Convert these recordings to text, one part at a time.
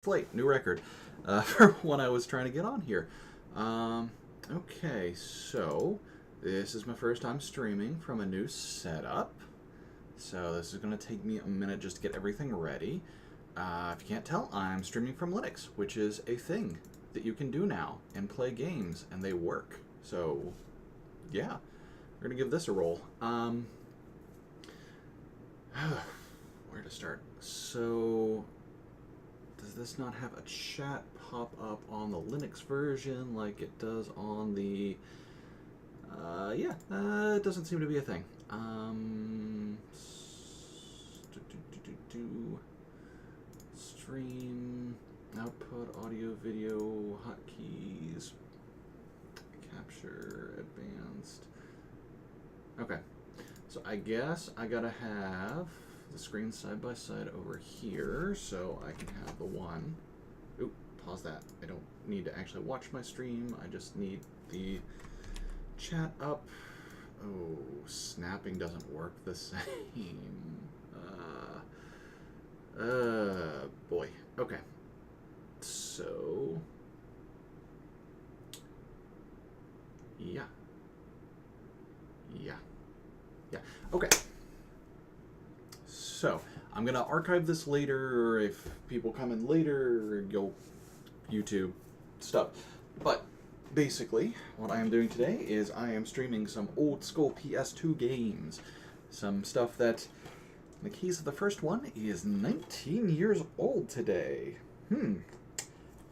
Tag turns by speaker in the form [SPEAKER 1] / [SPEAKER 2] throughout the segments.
[SPEAKER 1] Flake, new record for what I was trying to get on here. Okay, so this is my first time streaming from a new setup. So this is going to take me a minute just to get everything ready. If you can't tell, I'm streaming from Linux, which is a thing that you can do now and play games, and they work. So, yeah, we're going to give this a roll. Where to start? So, does this not have a chat pop up on the Linux version like it does on the... it doesn't seem to be a thing. Stream, output, audio, video, hotkeys, capture, advanced. Okay, so I guess I gotta have the screen side by side over here so I can have the one. Oop, pause that. I don't need to actually watch my stream. I just need the chat up. Oh, snapping doesn't work the same. Boy. Okay. So, yeah. Okay. So, I'm going to archive this later, or if people come in later, you'll YouTube stuff. But, basically, what I am doing today is I am streaming some old school PS2 games. Some stuff that, in the case of the first one, is 19 years old today.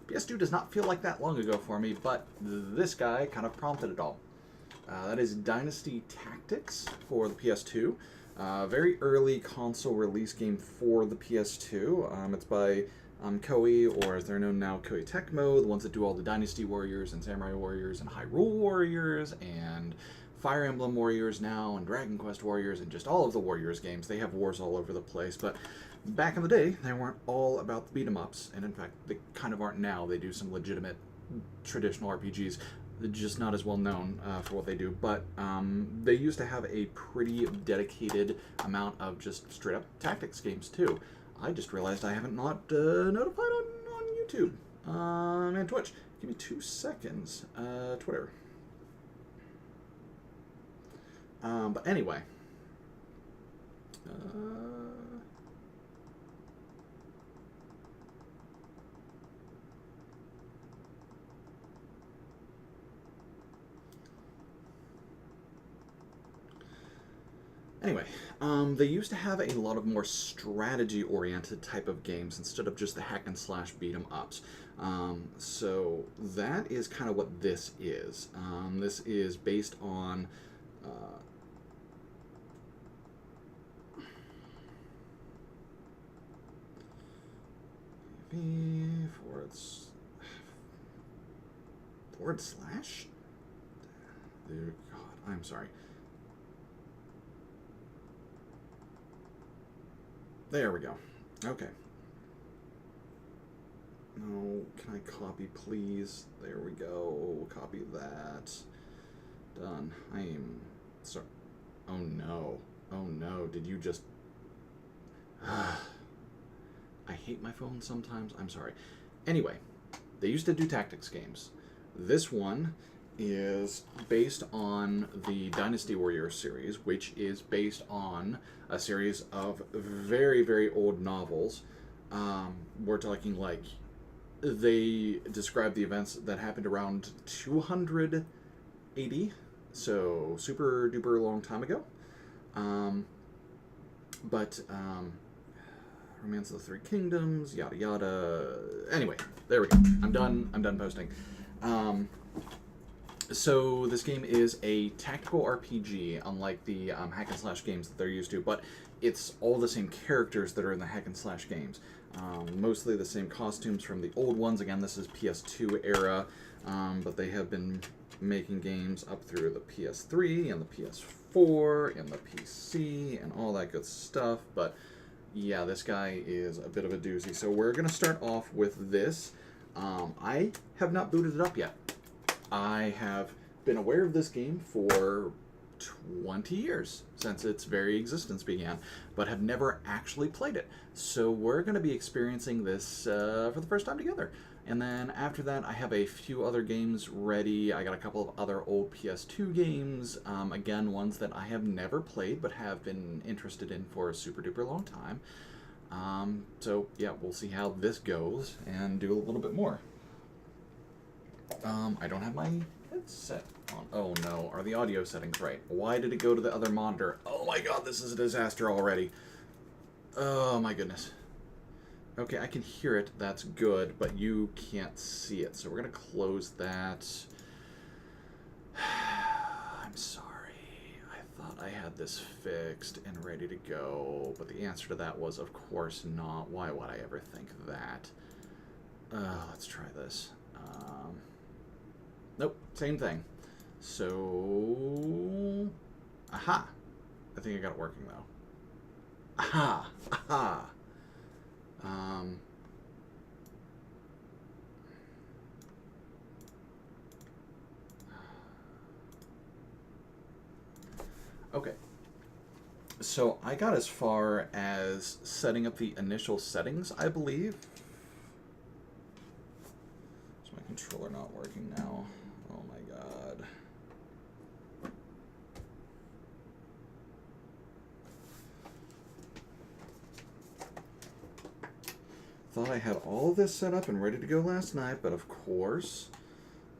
[SPEAKER 1] PS2 does not feel like that long ago for me, but this guy kind of prompted it all. That is Dynasty Tactics for the PS2. Very early console release game for the PS2. It's by Koei, or as they're known now, Koei Tecmo, the ones that do all the Dynasty Warriors and Samurai Warriors and Hyrule Warriors and Fire Emblem Warriors now and Dragon Quest Warriors and just all of the Warriors games. They have wars all over the place, but back in the day, they weren't all about the beat-em-ups, and in fact, they kind of aren't now. They do some legitimate traditional RPGs. They're just not as well known for what they do, but they used to have a pretty dedicated amount of just straight-up tactics games, too. I just realized I haven't not notified on YouTube and Twitch. Give me 2 seconds. Twitter. But anyway. Anyway, they used to have a lot of more strategy-oriented type of games instead of just the hack-and-slash beat-em-ups. So that is kind of what this is. This is based on... forward slash? Dear God, I'm sorry. There we go. Okay. No, can I copy, please? There we go. Copy that. Done. I am... sorry. Oh, no. Oh, no. Did you just... I hate my phone sometimes. I'm sorry. Anyway, they used to do tactics games. This one is based on the Dynasty Warriors series, which is based on a series of very, very old novels. We're talking like, they describe the events that happened around 200 AD, so super duper long time ago. Romance of the Three Kingdoms, yada yada. Anyway, there we go. I'm done posting. So this game is a tactical RPG, unlike the hack and slash games that they're used to, but it's all the same characters that are in the hack and slash games. Mostly the same costumes from the old ones. Again, this is PS2 era, but they have been making games up through the PS3 and the PS4 and the PC and all that good stuff. But yeah, this guy is a bit of a doozy. So we're going to start off with this. I have not booted it up yet. I have been aware of this game for 20 years since its very existence began, but have never actually played it. So we're going to be experiencing this for the first time together. And then after that, I have a few other games ready. I got a couple of other old PS2 games. Again, ones that I have never played, but have been interested in for a super duper long time. So yeah, we'll see how this goes and do a little bit more. I don't have my headset on. Oh no, are the audio settings right? Why did it go to the other monitor? Oh my god, this is a disaster already. Oh my goodness. Okay, I can hear it, that's good, but you can't see it, so we're gonna close that. I'm sorry, I thought I had this fixed and ready to go, but the answer to that was, of course not. Why would I ever think that? Let's try this. Nope, same thing. So, aha! I think I got it working though. Aha! Aha! Okay. So I got as far as setting up the initial settings, I believe. Is my controller not working now? Oh my god. Thought I had all of this set up and ready to go last night, but of course,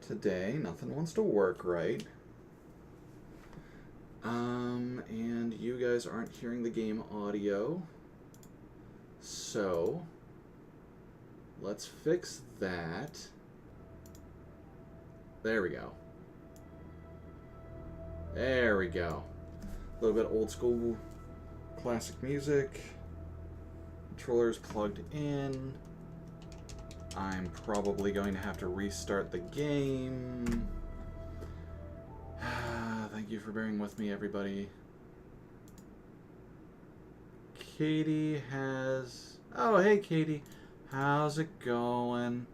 [SPEAKER 1] today nothing wants to work right. And you guys aren't hearing the game audio, so let's fix that. There we go. There we go. A little bit old school classic music. Controller's plugged in. I'm probably going to have to restart the game. Thank you for bearing with me, everybody. Katie has... Oh, hey, Katie. How's it going?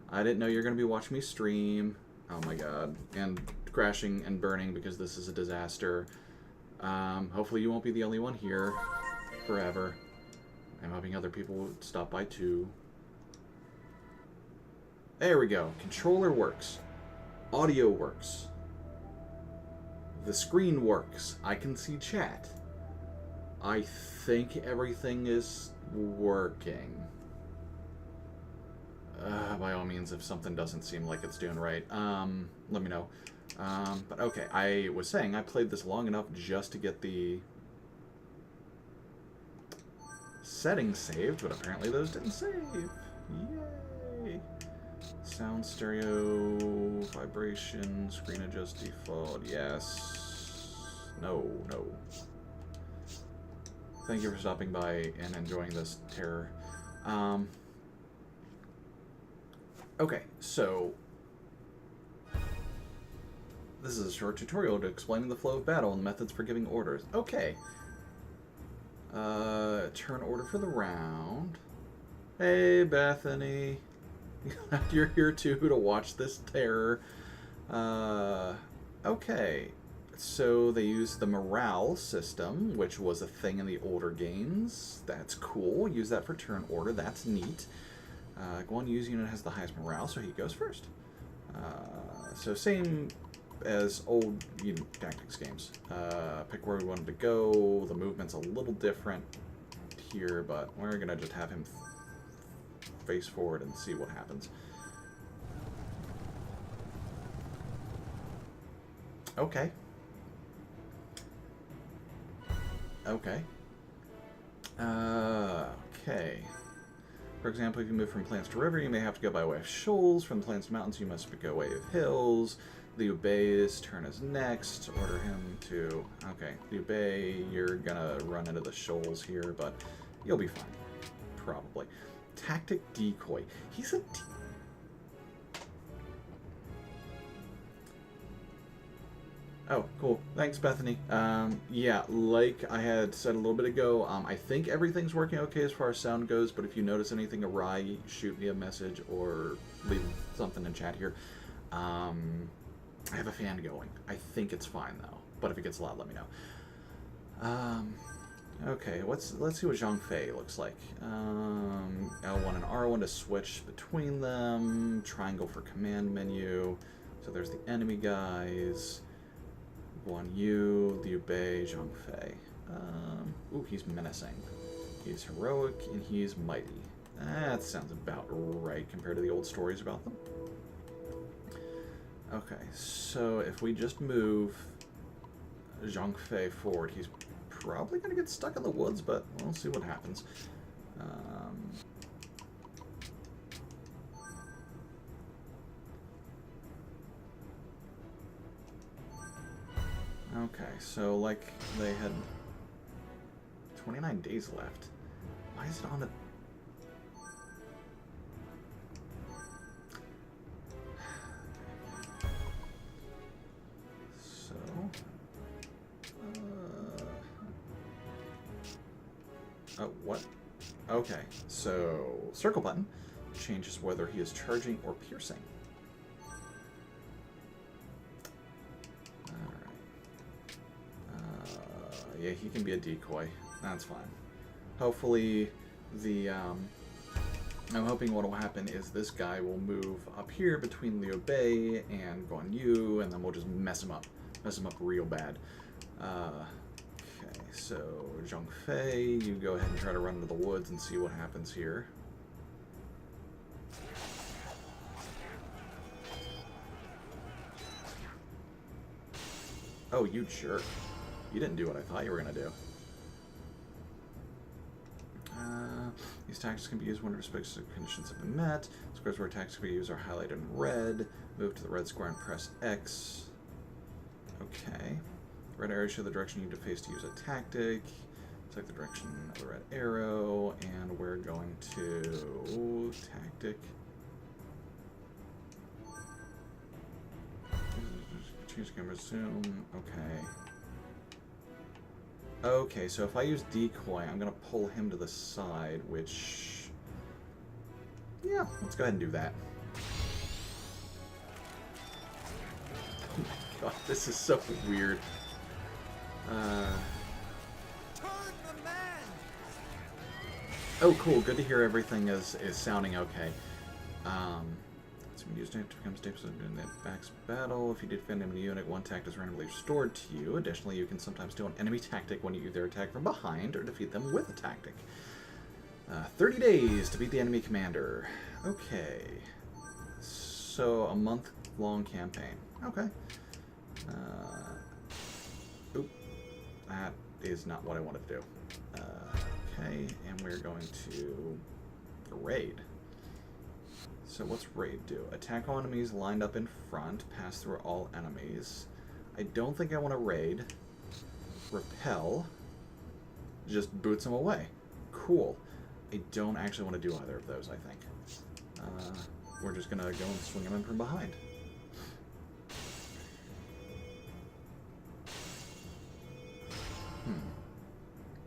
[SPEAKER 1] I didn't know you were going to be watching me stream. Oh, my God. And crashing and burning because this is a disaster. Hopefully you won't be the only one here forever. I'm hoping other people will stop by, too. There we go. Controller works. Audio works. The screen works. I can see chat. I think everything is working. By all means, if something doesn't seem like it's doing right, let me know. But okay, I was saying I played this long enough just to get the settings saved, but apparently those didn't save. Yay! Sound, stereo, vibration, screen adjust default, yes. No, no. Thank you for stopping by and enjoying this terror. Okay, so this is a short tutorial to explain the flow of battle and methods for giving orders. Okay. Turn order for the round. Hey, Bethany. You're here too to watch this terror. Okay. So they use the morale system, which was a thing in the older games. That's cool. Use that for turn order. That's neat. Go on, use unit has the highest morale, so he goes first. So same as old tactics games. Pick where we wanted to go. The movement's a little different here, but we're gonna just have him face forward and see what happens. Okay. Okay. Okay. For example, if you move from plains to river, you may have to go by way of shoals. From plains to mountains, you must go by way of hills. Liu Bei's turn is next. Order him to... Okay, Liu Bei, you're gonna run into the shoals here, but you'll be fine. Probably. Tactic decoy. He's a... Oh, cool. Thanks, Bethany. Yeah, like I had said a little bit ago, I think everything's working okay as far as sound goes, but if you notice anything awry, shoot me a message or leave something in chat here. I have a fan going. I think it's fine, though. But if it gets loud, let me know. Okay, let's see what Zhang Fei looks like. L1 and R1 to switch between them. Triangle for command menu. So there's the enemy guys. Guan Yu, Liu Bei, Zhang Fei. Ooh, he's menacing. He's heroic and he's mighty. That sounds about right compared to the old stories about them. Okay, so if we just move Zhang Fei forward, he's probably going to get stuck in the woods, but we'll see what happens. Okay, so like they had 29 days left. Why is it on a... So... oh, what? Okay, so circle button changes whether he is charging or piercing. Yeah, he can be a decoy. That's fine. Hopefully, I'm hoping what will happen is this guy will move up here between Liu Bei and Guan Yu, and then we'll just mess him up. Mess him up real bad. Okay, so Zhang Fei, you go ahead and try to run into the woods and see what happens here. Oh, you jerk. You didn't do what I thought you were going to do. These tactics can be used when respective conditions have been met. Squares where tactics can be used are highlighted in red. Move to the red square and press X. Okay. Red arrows show the direction you need to face to use a tactic. Select the direction of the red arrow, and we're going to... tactic. Change camera zoom. Okay. Okay, so if I use decoy, I'm going to pull him to the side, which... yeah, let's go ahead and do that. Oh my god, this is so weird. Oh, cool. Good to hear everything is sounding okay. It's been used to become staples in the back's battle. If you defend enemy unit, one tactic is randomly restored to you. Additionally, you can sometimes do an enemy tactic when you either attack from behind or defeat them with a tactic. 30 days to beat the enemy commander. Okay. So, a month-long campaign. Okay. Oop. That is not what I wanted to do. Okay, and we're going to raid. So what's raid do? Attack all enemies lined up in front, pass through all enemies. I don't think I want to raid. Repel. Just boots them away. Cool. I don't actually want to do either of those, I think. We're just going to go and swing them in from behind.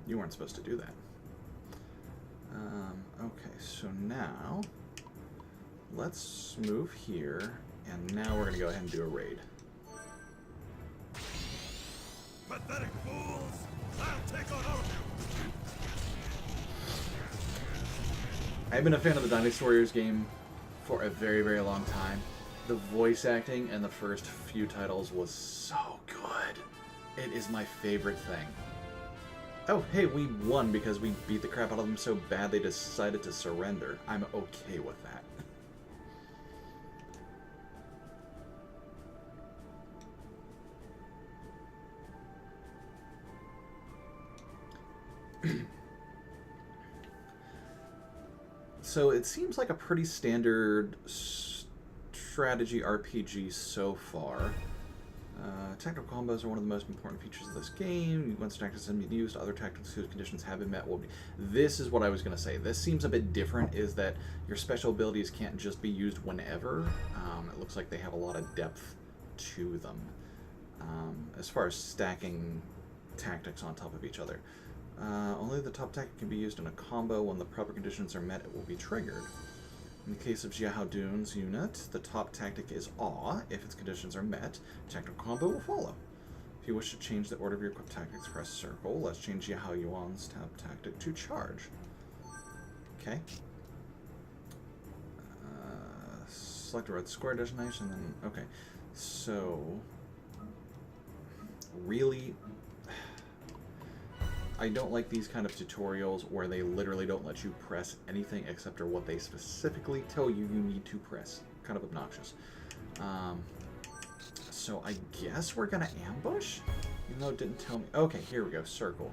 [SPEAKER 1] You weren't supposed to do that. Okay, so now... let's move here, and now we're going to go ahead and do a raid.
[SPEAKER 2] Pathetic fools! I'll take on all of you!
[SPEAKER 1] I've been a fan of the Dynasty Warriors game for a very, very long time. The voice acting in the first few titles was so good. It is my favorite thing. Oh, hey, we won because we beat the crap out of them so bad they decided to surrender. I'm okay with that. So it seems like a pretty standard strategy RPG so far. Tactical combos are one of the most important features of this game. Once tactics have been used, other tactics whose conditions have been met will be... This is what I was going to say. This seems a bit different, is that your special abilities can't just be used whenever. It looks like they have a lot of depth to them. As far as stacking tactics on top of each other. Only the top tactic can be used in a combo. When the proper conditions are met, it will be triggered. In the case of Jiaodu's unit, the top tactic is Awe. If its conditions are met, tactical combo will follow. If you wish to change the order of your equip tactics, press circle. Let's change Yahao Yuan's tactic to charge. Okay. Select a red square designation, then... Okay. So... Really... I don't like these kind of tutorials where they literally don't let you press anything except for what they specifically tell you you need to press. Kind of obnoxious. So I guess we're gonna ambush? Even though it didn't tell me... Okay, here we go. Circle.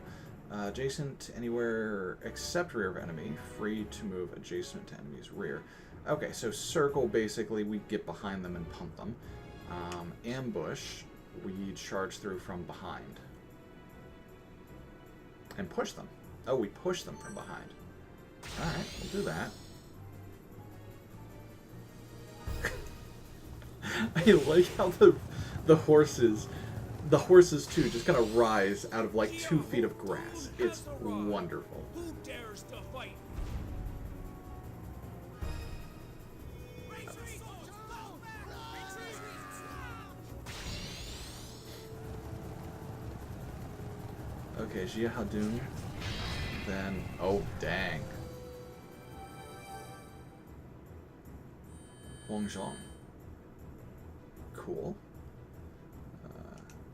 [SPEAKER 1] Adjacent to anywhere except rear of enemy. Free to move adjacent to enemy's rear. Okay, so circle, basically, we get behind them and pump them. Ambush, we charge through from behind. And push them. Oh, we push them from behind. Alright, we'll do that. I like how the horses too just kind of rise out of like 2 feet of grass. It's wonderful.
[SPEAKER 2] Who dares to fight?
[SPEAKER 1] Okay, Jia Hadun. Then, oh dang. Wang Zhong. Cool.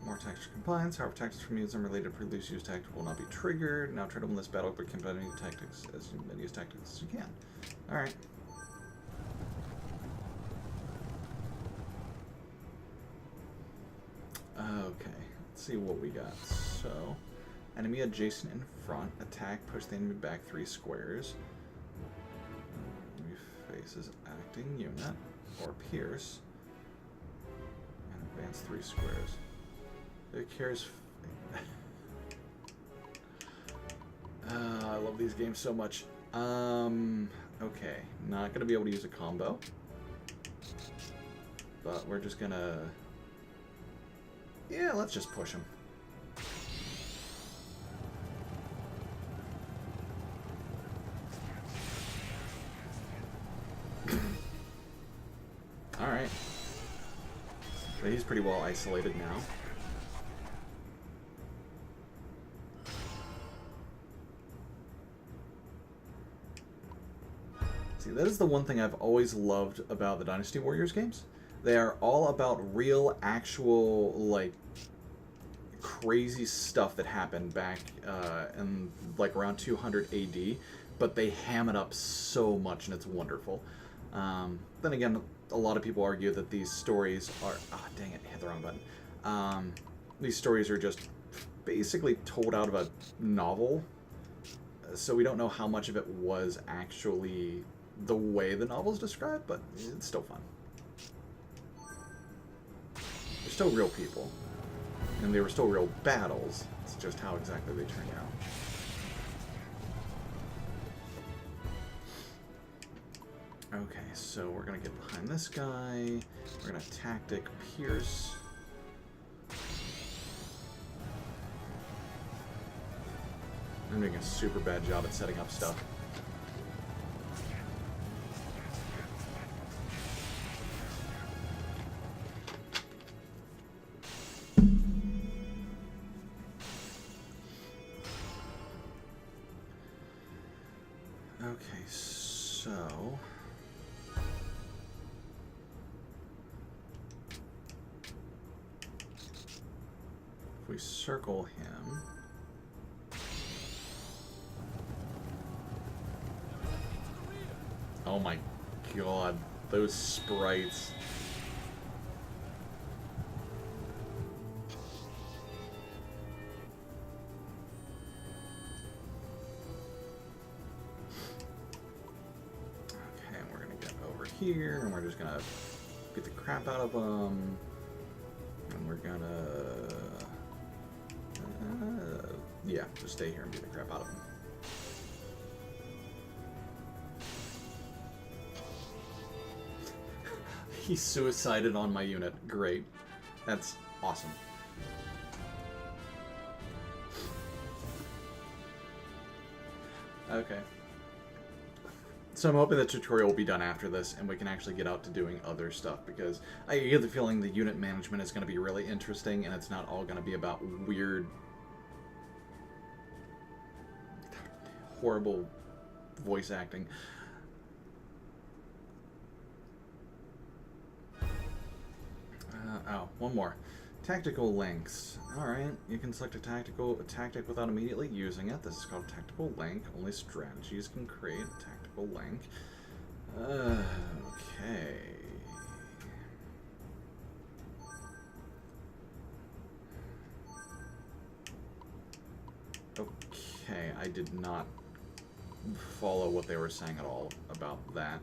[SPEAKER 1] More tactics compliance. However, tactics from units unrelated to previous used tactic will not be triggered. Now try to win this battle by combining tactics as many use tactics as you can. Alright. Okay. Let's see what we got. So, enemy adjacent in front. Attack. Push the enemy back 3 squares. Enemy faces acting unit. Or pierce. And advance 3 squares. It cares. I love these games so much. Okay. Not going to be able to use a combo. But we're just going to... Yeah, let's just push him. Alright. But he's pretty well isolated now. See, that is the one thing I've always loved about the Dynasty Warriors games. They are all about real, actual, like, crazy stuff that happened back in, like, around 200 AD, but they ham it up so much, and it's wonderful. Then again, a lot of people argue that these stories are... Ah, oh, dang it, I hit the wrong button. These stories are just basically told out of a novel, so we don't know how much of it was actually the way the novel's described, but it's still fun. They're still real people, and they were still real battles. It's just how exactly they turned out. Okay, so we're gonna get behind this guy. We're gonna tactic pierce. I'm doing a super bad job at setting up stuff. Okay, so... if we circle him... Oh my god, those sprites. Okay, we're gonna get over here, and we're just gonna beat the crap out of them. And we're gonna... yeah, just stay here and beat the crap out of them. He suicided on my unit. Great. That's awesome. Okay. So I'm hoping the tutorial will be done after this, and we can actually get out to doing other stuff, because I get the feeling the unit management is going to be really interesting, and it's not all going to be about weird, horrible voice acting. Oh, one more. Tactical links. Alright, you can select a tactic without immediately using it. This is called tactical link. Only strategies can create a tactical link. Okay. Okay, I did not follow what they were saying at all about that.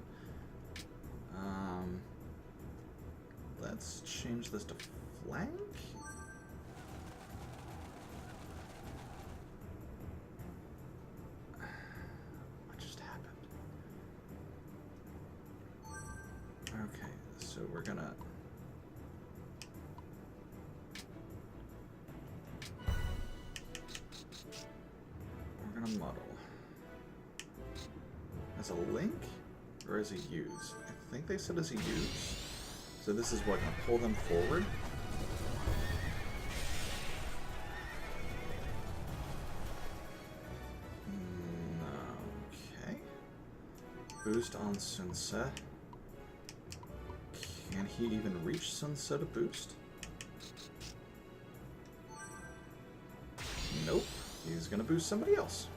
[SPEAKER 1] Let's change this to flank. What just happened? Okay, so we're gonna model as a link or as a use. I think they said as a use. So this is what, gonna pull them forward. Okay. Boost on Sunset. Can he even reach Sunset to boost? Nope. He's gonna boost somebody else.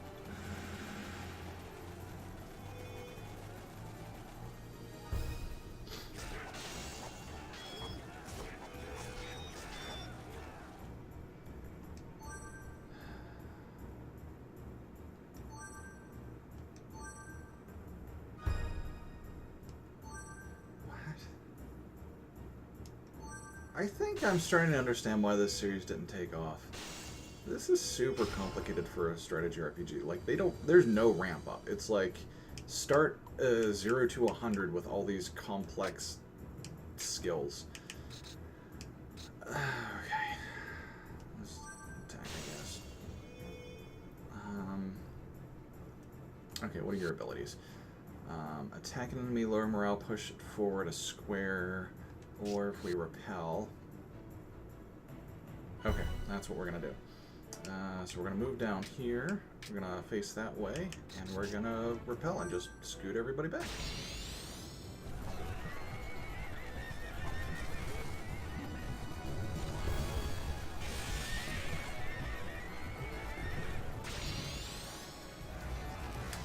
[SPEAKER 1] I think I'm starting to understand why this series didn't take off. This is super complicated for a strategy RPG. Like, there's no ramp up. It's like, start 0 to 100 with all these complex skills. Okay. Let's attack, I guess. Okay, what are your abilities? Attack an enemy, lower morale, push it forward a square, or if we repel. Okay, that's what we're gonna do. So we're gonna move down here, we're gonna face that way, and we're gonna repel and just scoot everybody back.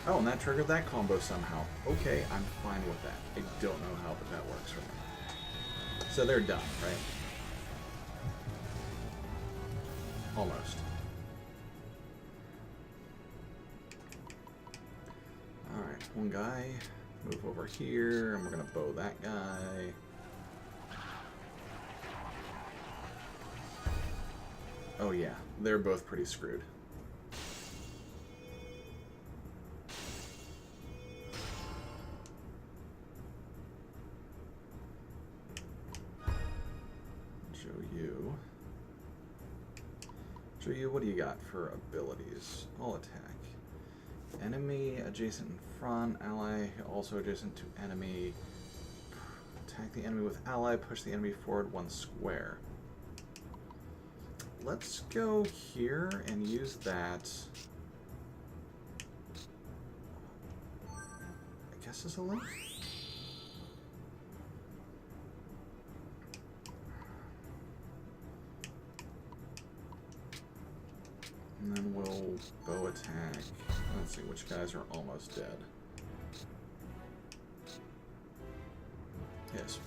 [SPEAKER 1] Oh, and that triggered that combo somehow. Okay, I'm fine with that. I don't know how, but that works for me. So they're done, right? Almost. Alright, one guy. Move over here, and we're gonna bow that guy. Oh yeah, they're both pretty screwed. What do you got for abilities? All attack. Enemy adjacent in front, ally also adjacent to enemy. Attack the enemy with ally, push the enemy forward 1 square. Let's go here and use that. I guess as a link? And then we'll bow attack. Let's see which guys are almost dead. Yes.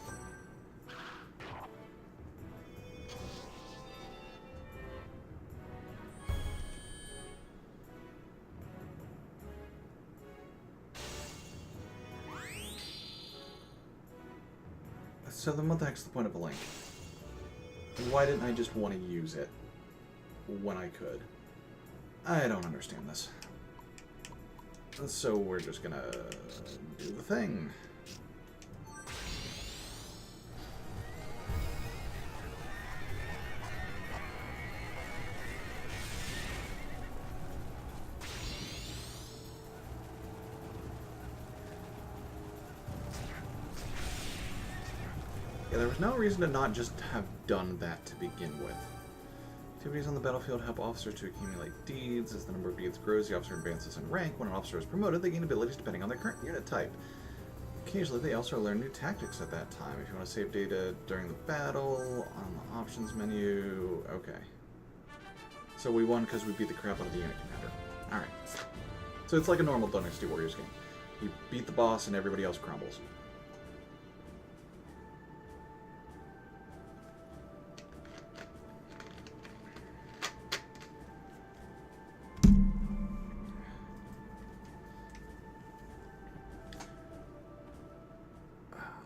[SPEAKER 1] So then what the heck's the point of a link? Why didn't I just want to use it when I could? I don't understand this. So we're just gonna do the thing. Yeah, there was no reason to not just have done that to begin with. Activities on the battlefield help officers to accumulate deeds. As the number of deeds grows, the officer advances in rank. When an officer is promoted, they gain abilities depending on their current unit type. Occasionally, they also learn new tactics at that time. If you want to save data during the battle, on the options menu... Okay. So we won because we beat the crap out of the unit commander. Alright. So it's like a normal Dynasty Warriors game. You beat the boss and everybody else crumbles.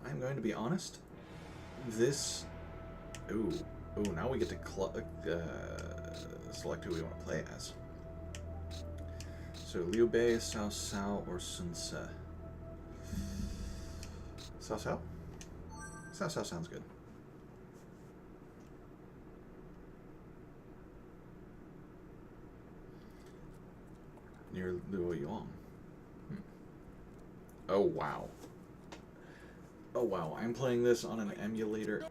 [SPEAKER 1] I'm going to be honest. This... Ooh, now we get to select who we want to play as. So, Liu Bei, Cao Cao, or Sun Ce. Cao Cao? Cao Cao sounds good. Near Luo Yuan. Oh, wow. Oh, wow. I'm playing this on an emulator.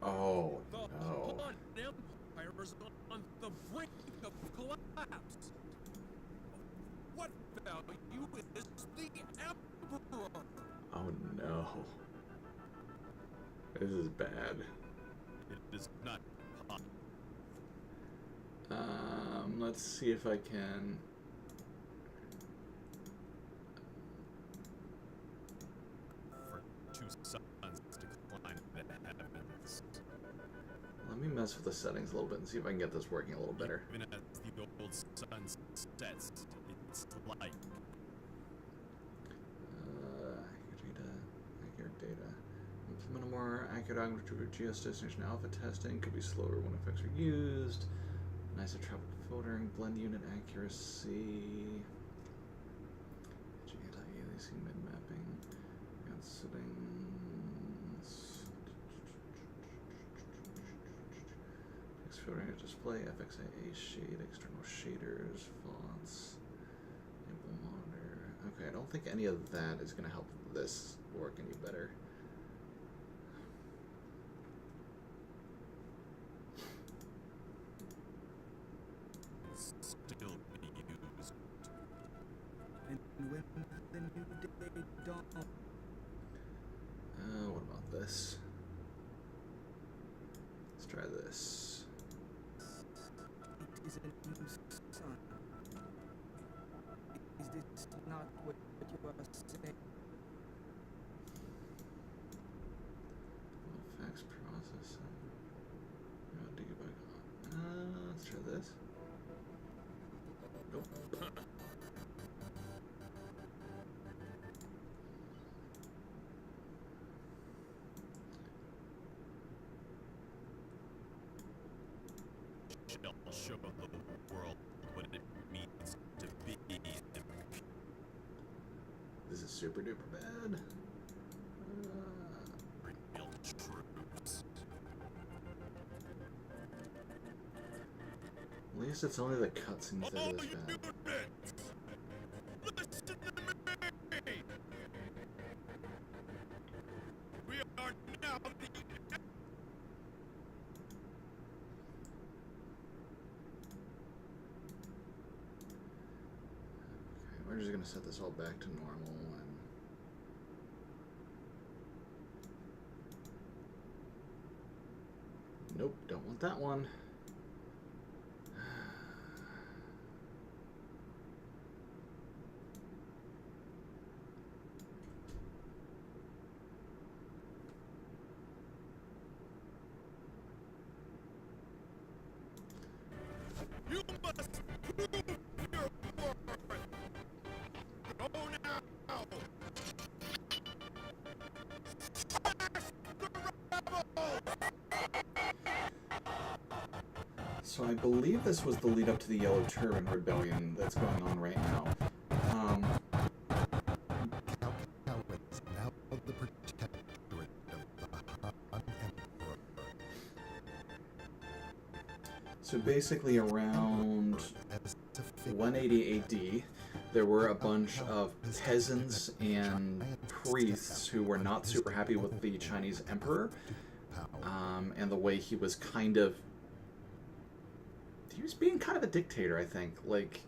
[SPEAKER 1] Oh, no.
[SPEAKER 2] Empire is on the brink of collapse. What value is the Emperor?
[SPEAKER 1] Oh, no. This is bad.
[SPEAKER 2] It is not.
[SPEAKER 1] Let's see if I can...
[SPEAKER 2] For two suns to climb the heavens.
[SPEAKER 1] Let me mess with the settings a little bit and see if I can get this working a little better.
[SPEAKER 2] Even as the old sun sets, it's light.
[SPEAKER 1] Accurate data. Implement a more accurate algorithm for GS destination alpha testing. Could be slower when effects are used. Nicer travel filtering, blend unit accuracy. GAC mid mapping. Settings. Text filtering display, FXIA shade, external shaders, fonts, input monitor. Okay, I don't think any of that is going to help this work any better.
[SPEAKER 2] Still be used.
[SPEAKER 3] And when the new day dawns.
[SPEAKER 1] What about this? Let's try this.
[SPEAKER 3] It is a new sun. Is this not what you are saying?
[SPEAKER 1] Fax processing. Let's try this. Nope.
[SPEAKER 2] Shall show the world what it means to be
[SPEAKER 1] This is super duper bad.
[SPEAKER 2] real troops.
[SPEAKER 1] At least it's only the cutscenes that
[SPEAKER 2] All
[SPEAKER 1] are this bad.
[SPEAKER 2] units, listen to me. We are now the
[SPEAKER 1] We're just gonna set this all back to normal and nope, don't want that one.
[SPEAKER 2] You must prove your worth. Go now. Smash the rebels.
[SPEAKER 1] So I believe this was the lead up to the Yellow Turban Rebellion that's going on right now.
[SPEAKER 4] Cao is now the protectorate of the Han Emperor.
[SPEAKER 1] So basically around
[SPEAKER 4] As a figure
[SPEAKER 1] 180 AD, there were a bunch of peasants and priests who were not super happy with the Chinese emperor, and the way he was he was being kind of a dictator, I think, like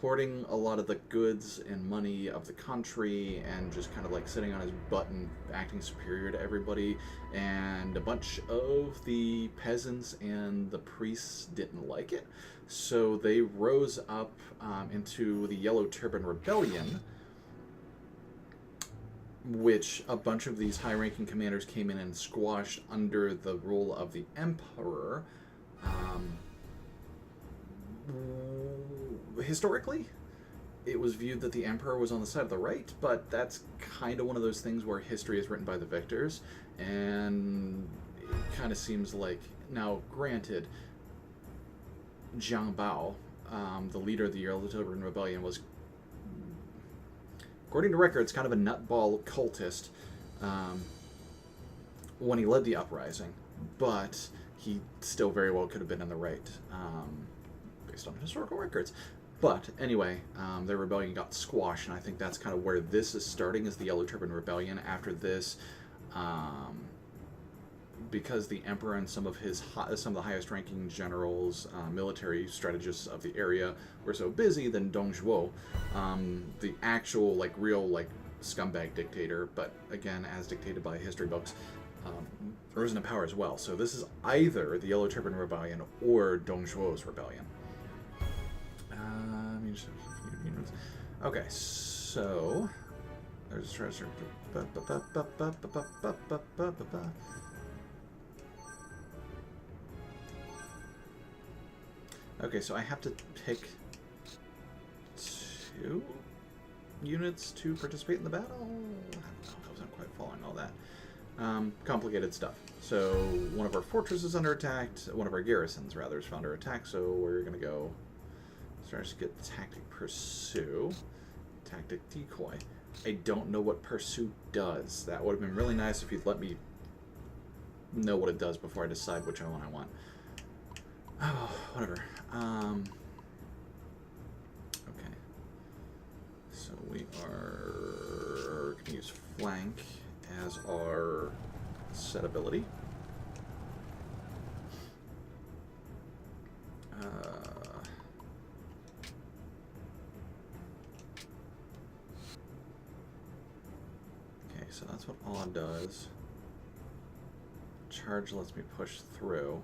[SPEAKER 1] hoarding a lot of the goods and money of the country and just kind of like sitting on his butt and acting superior to everybody. And a bunch of the peasants and the priests didn't like it, so they rose up into the Yellow Turban Rebellion, which a bunch of these high-ranking commanders came in and squashed under the rule of the emperor. Historically, it was viewed that the emperor was on the side of the right, but that's kind of one of those things where history is written by the victors, and it kind of seems like, now granted, Jiang Bao, the leader of the Yellow Turban Rebellion, was, according to records, kind of a nutball cultist when he led the uprising, but he still very well could have been in the right, based on historical records. But anyway, their rebellion got squashed, and I think that's kind of where this is starting, is the Yellow Turban Rebellion. After this, because the emperor and some of the highest-ranking generals, military strategists of the area, were so busy, then Dong Zhuo, the actual, like, real, like, scumbag dictator, but again, as dictated by history books, rose into power as well. So this is either the Yellow Turban Rebellion or Dong Zhuo's rebellion. Okay, so there's a treasure. Okay, so I have to pick 2 units to participate in the battle? I don't know, I wasn't quite following all that. Complicated stuff. So one of our fortresses is under attack, one of our garrisons rather is under attack, so we're gonna go start to get tactic pursue, tactic decoy. I don't know what pursue does. That would have been really nice if you'd let me know what it does before I decide which one I want. Oh, whatever. Okay. So we are going to use flank as our set ability. Okay, so that's what awe does. Charge lets me push through.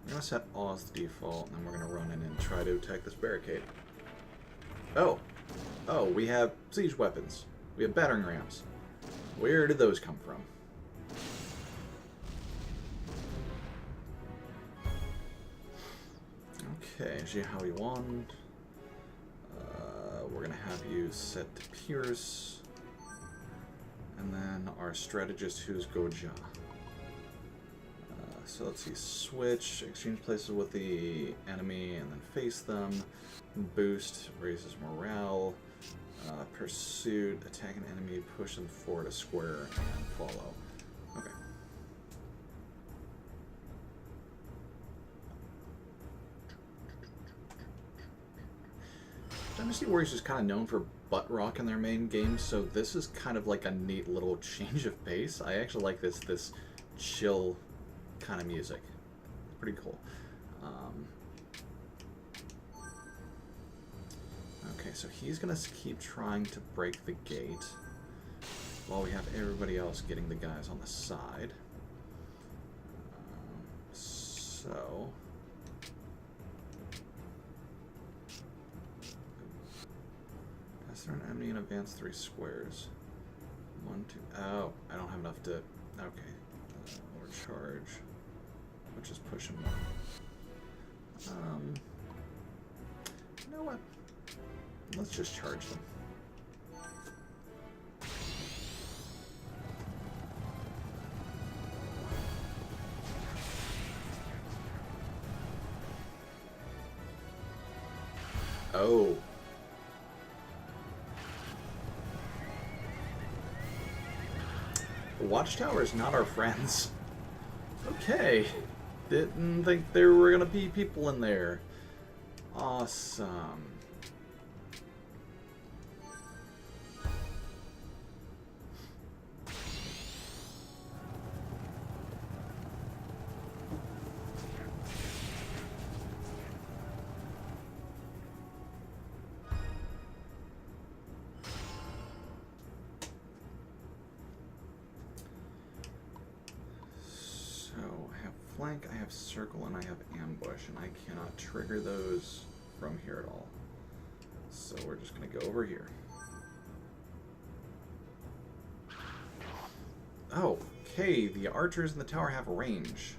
[SPEAKER 1] I'm going to set awe as the default, and then we're going to run in and try to attack this barricade. Oh! Oh, we have siege weapons. We have battering rams. Where did those come from? Okay, Jiahao Yuan. We're going to have you set to Pierce. And then our strategist, who's Goja. So let's see, switch, exchange places with the enemy, and then face them. Boost, raises morale. Pursuit, attack an enemy, push them forward a square, and follow. Okay. Dynasty Warriors is kind of known for butt rock in their main games, so this is kind of like a neat little change of pace. I actually like this chill kind of music. Pretty cool. Okay, so he's gonna keep trying to break the gate while we have everybody else getting the guys on the side. So pass through an enemy and advance 3 squares. 1, 2. Oh, I don't have enough to. Okay. Or charge. Which is push him one. You know what? Let's just charge them. Oh. The Watchtower is not our friends. Okay. Didn't think there were gonna be people in there. Awesome. flank, I have circle, and I have ambush, and I cannot trigger those from here at all. So we're just going to go over here. Oh, okay, the archers in the tower have range.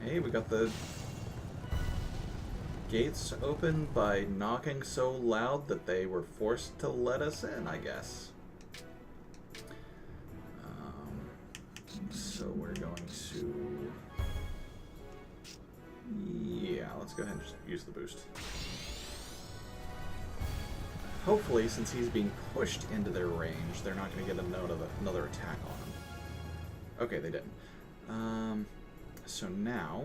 [SPEAKER 1] Hey, we got the gates open by knocking so loud that they were forced to let us in, I guess. So we're going to... Yeah, let's go ahead and just use the boost. Hopefully, since he's being pushed into their range, they're not going to get another attack on him. Okay, they didn't. So now,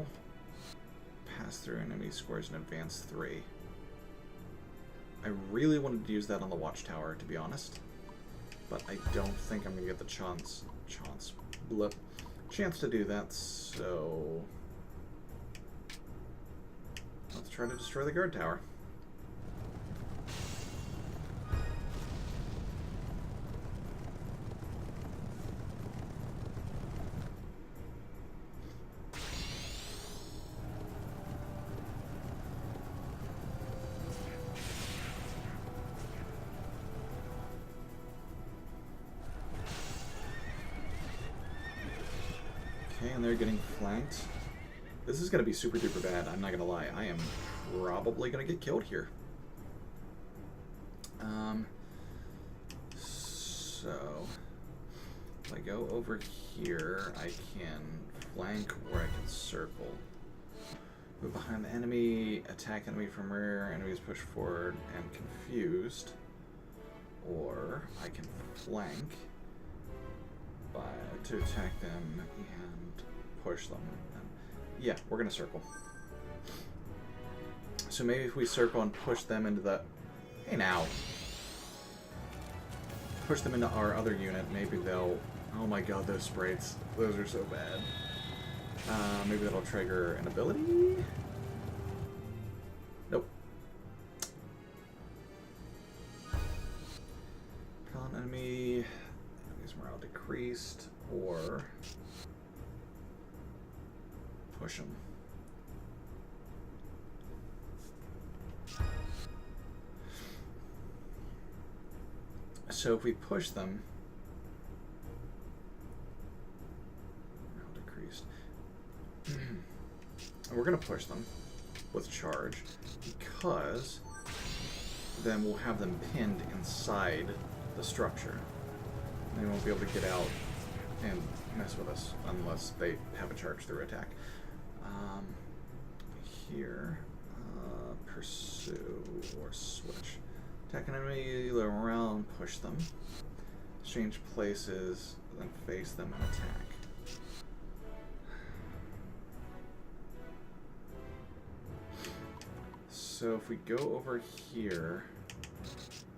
[SPEAKER 1] pass through enemy scores an advance 3. I really wanted to use that on the watchtower, to be honest, but I don't think I'm gonna get the chance to do that. So let's try to destroy the guard tower. Okay, and they're getting flanked. This is going to be super duper bad, I'm not going to lie. I am probably going to get killed here. So, if I go over here, I can flank or I can circle. Move behind the enemy, attack enemy from rear, enemies push forward and confused. Or I can flank to attack them and push them. Yeah, we're gonna circle. So maybe if we circle and push them into the... Hey now! Push them into our other unit, maybe they'll... Oh my god, those sprites. Those are so bad. Maybe that'll trigger an ability? Nope. Con enemy... Enemy's morale decreased, or... push them. So if we push them, morale decreased. We're gonna push them with charge because then we'll have them pinned inside the structure. They won't be able to get out and mess with us unless they have a charge through attack. Here, pursue or switch. Attack an enemy around, push them. Change places, then face them and attack. So if we go over here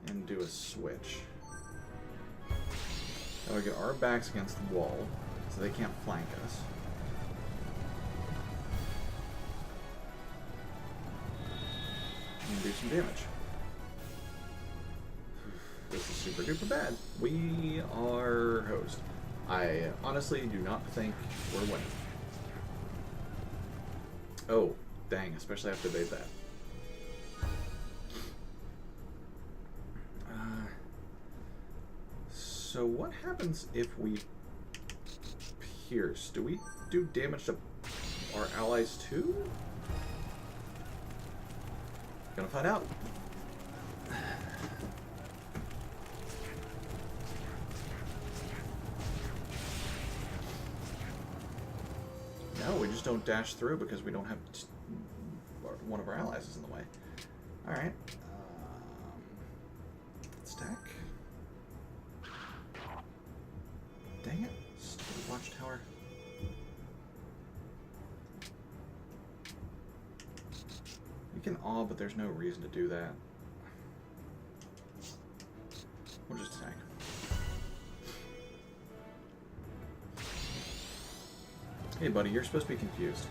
[SPEAKER 1] and do a switch, that would get our backs against the wall, so they can't flank us. And do some damage. This is super duper bad. We are hosed. I honestly do not think we're winning. Oh, dang, especially have to evade that. So what happens if we pierce? Do we do damage to our allies too? Gonna find out. No, we just don't dash through because we don't have one of our allies is in the way. All right. Stack. Dang it! Stupid watchtower. We can awe, but there's no reason to do that. We'll just attack. Hey buddy, you're supposed to be confused.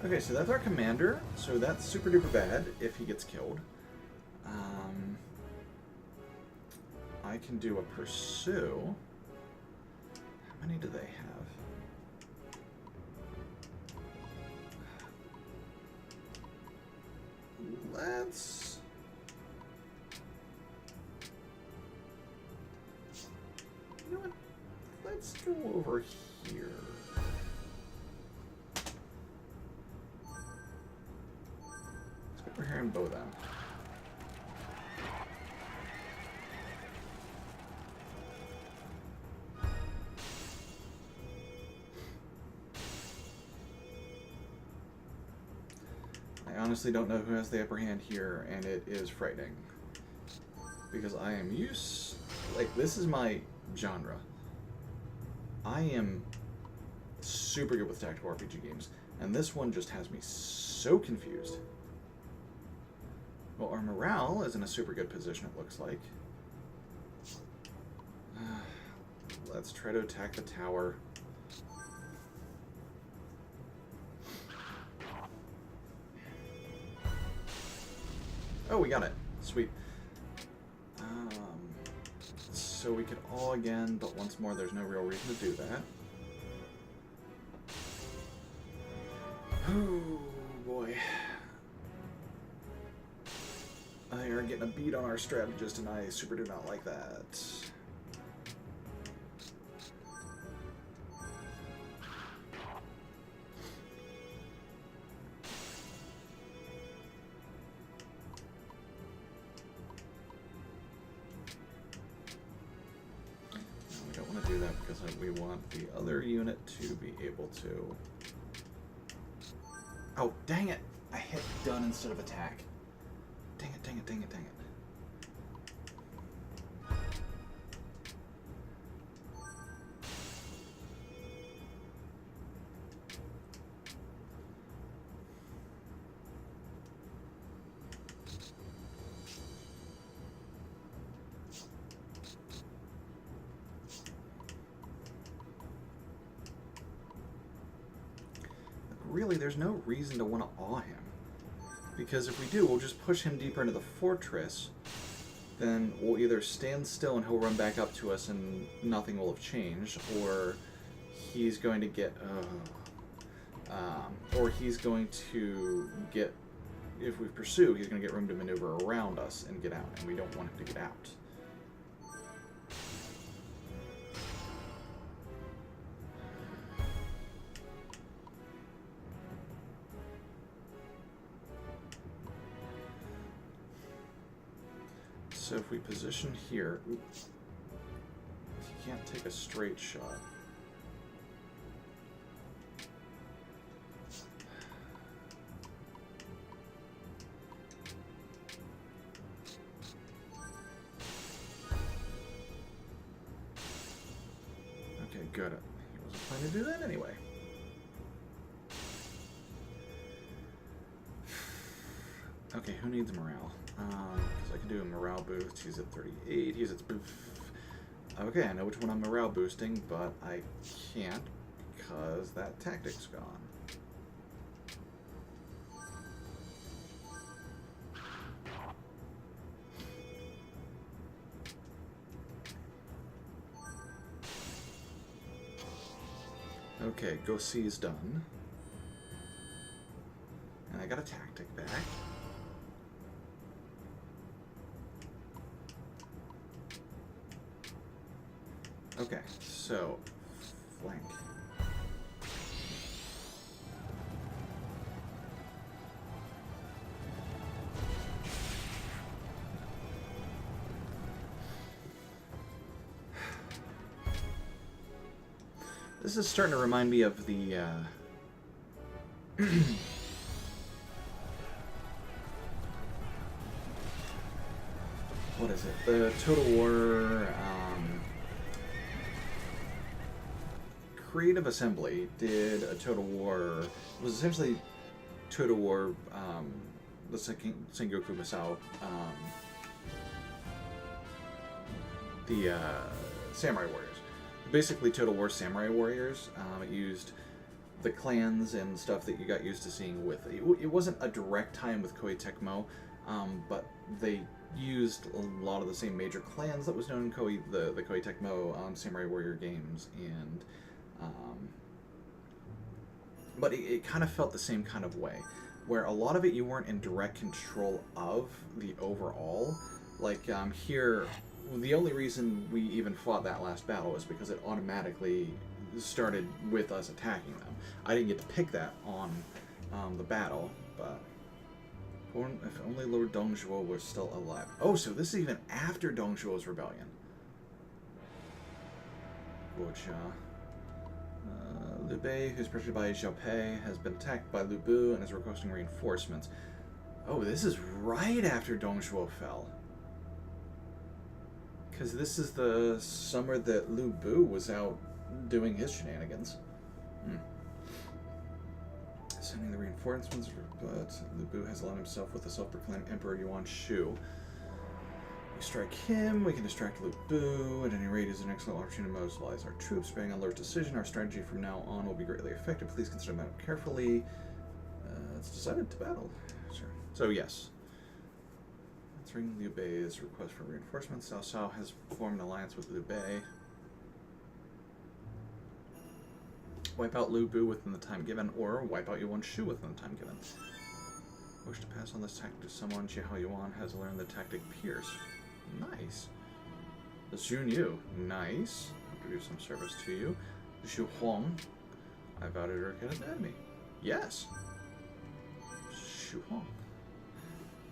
[SPEAKER 1] Okay, so that's our commander. So that's super duper bad if he gets killed. I can do a pursue. How many do they have? Let's... You know what? Let's go over here. Let's go over here and bow them. I honestly don't know who has the upper hand here, and it is frightening. Because I am used... Like, this is my genre. I am super good with tactical RPG games, and this one just has me so confused. Well, our morale is in a super good position, it looks like. Let's try to attack the tower. Oh, we got it. Sweet. So we could all again, but once more, there's no real reason to do that. Oh, boy. They are getting a beat on our strategist, and I super do not like that. Do that because we want the other unit to be able to... Oh, dang it! I hit done instead of attack. Dang it, dang it, dang it, dang it. Really, there's no reason to want to awe him. Because if we do, we'll just push him deeper into the fortress. Then we'll either stand still and he'll run back up to us and nothing will have changed, or he's going to get... or he's going to get... If we pursue, he's going to get room to maneuver around us and get out, and we don't want him to get out. So if we position here, oops, he can't take a straight shot. Okay, good. He wasn't planning to do that anyway. Okay, who needs morale? Because I can do a morale boost. He's at 38. He's at... Okay, I know which one I'm morale boosting, but I can't because that tactic's gone. Okay, go see is done. And I got a tactic back. Okay, so flank. This is starting to remind me of the what is it? The Total War Creative Assembly did a Total War. It was essentially Total War, the Sengoku Masao, the Samurai Warriors. Basically, Total War Samurai Warriors. It used the clans and stuff that you got used to seeing with it wasn't a direct tie-in with Koei Tecmo, but they used a lot of the same major clans that was known in Koei, the Koei Tecmo Samurai Warrior games, and but it kind of felt the same kind of way, where a lot of it you weren't in direct control of the overall. Like here, the only reason we even fought that last battle is because it automatically started with us attacking them. I didn't get to pick that on the battle, but if only Lord Dongzhuo was still alive. Oh, so this is even after Dongzhuo's rebellion. Which, Liu Bei, who's pressured by Xiao Pei, has been attacked by Lu Bu and is requesting reinforcements. Oh, this is right after Dongzhuo fell. Because this is the summer that Lu Bu was out doing his shenanigans. Sending the reinforcements, but Lu Bu has aligned himself with the self-proclaimed Emperor Yuan Shu. We strike him, we can distract Lu Bu. At any rate, is an excellent opportunity to mobilize our troops. Bearing on Lord's decision, our strategy from now on will be greatly effective. Please consider that carefully. It's decided to battle. Sure. So, yes. Answering Liu Bei's request for reinforcements, Cao Cao has formed an alliance with Liu Bei. Wipe out Lu Bu within the time given, or wipe out Yuan Shu within the time given. Wish to pass on this tactic to someone. Jiahao Yuan has learned the tactic Pierce. Nice. The Xun Yu. Nice. I'll do some service to you. Xu Huang. I vow to eradicate an enemy. Yes. Xu Huang.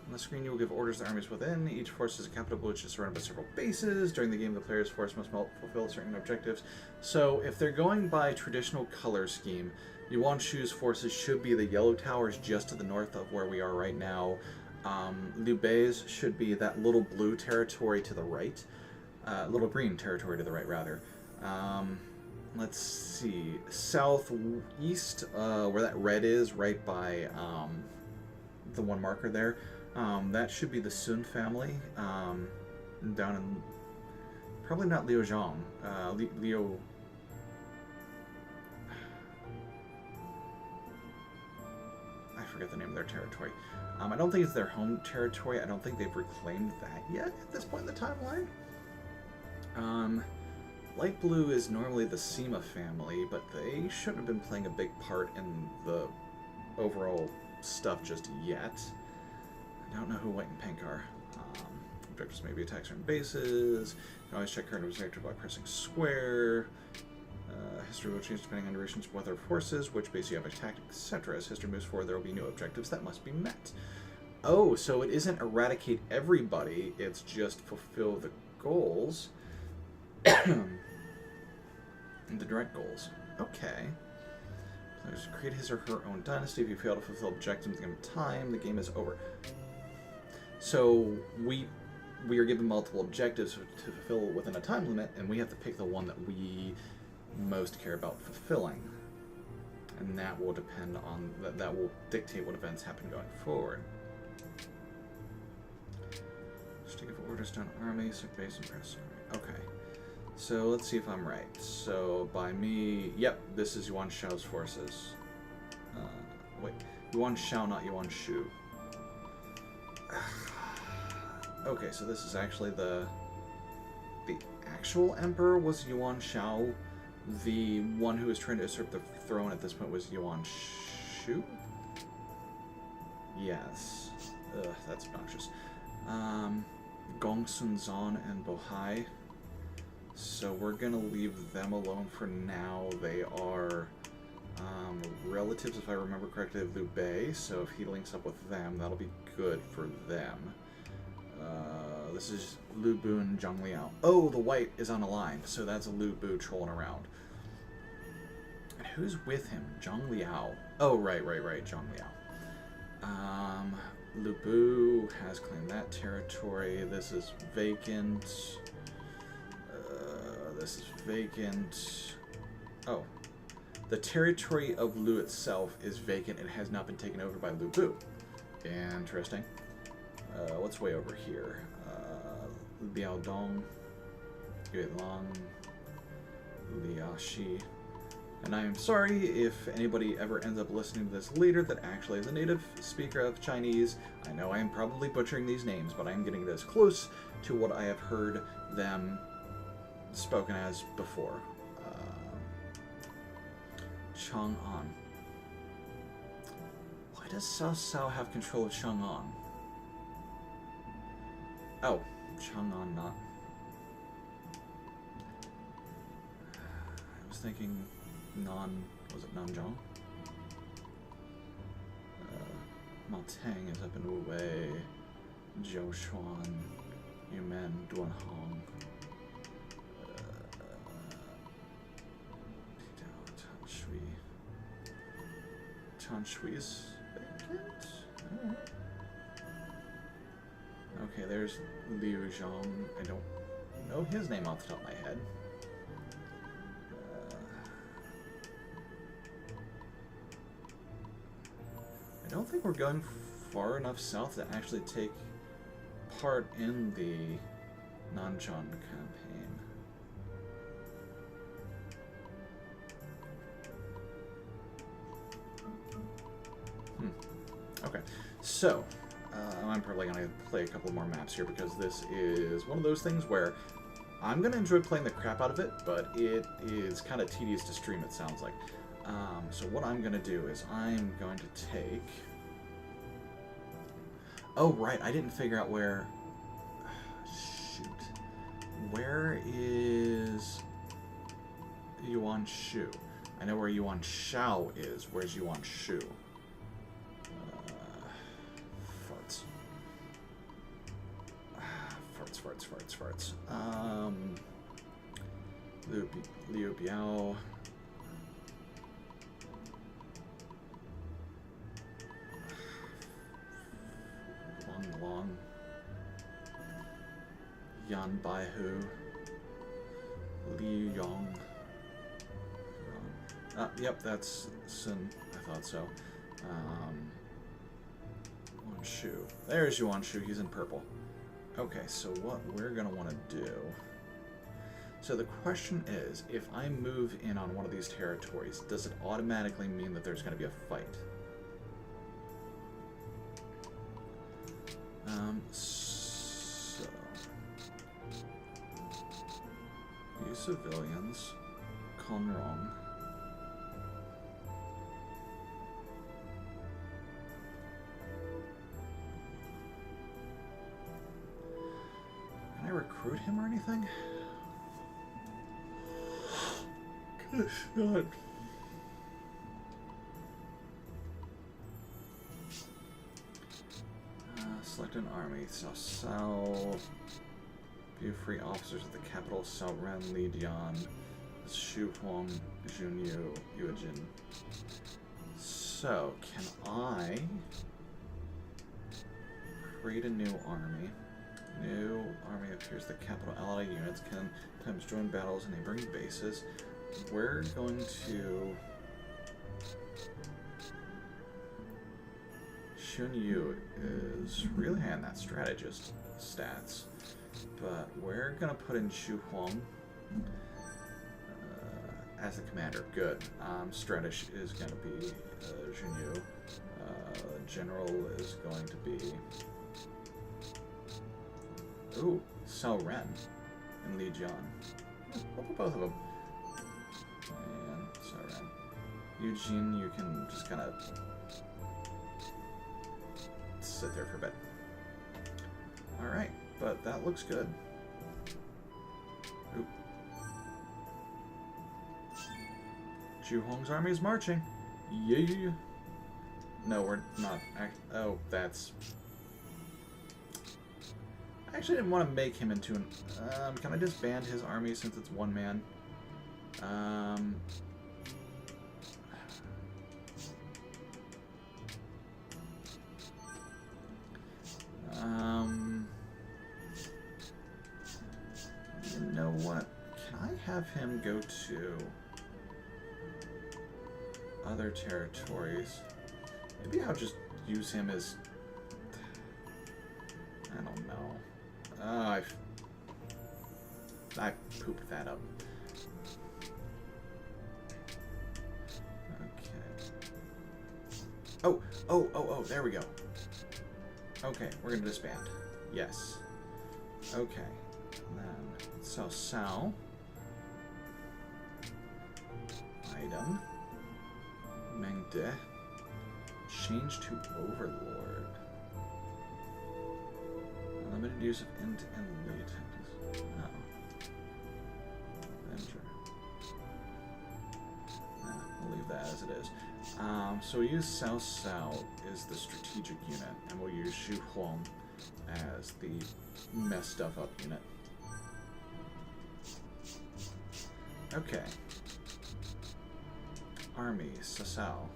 [SPEAKER 1] On the screen, you will give orders to armies within. Each force is a capital which is surrounded by several bases. During the game, the player's force must fulfill certain objectives. So, if they're going by traditional color scheme, Yuan Shu's forces should be the yellow towers just to the north of where we are right now. Liu Bei's should be that little blue territory to the right. Little green territory to the right, rather. Let's see. Southeast, where that red is, right by the one marker there. That should be the Sun family. Down in... Probably not Liu Zhang. Liu... I forget the name of their territory. I don't think it's their home territory. I don't think they've reclaimed that yet at this point in the timeline. Light blue is normally the Sima family, but they shouldn't have been playing a big part in the overall stuff just yet. I don't know who white and pink are. Objectives may be attacks from bases. You can always check current objective by pressing square. History will change depending on durations of weather forces, which base you have attacked, etc. As history moves forward, there will be new objectives that must be met. Oh, so it isn't eradicate everybody, it's just fulfill the goals. The direct goals. Okay. Players create his or her own dynasty. If you fail to fulfill objectives in time, the game is over. So we are given multiple objectives to fulfill within a time limit, and we have to pick the one that we most care about fulfilling, and that will depend on that will dictate what events happen going forward. Just to give orders to an army, sick base, and press army. Okay, so let's see if I'm right. So by me, yep, this is Yuan Shao's forces. Wait, Yuan Shao, not Yuan Shu. Okay, so this is actually the actual emperor was Yuan Shao. The one who was trying to usurp the throne at this point was Yuan Shu? Yes. Ugh, that's obnoxious. Gong Sun Zan and Bohai. So we're gonna leave them alone for now. They are relatives, if I remember correctly, of Liu Bei. So if he links up with them, that'll be good for them. This is Lu Bu and Zhang Liao. Oh, the white is unaligned, so that's a Lu Bu trolling around. And who's with him? Zhang Liao. Oh, right, Zhang Liao. Lu Bu has claimed that territory. This is vacant. This is vacant. Oh. The territory of Lu itself is vacant and has not been taken over by Lu Bu. Interesting. What's way over here? Biaodong, Yuelang, Liaxi. And I am sorry if anybody ever ends up listening to this later that actually is a native speaker of Chinese. I know I am probably butchering these names, but I am getting it as close to what I have heard them spoken as before. Chang'an. Why does Cao Cao have control of Chang'an? Oh, Chang'an not. I was thinking was it Nanzhong? Matang is up in Wuwei, Jiaoshuan, Yumen, Duanhong. Chanshui's vacant? Alright. Okay, there's Liu Zhang. I don't know his name off the top of my head. I don't think we're going far enough south to actually take part in the Nanzhong campaign. Okay, so I'm probably going to play a couple more maps here because this is one of those things where I'm going to enjoy playing the crap out of it, but it is kind of tedious to stream, it sounds like. So what I'm going to do is I'm going to take... Oh, right, I didn't figure out where... Shoot. Where is Yuan Shu? I know where Yuan Shao is. Where's Yuan Shu? Farts. Liu Biao. Long. Yan Baihu. Li Yong. Yep, that's Sun. I thought so. Yuan Shu. There's Yuan Shu. He's in purple. Okay, so what we're going to want to do... So the question is, if I move in on one of these territories, does it automatically mean that there's going to be a fight? So... Use civilians. Conrong. Can I recruit him or anything? Gosh, God. Select an army. Cao. View free officers at the capital. Cao Ren, Li Dian, Xu Huang, Jun Yu, Yuejin. So, can I create a new army? New army appears. The capital allied units can sometimes join battles in neighboring bases. We're going to... Xun Yu is really high on that strategist stats, but we're going to put in Xu Huang as the commander. Good. Strategist is going to be Xun Yu. General is going to be... Ooh, Cao Ren and Li Jian. What about both of them? And Cao Ren. Eugene, you can just kind of sit there for a bit. Alright, but that looks good. Ooh. Zhu Hong's army is marching. Yeah. No, we're not. Oh, that's... I actually didn't want to make him into an... can I disband his army since it's one man? You know what? Can I have him go to other territories? Maybe I'll just use him as... I don't know. I pooped that up. Oh, there we go. Okay, we're gonna disband. Yes. Okay. And then, Sao. Item. Mengde. Change to Overlord. Unlimited use of end-to-end lead tactics. Oh. Venture. We'll leave that as it is. So we'll use Sao as the strategic unit, and we'll use Xu Huang as the mess stuff up unit. Okay. Army, Sao.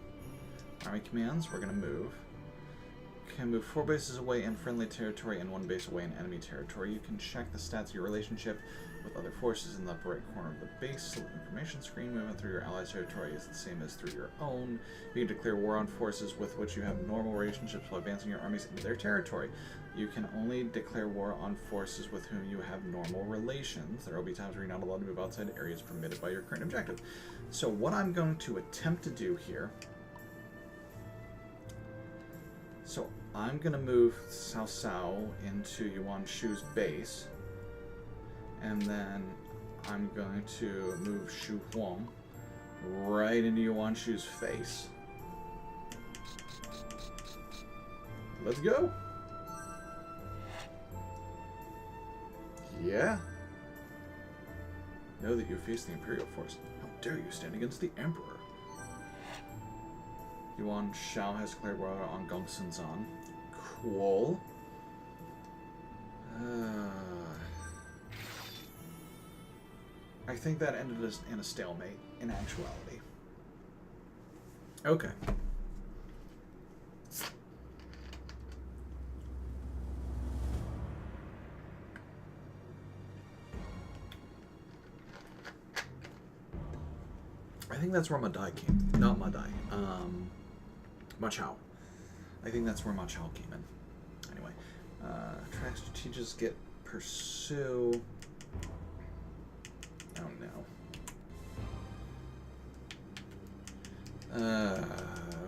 [SPEAKER 1] Army commands, we're gonna move. Can move 4 bases away in friendly territory and 1 base away in enemy territory. You can check the stats of your relationship with other forces in the upper right corner of the base information screen. Movement through your allies' territory is the same as through your own. You can declare war on forces with which you have normal relationships while advancing your armies into their territory. You can only declare war on forces with whom you have normal relations. There will be times where you're not allowed to move outside areas permitted by your current objective. So what I'm going to attempt to do here... So I'm going to move Sao into Yuan Shu's base. And then I'm going to move Xu Huang right into Yuan Shu's face. Let's go. Yeah. Know that you face the Imperial force. How dare you stand against the Emperor? Yuan Shao has declared war on Gongsun Zan. Cool. I think that ended us in a stalemate, in actuality. Okay. I think that's where Madai came. Not Madai. Machao. I think that's where Machao came in. Anyway. Track strategists get pursue. Oh no.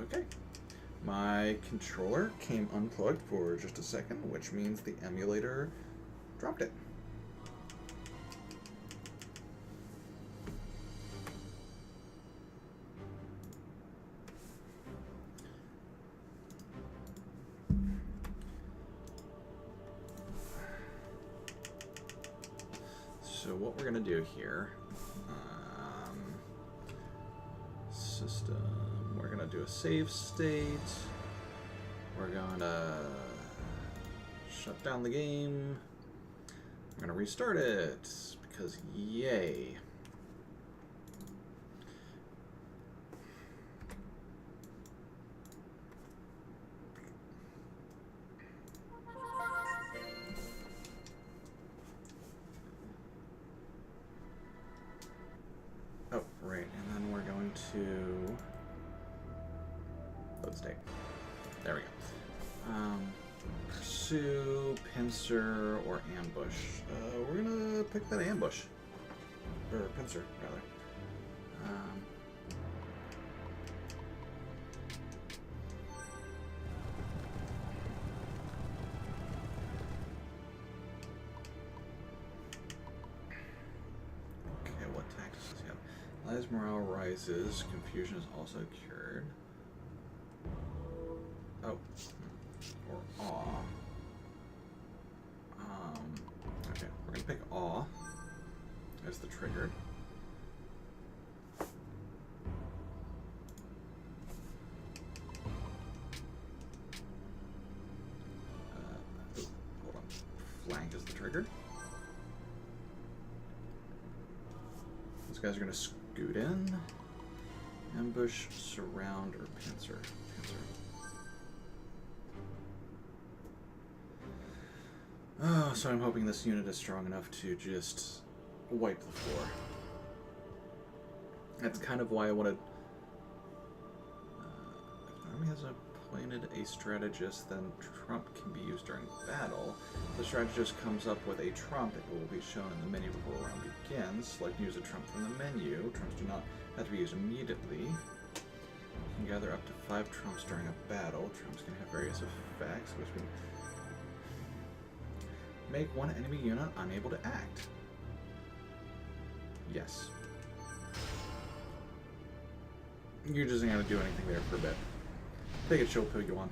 [SPEAKER 1] Okay. My controller came unplugged for just a second, which means the emulator dropped it. So what we're going to do here, system, we're going to do a save state, we're going to shut down the game, we're going to restart it, because yay. Oh, right, and then we're going to load state. There we go. Pursue, pincer, or ambush. We're gonna pick that ambush. Or pincer, rather. Okay, what tactics does he have? Allies' morale rises. Confusion is also cured. Oh. Or awe. Okay, we're gonna pick awe as the trigger. Hold on. Flank is the trigger. These guys are gonna scoot in. Ambush, surround, or pincer. Oh, so I'm hoping this unit is strong enough to just wipe the floor. That's kind of why I wanted... if an army has appointed a strategist, then Trump can be used during battle. If the strategist comes up with a Trump, it will be shown in the menu before the round begins. Select use a Trump from the menu. Trumps do not have to be used immediately. You can gather up to 5 trumps during a battle. Trumps can have various effects, which would make one enemy unit unable to act. Yes. You're just not going to do anything there for a bit. Take it, show Pokemon.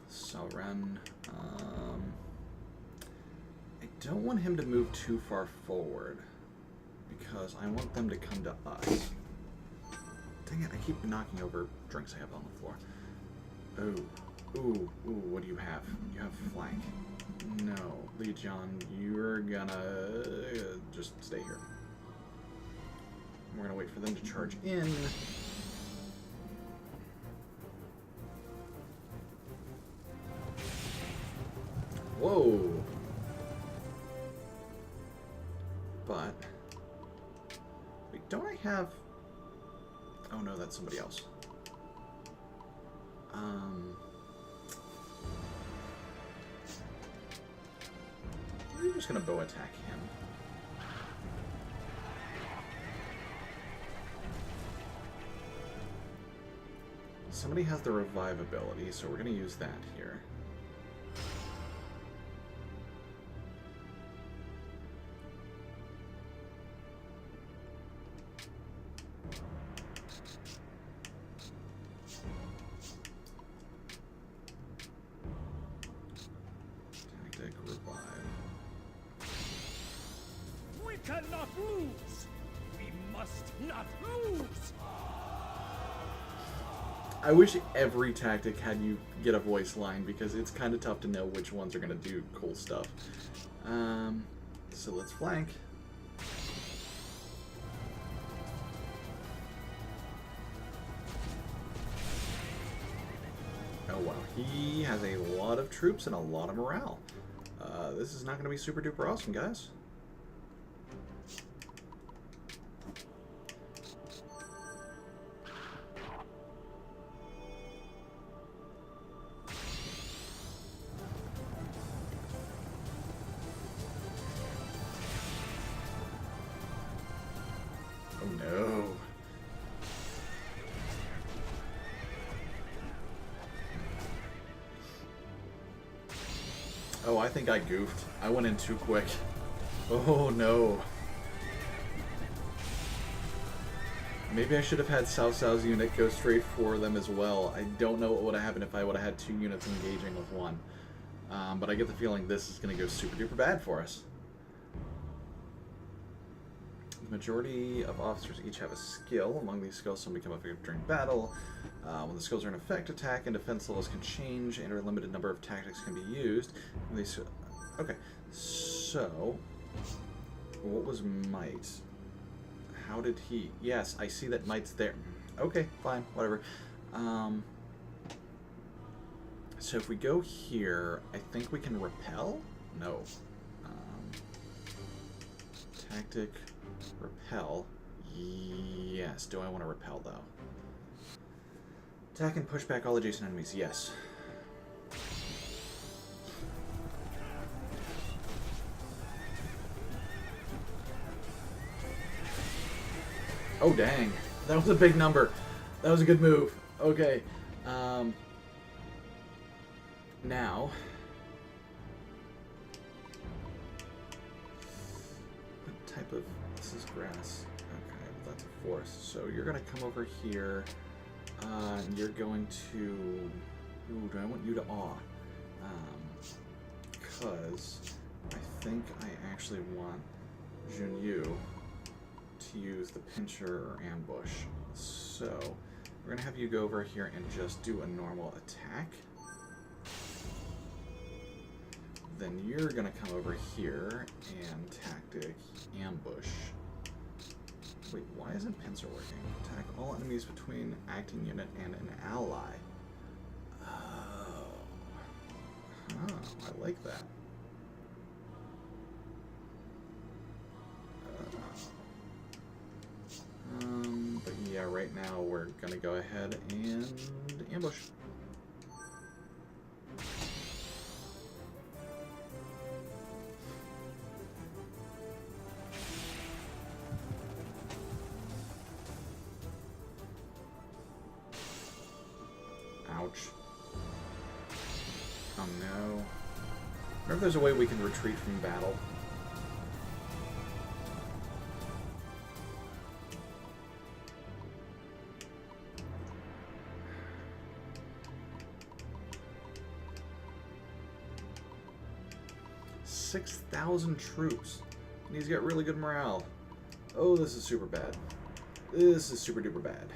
[SPEAKER 1] Scion. I don't want him to move too far forward because I want them to come to us. Dang it, I keep knocking over drinks I have on the floor. Oh. Ooh, what do you have? You have flank. No, Legion, you're gonna just stay here. We're gonna wait for them to charge in. Whoa! But wait, don't I have? Oh no, that's somebody else. We're just gonna bow attack him. Somebody has the revive ability, so we're gonna use that here.
[SPEAKER 2] Cannot lose! We must not lose!
[SPEAKER 1] I wish every tactic had you get a voice line because it's kind of tough to know which ones are going to do cool stuff. So let's flank. Oh wow, he has a lot of troops and a lot of morale. This is not going to be super duper awesome, guys. Oh no. Oh, I think I goofed. I went in too quick. Oh no. Maybe I should have had Cao Cao's unit go straight for them as well. I don't know what would have happened if I would have had 2 units engaging with one. But I get the feeling this is going to go super duper bad for us. The majority of officers each have a skill. Among these skills, some become effective during battle. When the skills are in effect, attack and defense levels can change, and a limited number of tactics can be used. Okay, so what was might? How did he? Yes, I see that might's there. Okay, fine, whatever. So if we go here, I think we can repel? No. Tactic, repel. Yes, do I want to repel though? Attack and push back all adjacent enemies, yes. Oh dang, that was a big number. That was a good move. Okay, now, what type of, this is grass. Okay, that's a forest. So you're gonna come over here, and you're going to, ooh, do I want you to awe? Because I think I actually want Junyu to use the pincher or ambush. So we're gonna have you go over here and just do a normal attack. Then you're gonna come over here and tactic ambush. Wait, why isn't pincer working? Attack all enemies between acting unit and an ally. Oh, I like that. But yeah, right now we're gonna go ahead and ambush. wonder if there's a way we can retreat from battle. $6,000 troops. And he's got really good morale. Oh, this is super bad. This is super duper bad.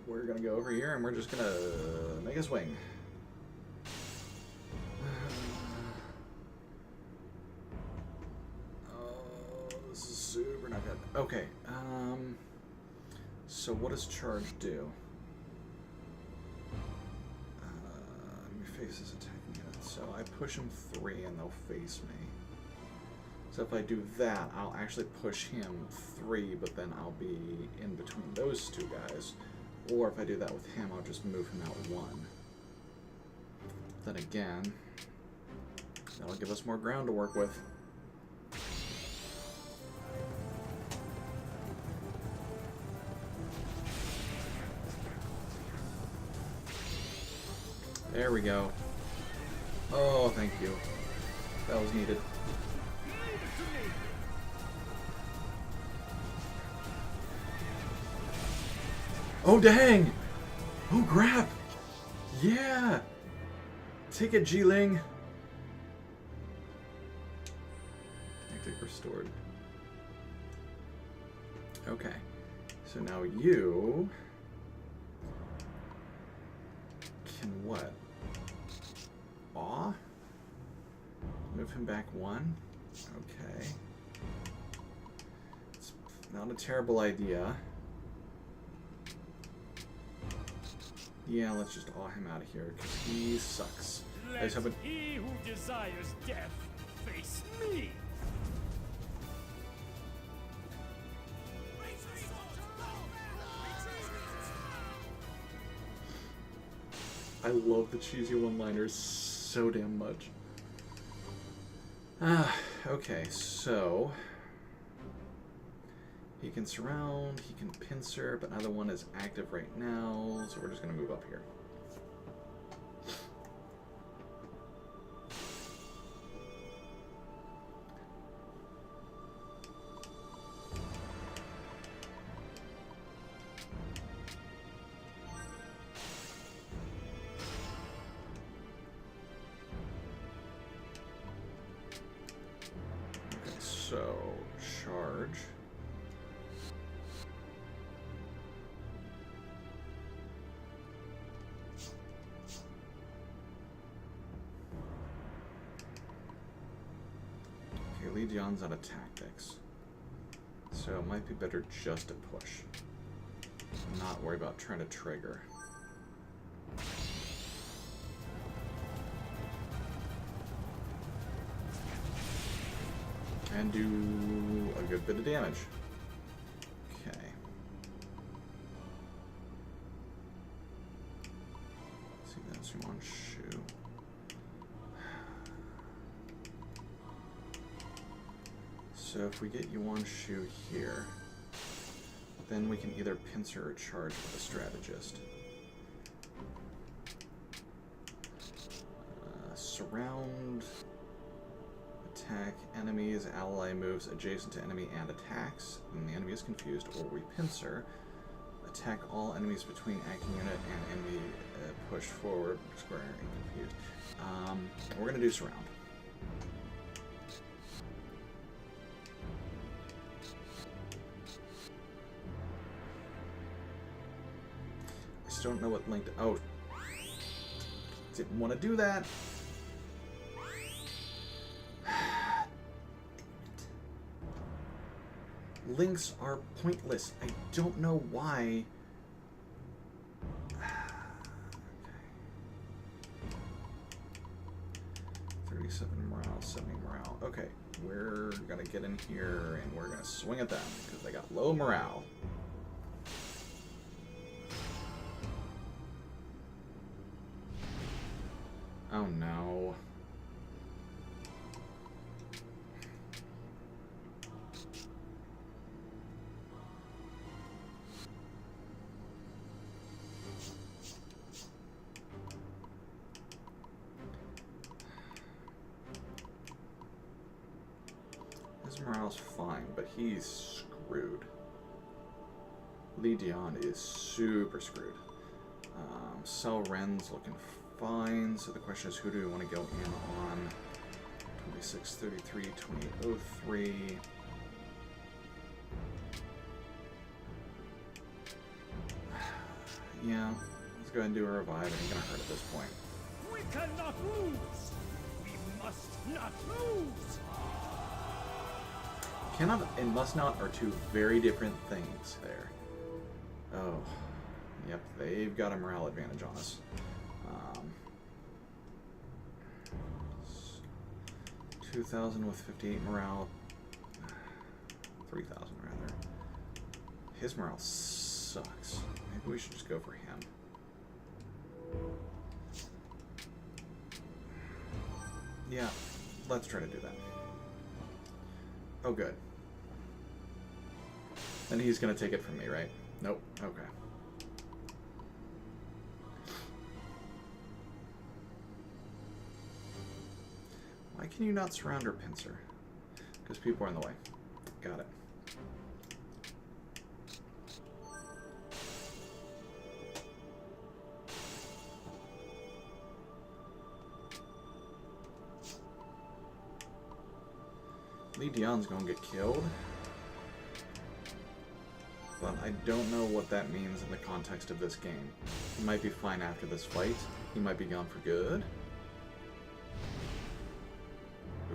[SPEAKER 1] We're gonna go over here and we're just gonna make a swing. Oh, this is super not good. Okay. So what does charge do? Let me face this attacking unit. So I push them 3 and they'll face me. So if I do that, I'll actually push him 3, but then I'll be in between those 2 guys. Or if I do that with him, I'll just move him out 1. Then again, that'll give us more ground to work with. There we go. Oh, thank you. That was needed. Oh, dang! Oh, crap! Yeah! Take it, Jiling! Tactic restored. Okay. So now you can what? Aw? Move him back 1? Okay. It's not a terrible idea. Yeah, let's just awe him out of here, because he sucks.
[SPEAKER 5] Let he who desires death face me!
[SPEAKER 1] I love the cheesy one-liners so damn much. Okay, so he can surround, he can pincer, but neither one is active right now, so we're just going to move up here. Okay, so charge. Legion's out of tactics, so it might be better just to push. Not worry about trying to trigger. And do a good bit of damage. Okay. Let's see, that's one shoe. So if we get Yuan Shu here, then we can either pincer or charge with a strategist. Surround, attack enemies, ally moves adjacent to enemy and attacks, and the enemy is confused, or we pincer. Attack all enemies between acting unit and enemy, push forward, square and confused. We're going to do surround. Don't know what linked. Oh, didn't want to do that. Links are pointless. I don't know why. Okay. 37 morale, 70 morale. Okay, we're gonna get in here and we're gonna swing at them because they got low morale. Oh no. His morale's fine, but he's screwed. Lee Dion is super screwed. Sel Ren's looking fine, so the question is, who do we want to go in on? 2633, 2803. Yeah, let's go ahead and do a revive. It ain't gonna hurt at this point.
[SPEAKER 5] We cannot lose! We must not lose!
[SPEAKER 1] Cannot and must not are two very different things there. Oh, yep, they've got a morale advantage on us. 2,000 with 58 morale. 3,000 rather. His morale sucks. Maybe we should just go for him. Yeah, let's try to do that. Oh, good. Then he's gonna take it from me, right? Nope. Okay. Why can you not surround or pincer? Because people are in the way. Got it. Lee Dion's gonna get killed. But I don't know what that means in the context of this game. He might be fine after this fight. He might be gone for good.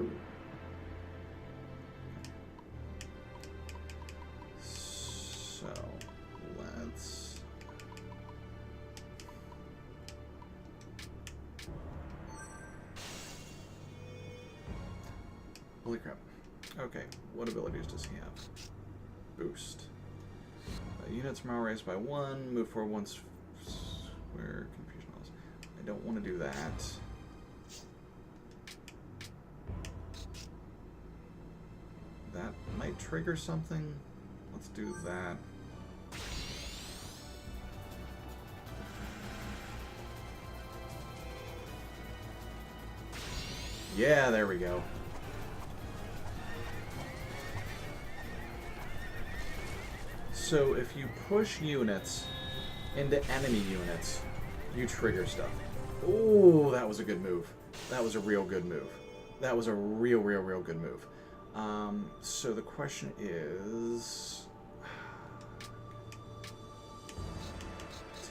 [SPEAKER 1] Ooh. So, let's... Holy crap. Okay, what abilities does he have? Boost. Units morale raised by 1, move forward once where confusion is. I don't want to do that. That might trigger something. Let's do that. Yeah, there we go. So if you push units into enemy units, you trigger stuff. Oh, that was a good move. That was a real good move. That was a real good move. So the question is...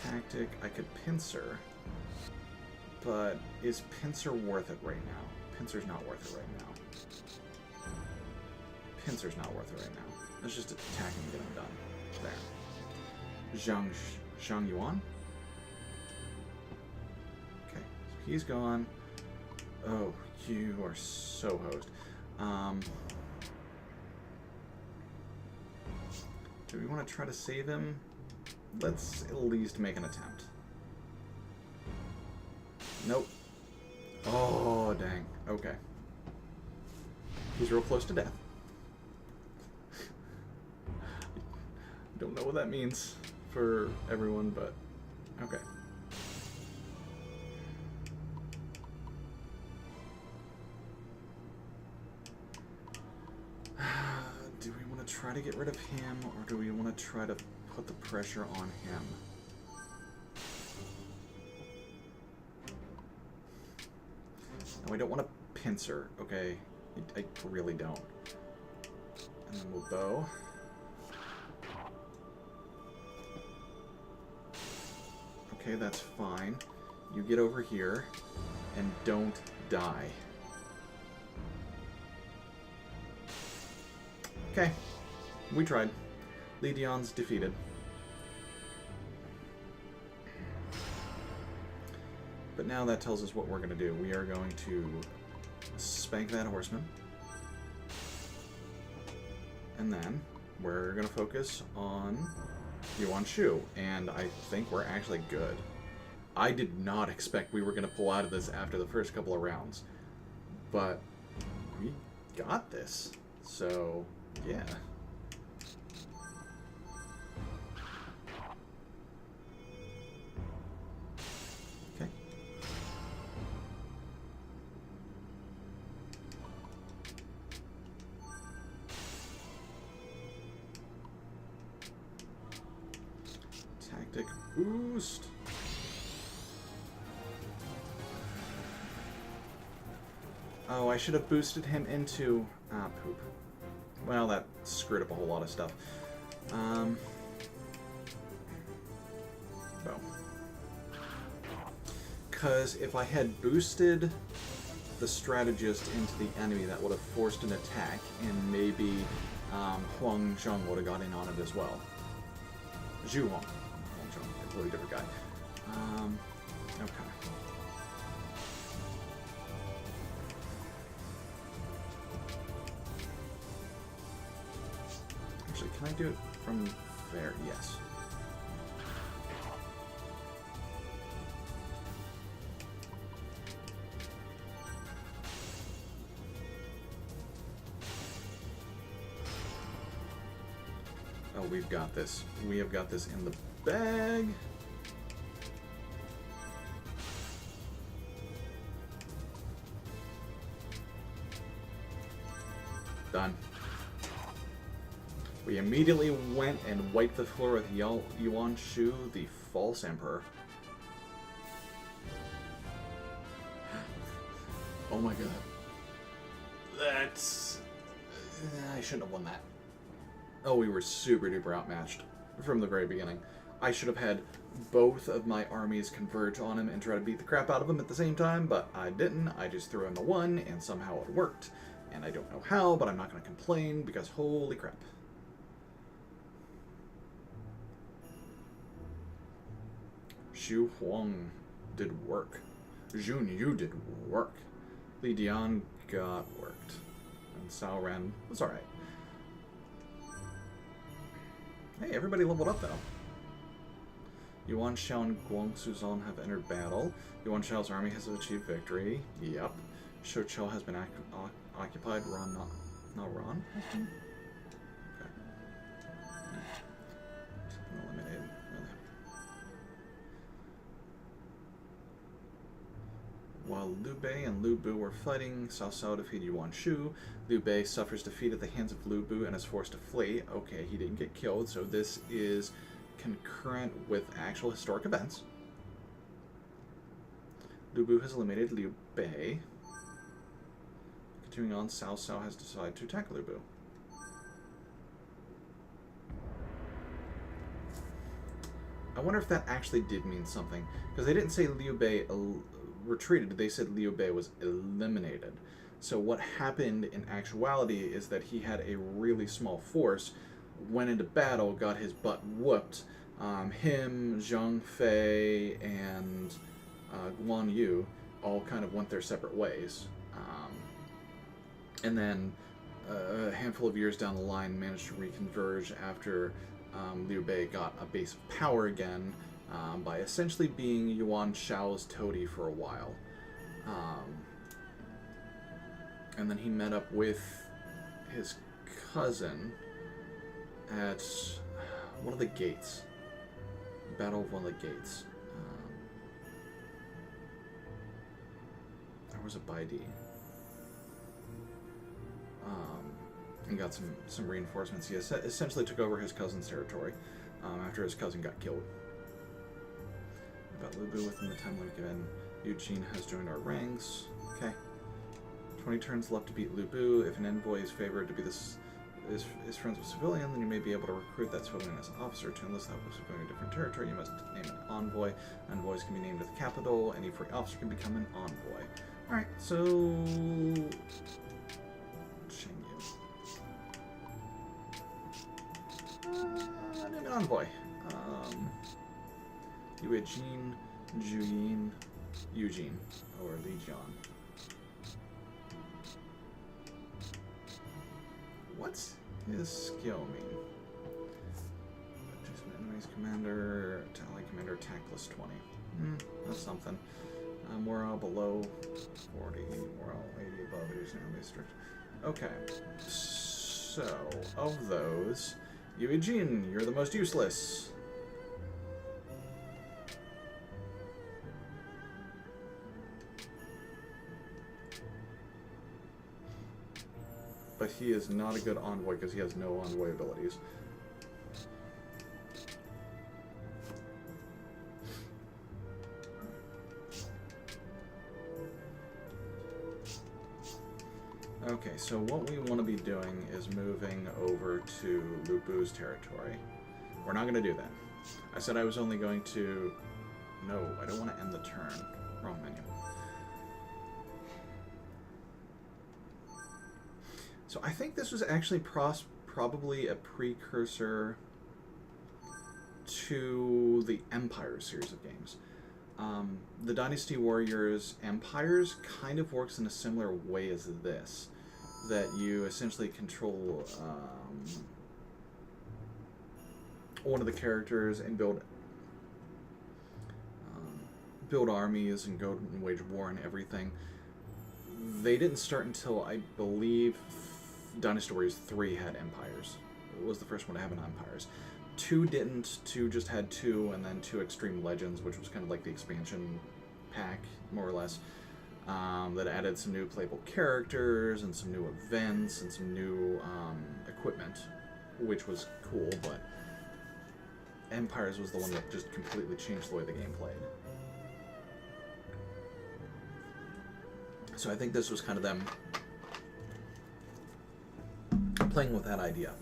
[SPEAKER 1] Tactic, I could pincer, but is pincer worth it right now? Pincer's not worth it right now. Pincer's not worth it right now. Let's just attack and get him done. There. Zhang Yuan? Okay, so he's gone. Oh, you are so hosed. Do we want to try to save him? Let's at least make an attempt. Nope. Oh, dang. Okay. He's real close to death. Don't know what that means for everyone, but okay. Do we want to try to get rid of him, or do we want to try to put the pressure on him? No, I don't want to pincer, okay? I really don't. And then we'll bow. Okay, that's fine. You get over here and don't die. Okay, we tried. Lee Dion's defeated. But now that tells us what we're going to do. We are going to spank that horseman. And then we're going to focus on Yuan Shu, and I think we're actually good. I did not expect we were going to pull out of this after the first couple of rounds, but we got this. So, yeah. Okay. Boost. Oh, I should have boosted him into... Ah, poop. Well, that screwed up a whole lot of stuff. Well. Because if I had boosted the strategist into the enemy, that would have forced an attack, and maybe Huang Zheng would have got in on it as well. Zhu Huang. Huang Zheng, a completely different guy. Okay. Actually, can I do it from there? Yes. Oh, we've got this. We have got this in the bag. Done. We immediately went and wiped the floor with Yuan Shu, the false emperor. Oh my god. That's... I shouldn't have won that. Oh, we were super duper outmatched from the very beginning. I should have had both of my armies converge on him and try to beat the crap out of him at the same time, but I didn't. I just threw in the one, and somehow it worked. And I don't know how, but I'm not going to complain, because holy crap. Xu Huang did work. Jun Yu did work. Li Dian got worked. And Cao Ren was alright. Hey, everybody leveled up, though. Yuan Shao and Guang Suzan have entered battle. Yuan Shao's army has achieved victory. Yep. Shou Chou has been occupied. Ron, not Ron? Okay. Eliminated, really. While Liu Bei and Lu Bu were fighting, Cao Cao defeated Yuan Shu. Liu Bei suffers defeat at the hands of Lu Bu and is forced to flee. Okay, he didn't get killed, so this is concurrent with actual historic events. Lu Bu has eliminated Liu Bei. Continuing on, Cao Cao has decided to attack Lu Bu. I wonder if that actually did mean something, because they didn't say Liu Bei retreated, they said Liu Bei was eliminated. So what happened in actuality is that he had a really small force, went into battle, got his butt whooped. Him, Zhang Fei, and Guan Yu all kind of went their separate ways. And then a handful of years down the line managed to reconverge after Liu Bei got a base of power again, by essentially being Yuan Shao's toady for a while. And then he met up with his cousin at one of the gates. Battle of one of the gates. There was a Baidi. And got some reinforcements. He essentially took over his cousin's territory after his cousin got killed. About Lu Bu within the time limit given. Eugene has joined our ranks. Okay. 20 turns left to beat Lu Bu. If an envoy is favored to be is friends with civilian, then you may be able to recruit that civilian as an officer. To enlist that civilian in a different territory, you must name an envoy. Envoys can be named at the capital. Any free officer can become an envoy. Alright, so... name an envoy. Eugene, Juyin, Eugene, or Li Jian. What's his skill mean? Just an enemy's commander, tally commander, attack plus 20. That's something. Morale below 40, morale 80 above it is now district. Okay, so of those, Eugene, you're the most useless. But he is not a good envoy because he has no envoy abilities. Okay, so what we want to be doing is moving over to Lubu's territory. We're not going to do that. I said I was only going to... No, I don't want to end the turn. Wrong menu. So I think this was actually probably a precursor to the Empire series of games. The Dynasty Warriors Empires kind of works in a similar way as this, that you essentially control one of the characters and build armies and go and wage war and everything. They didn't start until, I believe, Dynasty Warriors 3 had empires. It was the first one to have an empires. 2 didn't. 2 just had 2, and then 2 Extreme Legends, which was kind of like the expansion pack, more or less, that added some new playable characters and some new events and some new equipment, which was cool, but Empires was the one that just completely changed the way the game played. So I think this was kind of them playing with that idea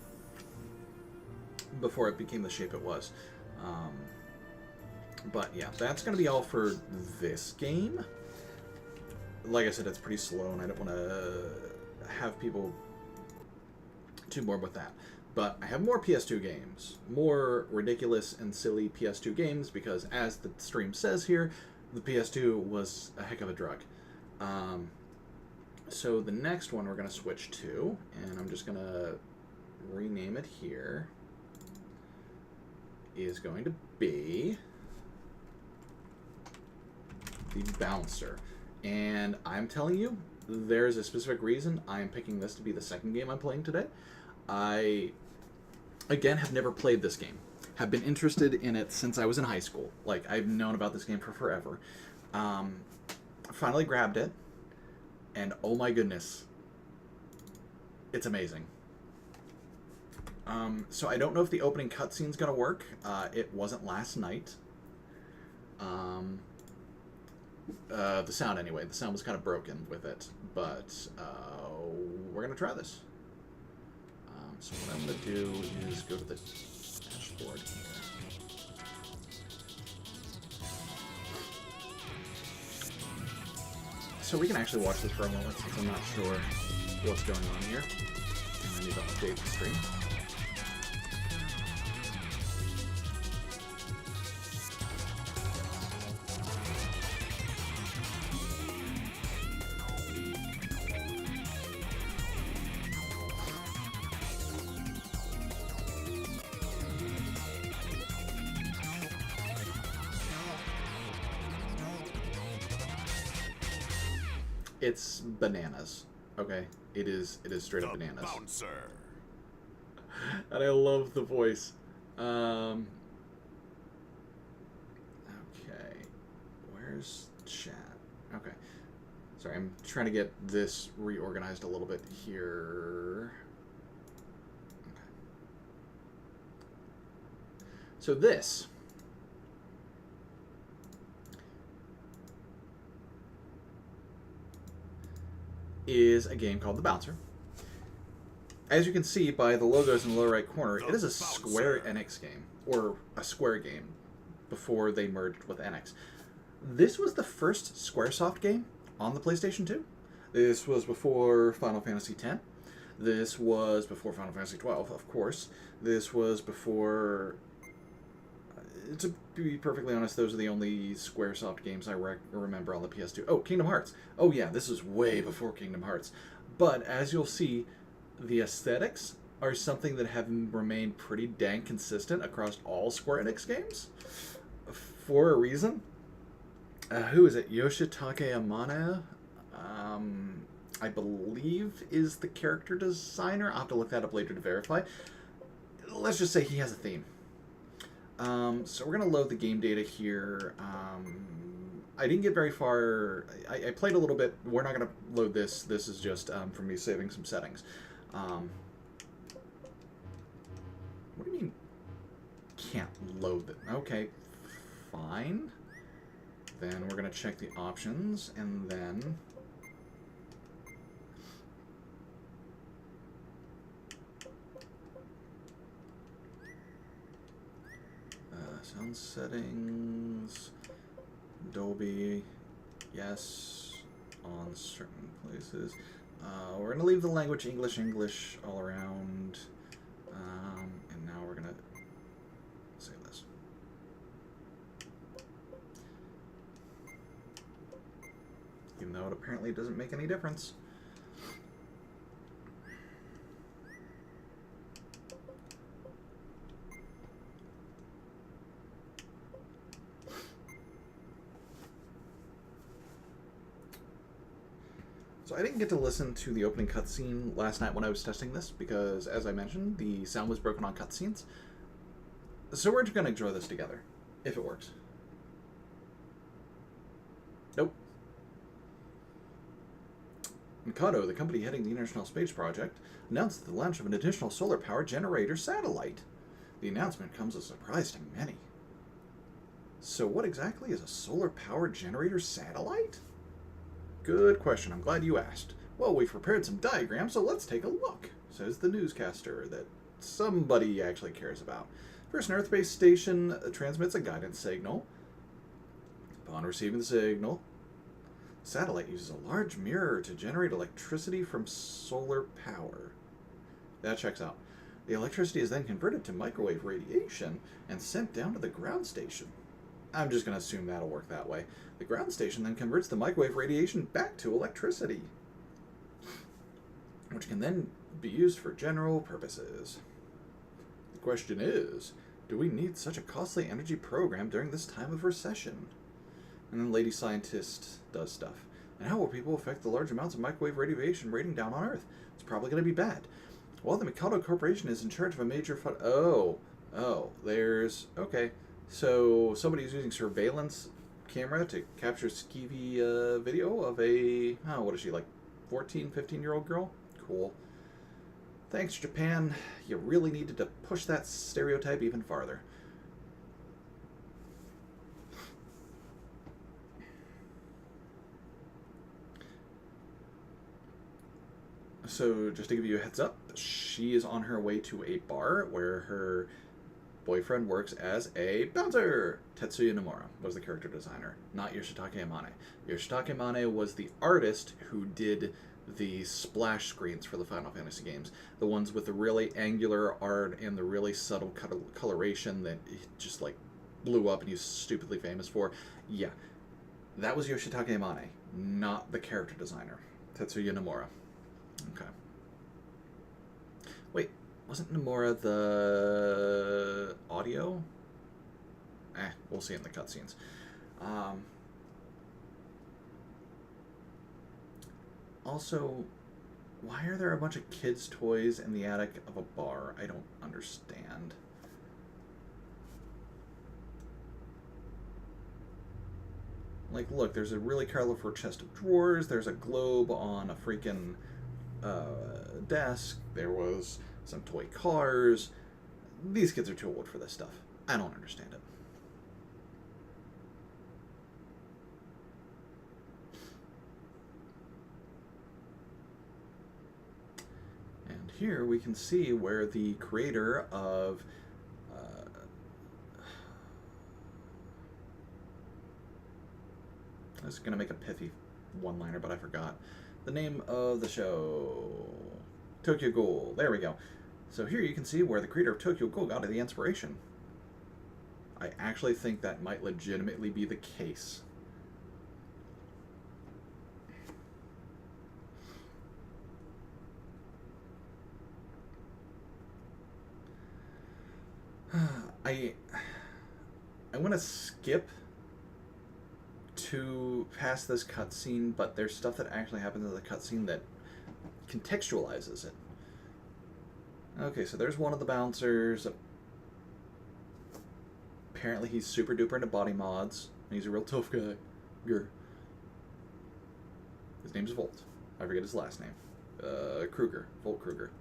[SPEAKER 1] before it became the shape it was. But yeah, that's going to be all for this game. Like I said, it's pretty slow, and I don't want to have people too bored with that. But I have more PS2 games. More ridiculous and silly PS2 games, because as the stream says here, the PS2 was a heck of a drug. So the next one we're going to switch to, and I'm just going to rename it here, is going to be the Bouncer. And I'm telling you, there's a specific reason I'm picking this to be the second game I'm playing today. I, again, have never played this game. Have been interested in it since I was in high school. Like, I've known about this game for forever. Finally grabbed it, and oh my goodness, it's amazing. So I don't know if the opening cutscene's gonna work. It wasn't last night. The sound, anyway. The sound was kind of broken with it, but we're gonna try this. So what I'm gonna do is go to the dashboard here. So we can actually watch this for a moment, since I'm not sure what's going on here. And I need to update the stream. It's bananas. Okay, it is straight up bananas.
[SPEAKER 2] Bouncer.
[SPEAKER 1] And I love the voice. Okay, where's chat? Okay, sorry, I'm trying to get this reorganized a little bit here. Okay. So this is a game called The Bouncer. As you can see by the logos in the lower right corner, it is a Square Enix game, or a Square game, before they merged with Enix. This was the first Squaresoft game on the PlayStation 2. This was before Final Fantasy X. This was before Final Fantasy XII, of course. This was before... To be perfectly honest, those are the only Squaresoft games I remember on the PS2. Oh, Kingdom Hearts. Oh yeah, this is way before Kingdom Hearts. But as you'll see, the aesthetics are something that have remained pretty dang consistent across all Square Enix games. For a reason. Who is it? Yoshitake Amane? I believe is the character designer. I'll have to look that up later to verify. Let's just say he has a theme. So we're going to load the game data here. I didn't get very far. I played a little bit. We're not going to load this. This is just for me saving some settings. What do you mean can't load it? Okay, fine. Then we're going to check the options, and then Sound settings. Dolby. Yes. On certain places. We're going to leave the language English all around. And now we're going to save this. Even though it apparently doesn't make any difference. So I didn't get to listen to the opening cutscene last night when I was testing this because, as I mentioned, the sound was broken on cutscenes. So we're just going to enjoy this together, if it works. Nope. Mikado, the company heading the International Space Project, announced the launch of an additional solar power generator satellite. The announcement comes as a surprise to many. So what exactly is a solar power generator satellite? Good question. I'm glad you asked. Well, we've prepared some diagrams, so let's take a look, says the newscaster that somebody actually cares about. First, an Earth-based station transmits a guidance signal. Upon receiving the signal, the satellite uses a large mirror to generate electricity from solar power. That checks out. The electricity is then converted to microwave radiation and sent down to the ground station. I'm just going to assume that'll work that way. The ground station then converts the microwave radiation back to electricity, which can then be used for general purposes. The question is, do we need such a costly energy program during this time of recession? And then Lady Scientist does stuff. And how will people affect the large amounts of microwave radiation raining down on Earth? It's probably going to be bad. Well, the Mikado Corporation is in charge of a major there's... Okay. So somebody's using surveillance camera to capture skeevy video of a, what is she, like 14, 15-year-old girl? Cool. Thanks, Japan. You really needed to push that stereotype even farther. So just to give you a heads up, she is on her way to a bar where her boyfriend works as a bouncer. Tetsuya Nomura was the character designer, not Yoshitake Amane. Yoshitake Amane was the artist who did the splash screens for the Final Fantasy games. The ones with the really angular art and the really subtle coloration that just like blew up and he's stupidly famous for. Yeah, that was Yoshitake Amane, not the character designer. Tetsuya Nomura. Okay. Wait, wasn't Nomura the audio? We'll see in the cutscenes. Also, why are there a bunch of kids' toys in the attic of a bar? I don't understand. Like, look, there's a really colorful chest of drawers. There's a globe on a freaking desk. There was some toy cars. These kids are too old for this stuff. I don't understand it. And here we can see where the creator of I was going to make a pithy one-liner, but I forgot. The name of the show. Tokyo Ghoul. There we go. So here you can see where the creator of Tokyo Ghoul got the inspiration. I actually think that might legitimately be the case. I want to skip to past this cutscene, but there's stuff that actually happens in the cutscene that contextualizes it. Okay, so there's one of the bouncers. Apparently he's super duper into body mods. He's a real tough guy. Grr. His name's Volt. I forget his last name. Kruger. Volt Kruger.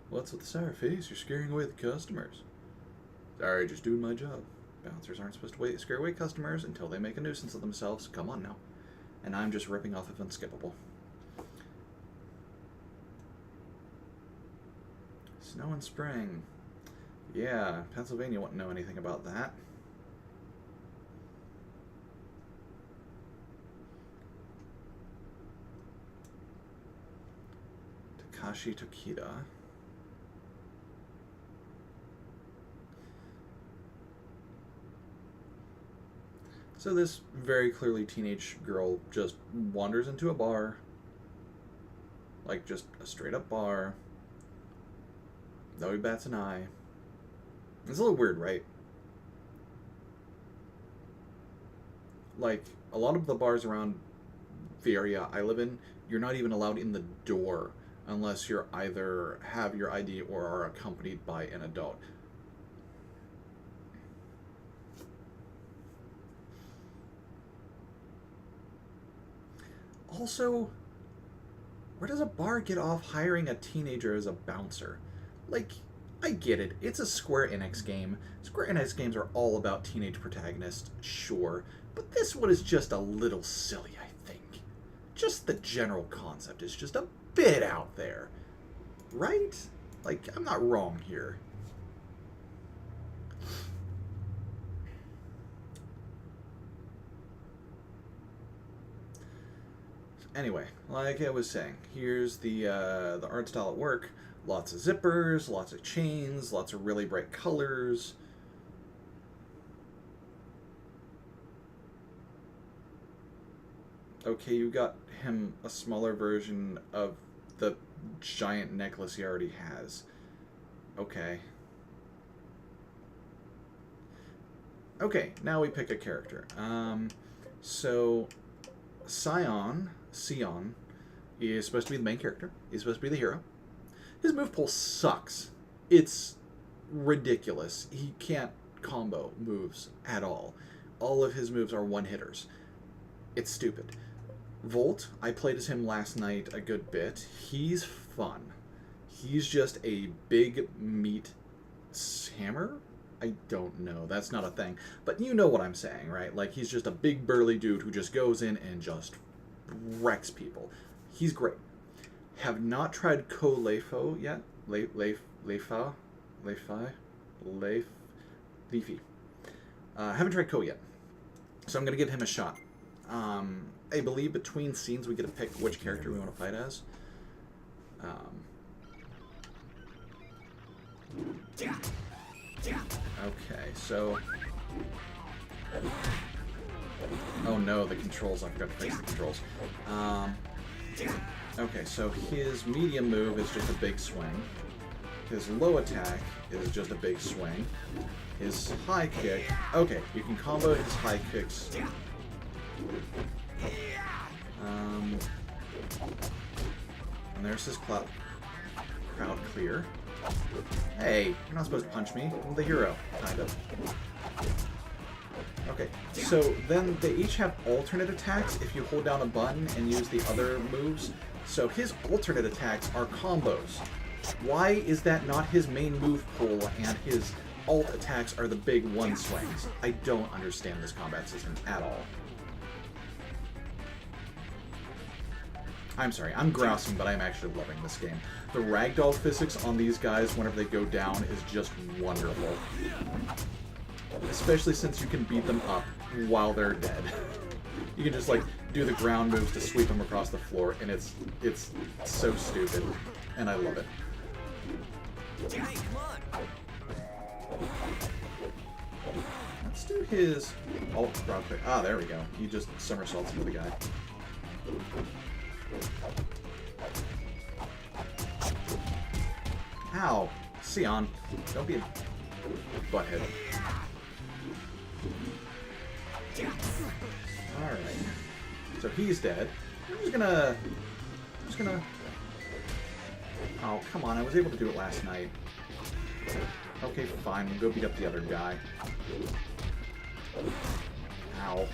[SPEAKER 1] What's with the sour face? You're scaring away the customers. Sorry, just doing my job. Bouncers aren't supposed to scare away customers until they make a nuisance of themselves. Come on now. And I'm just ripping off of Unskippable. Snow and spring. Yeah, Pennsylvania wouldn't know anything about that. Takashi Tokita. So this very clearly teenage girl just wanders into a bar. Like, just a straight-up bar. Nobody bats an eye. It's a little weird, right? Like, a lot of the bars around the area I live in, you're not even allowed in the door unless you're either have your ID or are accompanied by an adult. Also, where does a bar get off hiring a teenager as a bouncer? Like, I get it. It's a Square Enix game. Square Enix games are all about teenage protagonists, sure. But this one is just a little silly, I think. Just the general concept is just a bit out there. Right? Like, I'm not wrong here. Anyway, like I was saying, here's the art style at work. Lots of zippers, lots of chains, lots of really bright colors. Okay, you got him a smaller version of the giant necklace he already has. Okay. Okay, now we pick a character. So Scion is supposed to be the main character. He's supposed to be the hero. His move pool sucks. It's ridiculous. He can't combo moves at all. All of his moves are one-hitters. It's stupid. Volt, I played as him last night a good bit. He's fun. He's just a big meat hammer? I don't know. That's not a thing. But you know what I'm saying, right? Like, he's just a big burly dude who just goes in and just wrecks people. He's great. Have not tried Leafy. Haven't tried Ko yet. So I'm going to give him a shot. I believe between scenes we get to pick which character we want to fight as. Okay, so... Oh no, the controls. I forgot to fix the controls. Okay, so his medium move is just a big swing. His low attack is just a big swing. His high kick... Okay, you can combo his high kicks. And there's his crowd clear. Hey, you're not supposed to punch me. I'm the hero, kind of. Okay, so then they each have alternate attacks if you hold down a button and use the other moves. So his alternate attacks are combos. Why is that not his main move pool and his alt attacks are the big one swings? I don't understand this combat system at all. I'm sorry, I'm grousing, but I'm actually loving this game. The ragdoll physics on these guys whenever they go down is just wonderful. Especially since you can beat them up while they're dead. You can just, like, do the ground moves to sweep them across the floor, and it's so stupid. And I love it.
[SPEAKER 3] Hey, come on.
[SPEAKER 1] Let's do his alt crowd quick. Ah, there we go. He just somersaults into the guy. Ow! Scion, don't be a butthead. Alright. So he's dead. I'm just gonna... Oh, come on, I was able to do it last night. Okay, fine, we'll go beat up the other guy. Ow.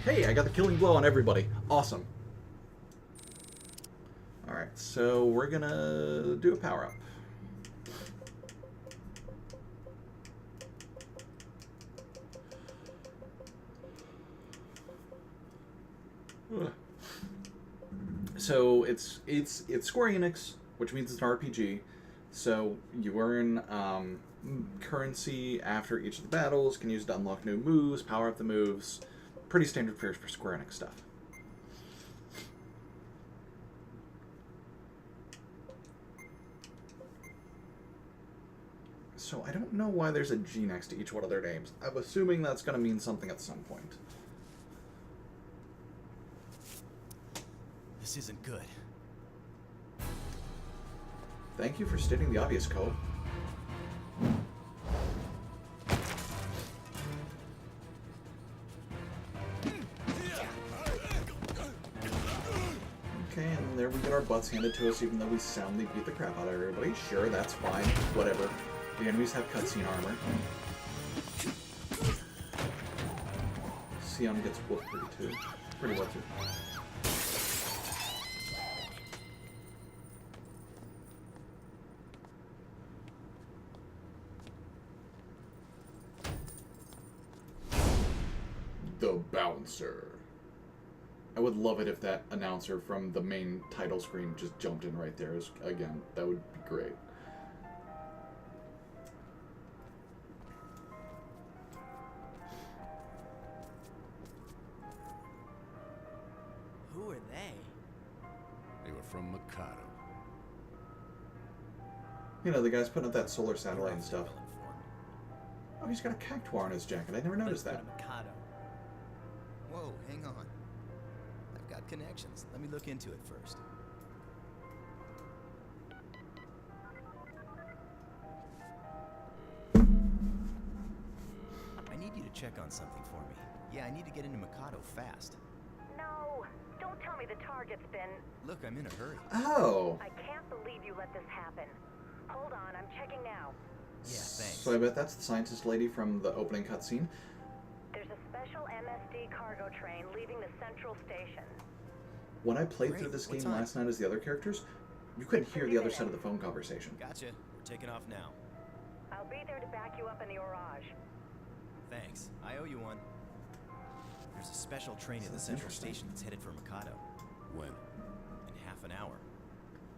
[SPEAKER 1] Hey, I got the killing blow on everybody. Awesome. Alright, so we're gonna do a power-up. So it's Square Enix, which means it's an RPG. So you earn currency after each of the battles, can use it to unlock new moves, power up the moves. Pretty standard fares for Square Enix stuff. So I don't know why there's a G next to each one of their names. I'm assuming that's going to mean something at some point.
[SPEAKER 3] This isn't good.
[SPEAKER 1] Thank you for stating the obvious, Cole. Okay, and there we get our butts handed to us even though we soundly beat the crap out of everybody. Sure, that's fine. Whatever. The enemies have cutscene armor. Scion gets whooped pretty well too. The Bouncer. I would love it if that announcer from the main title screen just jumped in right there. Again, that would be great.
[SPEAKER 3] Who are they?
[SPEAKER 6] They were from Mikado.
[SPEAKER 1] You know, the guy's putting up that solar satellite and stuff. Oh, he's got a cactuar on his jacket. I never noticed that.
[SPEAKER 3] Mikado.
[SPEAKER 7] Whoa, hang on. I've got connections. Let me look into it first. I need you to check on something for me. Yeah, I need to get into Mikado fast.
[SPEAKER 8] No, don't tell me the target's been...
[SPEAKER 7] Look, I'm in a hurry.
[SPEAKER 1] Oh.
[SPEAKER 8] I can't believe you let this happen. Hold on, I'm checking now.
[SPEAKER 7] Yeah, thanks.
[SPEAKER 1] So I bet that's the scientist lady from the opening cutscene.
[SPEAKER 8] There's a special MSD cargo train leaving the central station.
[SPEAKER 1] When I played
[SPEAKER 7] Great.
[SPEAKER 1] through this
[SPEAKER 7] What
[SPEAKER 1] game
[SPEAKER 7] time?
[SPEAKER 1] last night as the other characters, you couldn't hear the other side of the phone conversation.
[SPEAKER 7] Gotcha. We're taking off now.
[SPEAKER 8] I'll be there to back you up in the Orage.
[SPEAKER 7] Thanks. I owe you one. There's a special train at the
[SPEAKER 1] That's
[SPEAKER 7] central
[SPEAKER 1] interesting.
[SPEAKER 7] station that's headed for Mikado.
[SPEAKER 6] When?
[SPEAKER 7] In half an hour.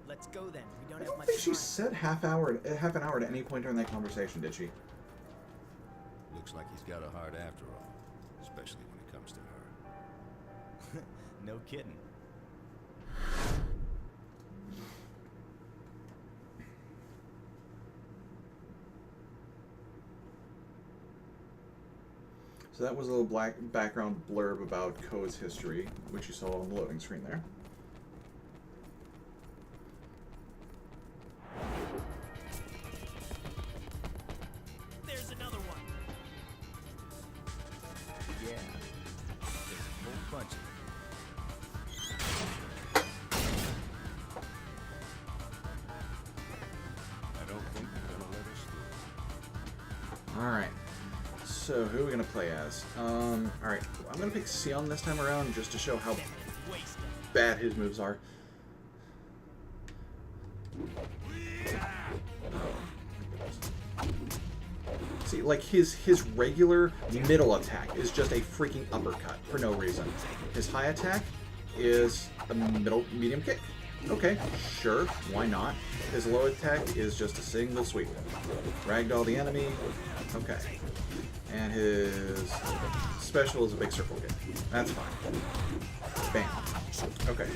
[SPEAKER 3] Let's go then. We
[SPEAKER 1] I
[SPEAKER 3] don't have
[SPEAKER 1] don't
[SPEAKER 3] much
[SPEAKER 1] think she
[SPEAKER 3] time.
[SPEAKER 1] said half an hour at any point during that conversation, did she?
[SPEAKER 6] Looks like he's got a heart after all. Especially when it comes to her.
[SPEAKER 7] No kidding.
[SPEAKER 1] So that was a little black background blurb about Ko's history, which you saw on the loading screen there.
[SPEAKER 3] There's another one.
[SPEAKER 7] Yeah. There's a whole bunch of them.
[SPEAKER 6] I don't think they're gonna let us through.
[SPEAKER 1] Alright. So who are we gonna play as? Alright. I'm gonna pick Scion this time around just to show how bad his moves are. See, like his regular middle attack is just a freaking uppercut for no reason. His high attack is a medium kick. Okay, sure, why not? His low attack is just a single sweep. Ragdoll the enemy. Okay. And his special is a big circle kick. That's fine. Bam. Okay.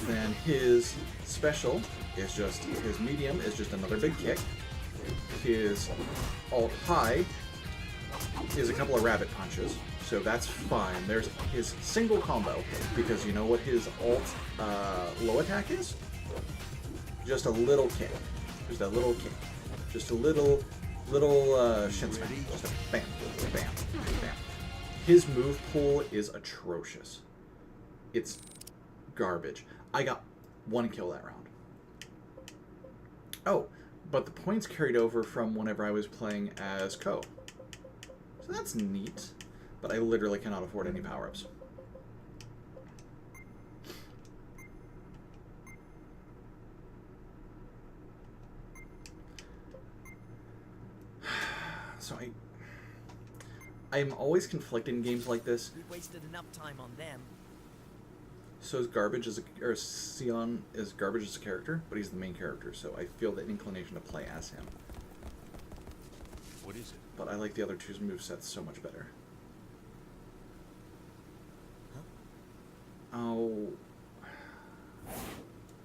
[SPEAKER 1] Then his special is just, his medium is just another big kick. His alt high is a couple of rabbit punches, so that's fine. There's his single combo, because you know what his alt low attack is? Just a little kick. Just a little kick. Just a little shin smack. Just a bam, bam, bam. His move pool is atrocious. It's garbage. I got one kill that round. Oh, but the points carried over from whenever I was playing as Ko. So that's neat. But I literally cannot afford any power-ups. So I'm always conflicted in games like this.
[SPEAKER 3] We wasted enough time on them.
[SPEAKER 1] So is Garbage as a, or Scion is Garbage as a character, but he's the main character, so I feel the inclination to play as him.
[SPEAKER 6] What is it?
[SPEAKER 1] But I like the other two's movesets so much better. Oh.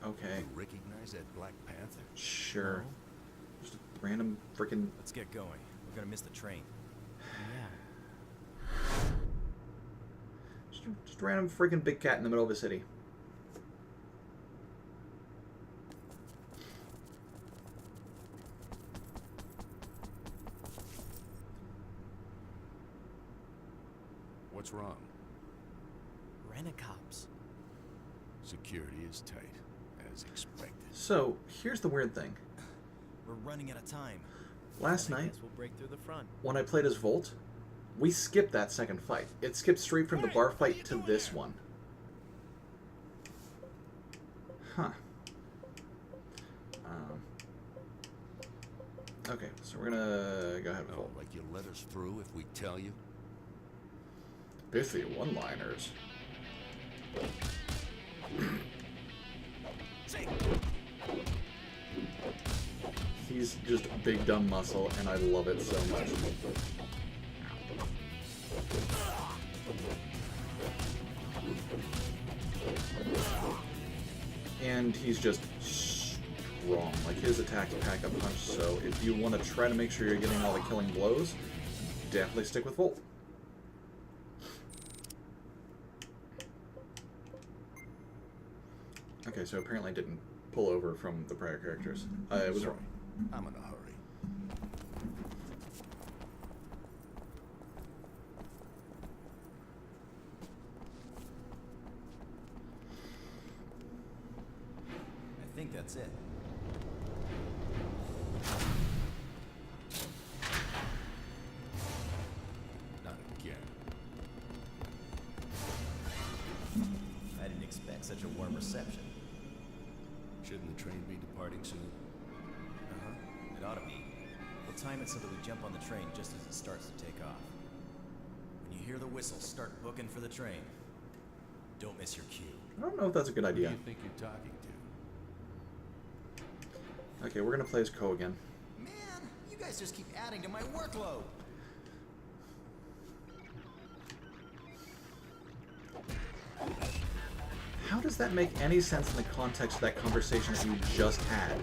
[SPEAKER 1] Okay.
[SPEAKER 6] You recognize that Black Panther?
[SPEAKER 1] Sure. Just a random freaking.
[SPEAKER 7] Let's get going. We're gonna miss the train.
[SPEAKER 1] Just a random freaking big cat in the middle of a city.
[SPEAKER 6] What's wrong?
[SPEAKER 7] Rent-a-cops.
[SPEAKER 6] Security is tight, as expected.
[SPEAKER 1] So, here's the weird thing.
[SPEAKER 7] We're running out of time.
[SPEAKER 1] Last
[SPEAKER 7] I
[SPEAKER 1] night,
[SPEAKER 7] guess we'll break through the front.
[SPEAKER 1] when I played as Volt, we skipped that second fight. It skipped straight from the bar fight to this one. Huh. Okay, so we're gonna go ahead with
[SPEAKER 6] Oh,
[SPEAKER 1] Volt.
[SPEAKER 6] like you'll let us through if we tell you?
[SPEAKER 1] Biffy one-liners. He's just big dumb muscle, and I love it so much. And he's just strong. Like, his attacks pack a punch, so if you want to try to make sure you're getting all the killing blows, definitely stick with Volt. Okay, so apparently I didn't pull over from the prior characters. I was wrong.
[SPEAKER 6] I'm in a hurry.
[SPEAKER 7] I think that's it.
[SPEAKER 6] Not again.
[SPEAKER 7] I didn't expect such a warm reception.
[SPEAKER 6] Shouldn't the train be departing soon?
[SPEAKER 7] Uh-huh. It ought to be. We'll time it so that we jump on the train just as it starts to take off. When you hear the whistle, start booking for the train. Don't miss your cue.
[SPEAKER 1] I don't know if that's a good
[SPEAKER 6] Who
[SPEAKER 1] idea.
[SPEAKER 6] do you think you're talking to?
[SPEAKER 1] Okay, we're gonna play as Ko again.
[SPEAKER 7] Man, you guys just keep adding to my workload.
[SPEAKER 1] How does that make any sense in the context of that conversation that you just had?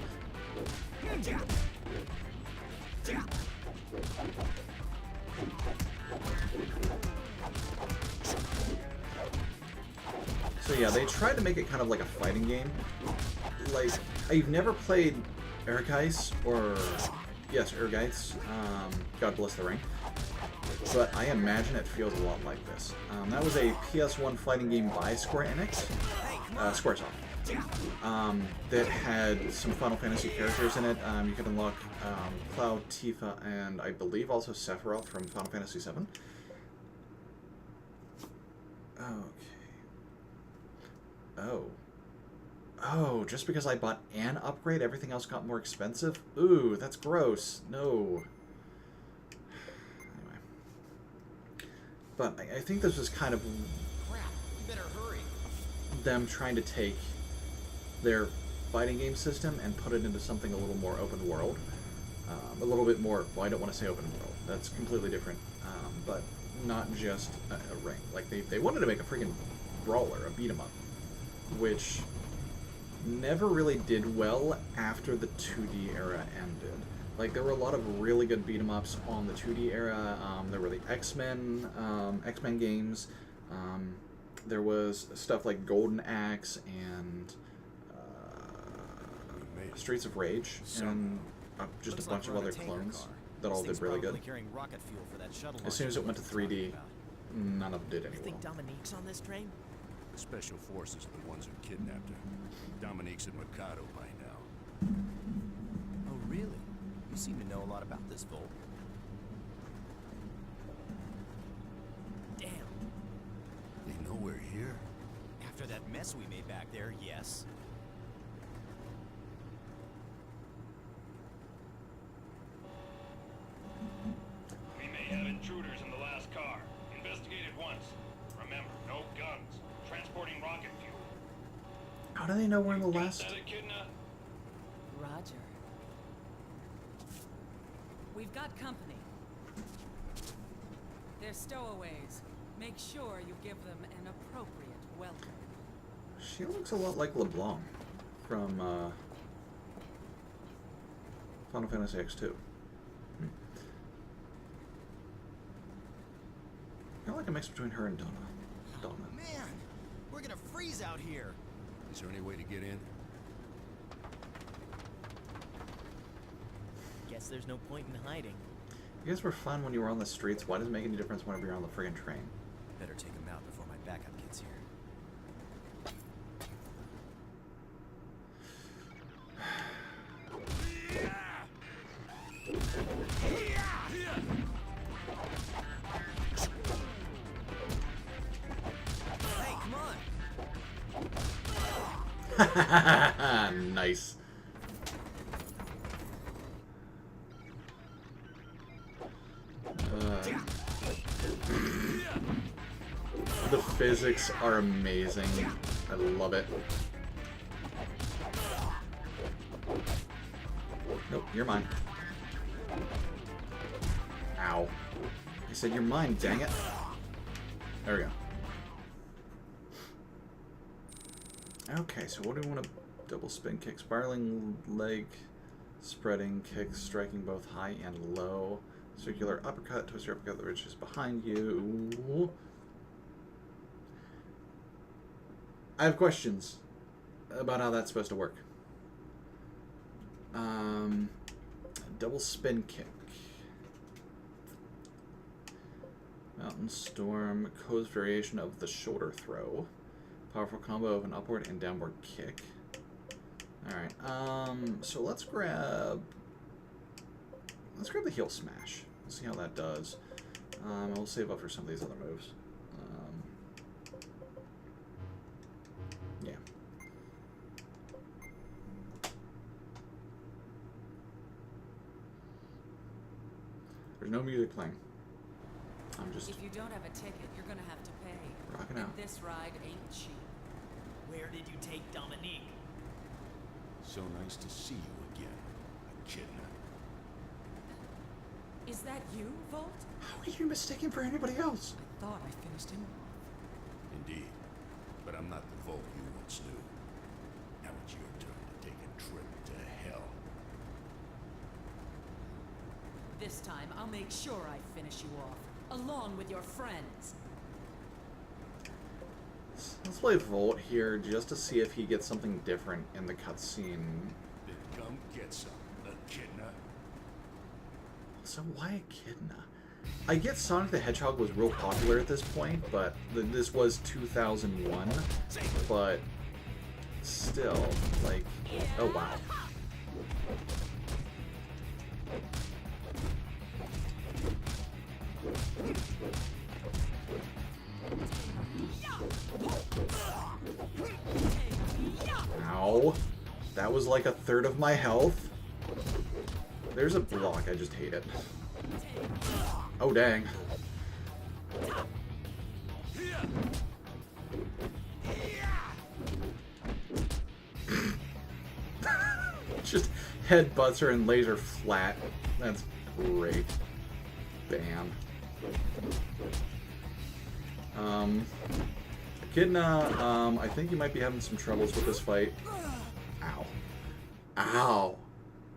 [SPEAKER 1] So yeah, they tried to make it kind of like a fighting game. Like, I've never played Ergeis, or... Yes, Ergeis. God bless the ring. But I imagine it feels a lot like this. That was a PS1 fighting game by Square Enix. Squaresoft. That had some Final Fantasy characters in it. You could unlock Cloud, Tifa, and I believe also Sephiroth from Final Fantasy VII. Okay. Oh. Oh, just because I bought an upgrade, everything else got more expensive? Ooh, that's gross. No. Anyway. But I think this was kind of
[SPEAKER 7] Crap, you better hurry.
[SPEAKER 1] them trying to take their fighting game system and put it into something a little more open world. A little bit more, well, I don't want to say open world. That's completely different. But not just a ring. Like, they wanted to make a freaking brawler, a beat 'em up, which never really did well after the 2D era ended. Like, there were a lot of really good beat 'em ups on the 2D era. There were the X-Men games. There was stuff like Golden Axe and Streets of Rage, and just
[SPEAKER 7] Looks
[SPEAKER 1] a bunch
[SPEAKER 7] like
[SPEAKER 1] of
[SPEAKER 7] we're on
[SPEAKER 1] other
[SPEAKER 7] a tanker
[SPEAKER 1] clones
[SPEAKER 7] car.
[SPEAKER 1] that all
[SPEAKER 7] This thing's
[SPEAKER 1] did really good.
[SPEAKER 7] probably carrying rocket fuel for that shuttle
[SPEAKER 1] As soon as it went to
[SPEAKER 7] launcher we were
[SPEAKER 1] 3D,
[SPEAKER 7] talking about.
[SPEAKER 1] none of them did
[SPEAKER 3] You
[SPEAKER 1] any
[SPEAKER 3] think
[SPEAKER 1] well.
[SPEAKER 3] Dominique's on this train?
[SPEAKER 6] Special forces are the ones who kidnapped her. Dominique's at Mikado by now.
[SPEAKER 7] Oh, really? You seem to know a lot about this, Volt. Damn.
[SPEAKER 6] They know we're here?
[SPEAKER 7] After that mess we made back there, yes.
[SPEAKER 2] We may have intruders in the last car. Investigate it once. Remember, no guns. Transporting rocket fuel.
[SPEAKER 1] How do they know we're in the last?
[SPEAKER 9] Roger. We've got company. They're stowaways. Make sure you give them an appropriate welcome.
[SPEAKER 1] She looks a lot like LeBlanc from Final Fantasy X2. Kind of like a mix between her and Donna.
[SPEAKER 7] Man, we're gonna freeze out here.
[SPEAKER 6] Is there any way to get in?
[SPEAKER 3] Guess there's no point in hiding.
[SPEAKER 1] You guys were fun when you were on the streets. Why does it make any difference whenever you're on the friggin' train?
[SPEAKER 7] Better take him out before my backup gets here. Hey, come
[SPEAKER 1] on! Nice. The physics are amazing. I love it. Nope, you're mine. Ow. I said you're mine, dang it. There we go. Okay, so what do we want to... Double spin kick, spiraling leg, spreading kick, striking both high and low. Circular uppercut, twister uppercut that reaches behind you. I have questions about how that's supposed to work. Double spin kick. Mountain Storm, Ko's variation of the shoulder throw. Powerful combo of an upward and downward kick. Alright, so let's grab the heel smash. Let's see how that does. I'll save up for some of these other moves. Yeah. There's no music playing. I'm just...
[SPEAKER 9] If you don't have a ticket, you're gonna have to pay.
[SPEAKER 1] Rocking out.
[SPEAKER 9] This ride ain't cheap.
[SPEAKER 3] Where did you take Dominique?
[SPEAKER 6] So nice to see you again, Echidna.
[SPEAKER 9] Is that you, Volt?
[SPEAKER 1] How are you mistaken for anybody else?
[SPEAKER 9] I thought I finished him off.
[SPEAKER 6] Indeed. But I'm not the Volk you once knew. Now it's your turn to take a trip to hell.
[SPEAKER 9] This time, I'll make sure I finish you off, along with your friends.
[SPEAKER 1] Let's play Volt here just to see if he gets something different in the cutscene.
[SPEAKER 6] Then come get some, Echidna.
[SPEAKER 1] So why Echidna? I get Sonic the Hedgehog was real popular at this point, but this was 2001. But still, like, oh wow. Ow. That was like a third of my health. There's a block, I just hate it. Oh dang. Just headbutts her and lays her flat. That's great. Bam. Echidna, I think you might be having some troubles with this fight. Ow. Ow.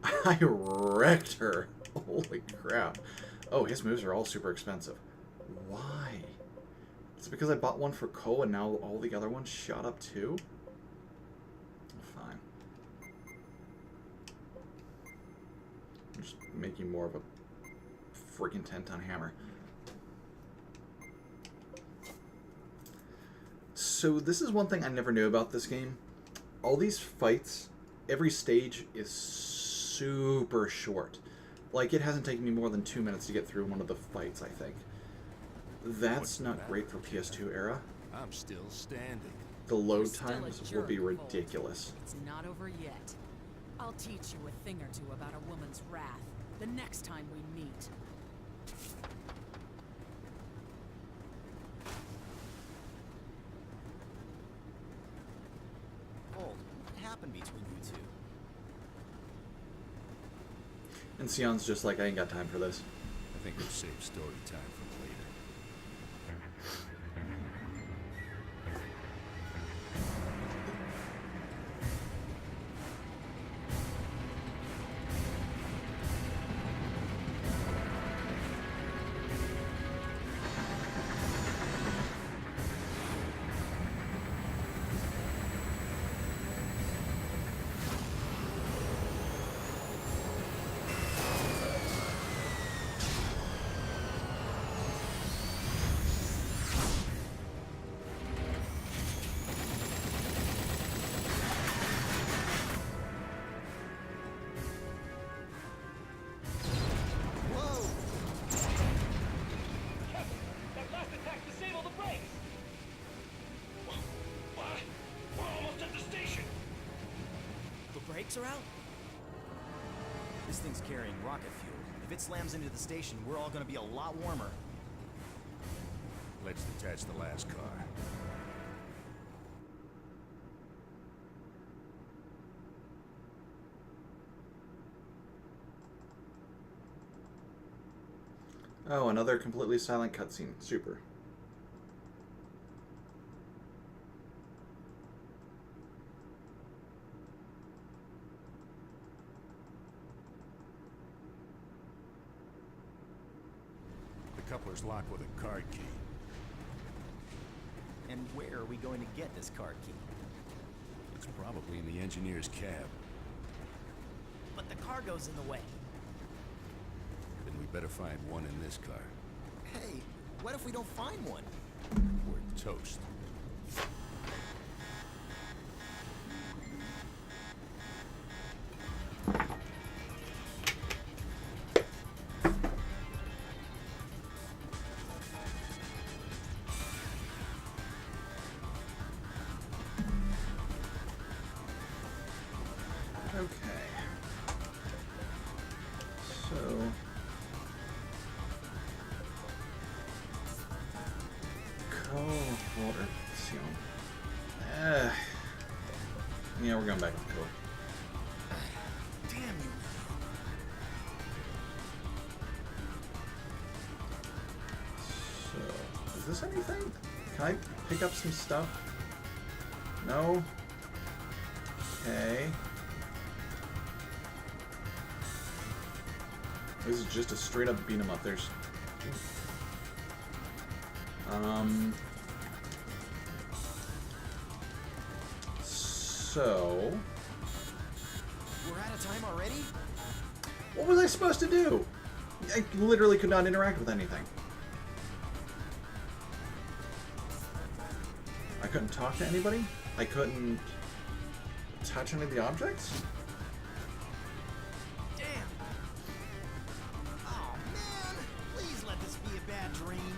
[SPEAKER 1] I wrecked her. Holy crap. Oh, his moves are all super expensive. Why? It's because I bought one for Ko and now all the other ones shot up too? Fine. I'm just making more of a freaking 10-ton hammer. So this is one thing I never knew about this game. All these fights, every stage is super short. Like, it hasn't taken me more than 2 minutes to get through one of the fights, I think. That's not great for PS2 era.
[SPEAKER 6] I'm still standing.
[SPEAKER 1] The load times will be ridiculous.
[SPEAKER 9] It's not over yet. I'll teach you a thing or two about a woman's wrath the next time we meet.
[SPEAKER 7] Volt, happened between you two?
[SPEAKER 1] And Sion's just like, I ain't got time for this.
[SPEAKER 6] I think we'll save story time for later.
[SPEAKER 5] That last attack disabled the brakes! What? We're almost at the station!
[SPEAKER 7] The brakes are out? This thing's carrying rocket fuel. If it slams into the station, we're all gonna be a lot warmer.
[SPEAKER 6] Let's detach the last car.
[SPEAKER 1] Oh, another completely silent cutscene. Super.
[SPEAKER 6] The coupler's locked with a card key.
[SPEAKER 7] And where are we going to get this card key?
[SPEAKER 6] It's probably in the engineer's cab.
[SPEAKER 7] But the cargo's in the way.
[SPEAKER 6] Then we better find one in this car.
[SPEAKER 7] Hey, what if we don't find one?
[SPEAKER 6] We're toast.
[SPEAKER 1] Okay. So... Water, Scion. Yeah, we're going back to Code.
[SPEAKER 7] Damn you.
[SPEAKER 1] So, is this anything? Can I pick up some stuff? No? Okay. This is just a straight up beat 'em up. There's... So...
[SPEAKER 7] We're out of time already?
[SPEAKER 1] What was I supposed to do? I literally could not interact with anything. I couldn't talk to anybody? I couldn't touch any of the objects?
[SPEAKER 7] Damn! Oh man! Please let this be a bad dream.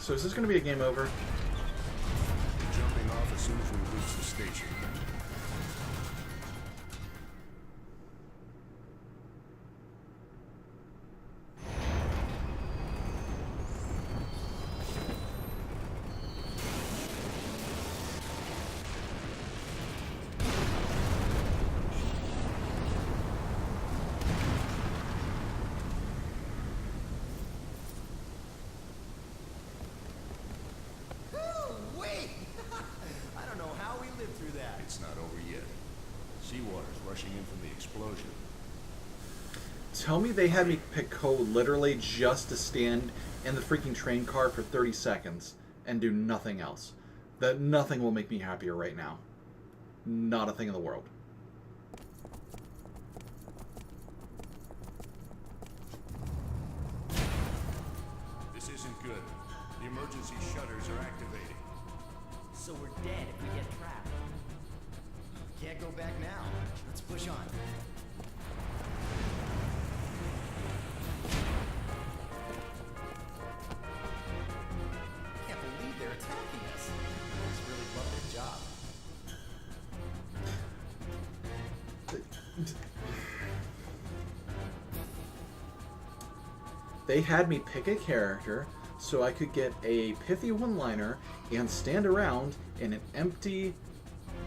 [SPEAKER 1] So is this going to be a game over?
[SPEAKER 6] Jumping off as soon as we reach the station. It's not over yet. Seawater's rushing in from the explosion.
[SPEAKER 1] Tell me they had me pick code literally just to stand in the freaking train car for 30 seconds and do nothing else. That nothing will make me happier right now. Not a thing in the world.
[SPEAKER 6] This isn't good. The emergency shutters are activating.
[SPEAKER 7] So we're dead if we get trapped. Can't go back now. Let's push on. Can't believe they're attacking us. It's really love their job.
[SPEAKER 1] They had me pick a character so I could get a pithy one-liner and stand around in an empty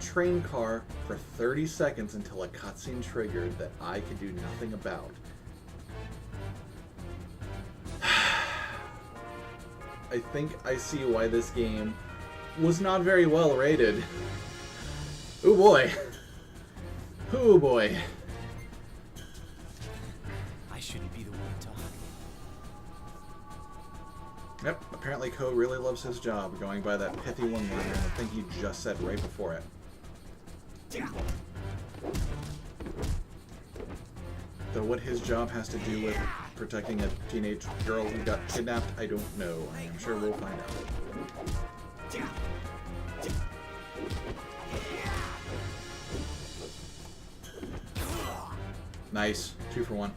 [SPEAKER 1] train car for 30 seconds until a cutscene triggered that I could do nothing about. I think I see why this game was not very well rated. Oh boy. Oh boy.
[SPEAKER 7] I shouldn't be the one to talk.
[SPEAKER 1] Yep, apparently Ko really loves his job, going by that pithy one-liner and the thing he just said right before it. Though what his job has to do with protecting a teenage girl who got kidnapped, I don't know. I'm sure we'll find out. Nice. 2 for 1.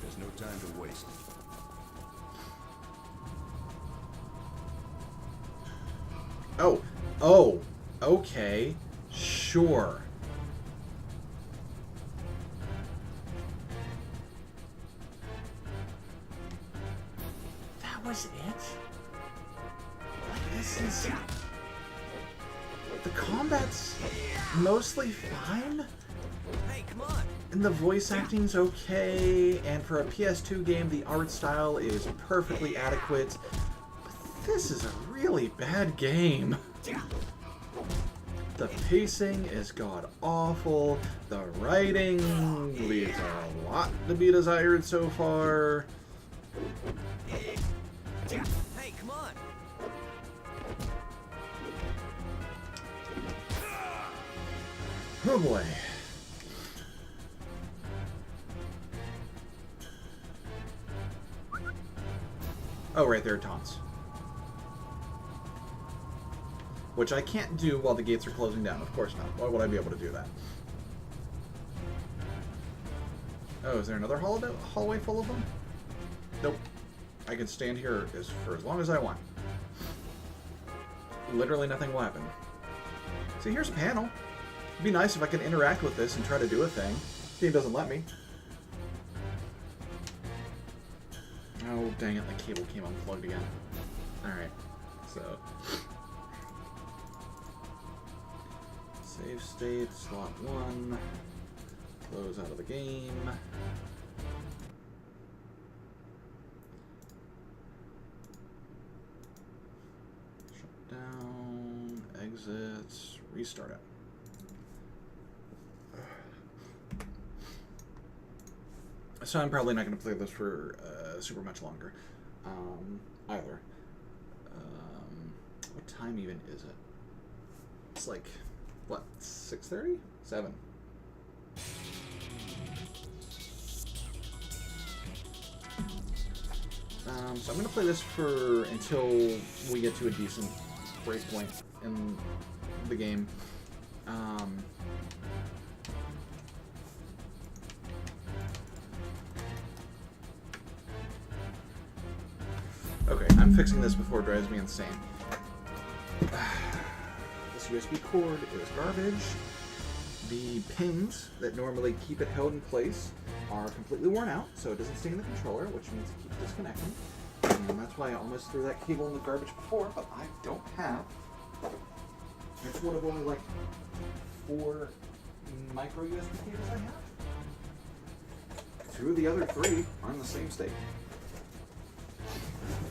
[SPEAKER 6] There's no time to waste.
[SPEAKER 1] Oh. Oh. Okay. Sure. That was it? Like, this is... The combat's mostly fine?
[SPEAKER 7] Hey, come on!
[SPEAKER 1] And the voice acting's okay, and for a PS2 game, the art style is perfectly adequate. But this is a really bad game. The pacing is god-awful. The writing leaves a lot to be desired so far.
[SPEAKER 7] Hey, come on!
[SPEAKER 1] Oh boy. Oh, right, there are taunts. Which I can't do while the gates are closing down. Of course not. Why would I be able to do that? Oh, is there another hallway full of them? Nope. I can stand here for as long as I want. Literally nothing will happen. See, here's a panel. It'd be nice if I could interact with this and try to do a thing. Game doesn't let me. Oh, dang it, the cable came unplugged again. Alright, so... Save state, slot 1. Close out of the game. Shut down, exits, restart it. So I'm probably not going to play this for super much longer, either. What time even is it? It's like, what, 6:30? 7. So I'm going to play this for until we get to a decent breakpoint in the game. Okay, I'm fixing this before it drives me insane. This USB cord is garbage. The pins that normally keep it held in place are completely worn out, so it doesn't stay in the controller, which means it keeps disconnecting. And that's why I almost threw that cable in the garbage before, but I don't have. It's one of only like 4 micro USB cables I have. 2 of the other 3 are in the same state.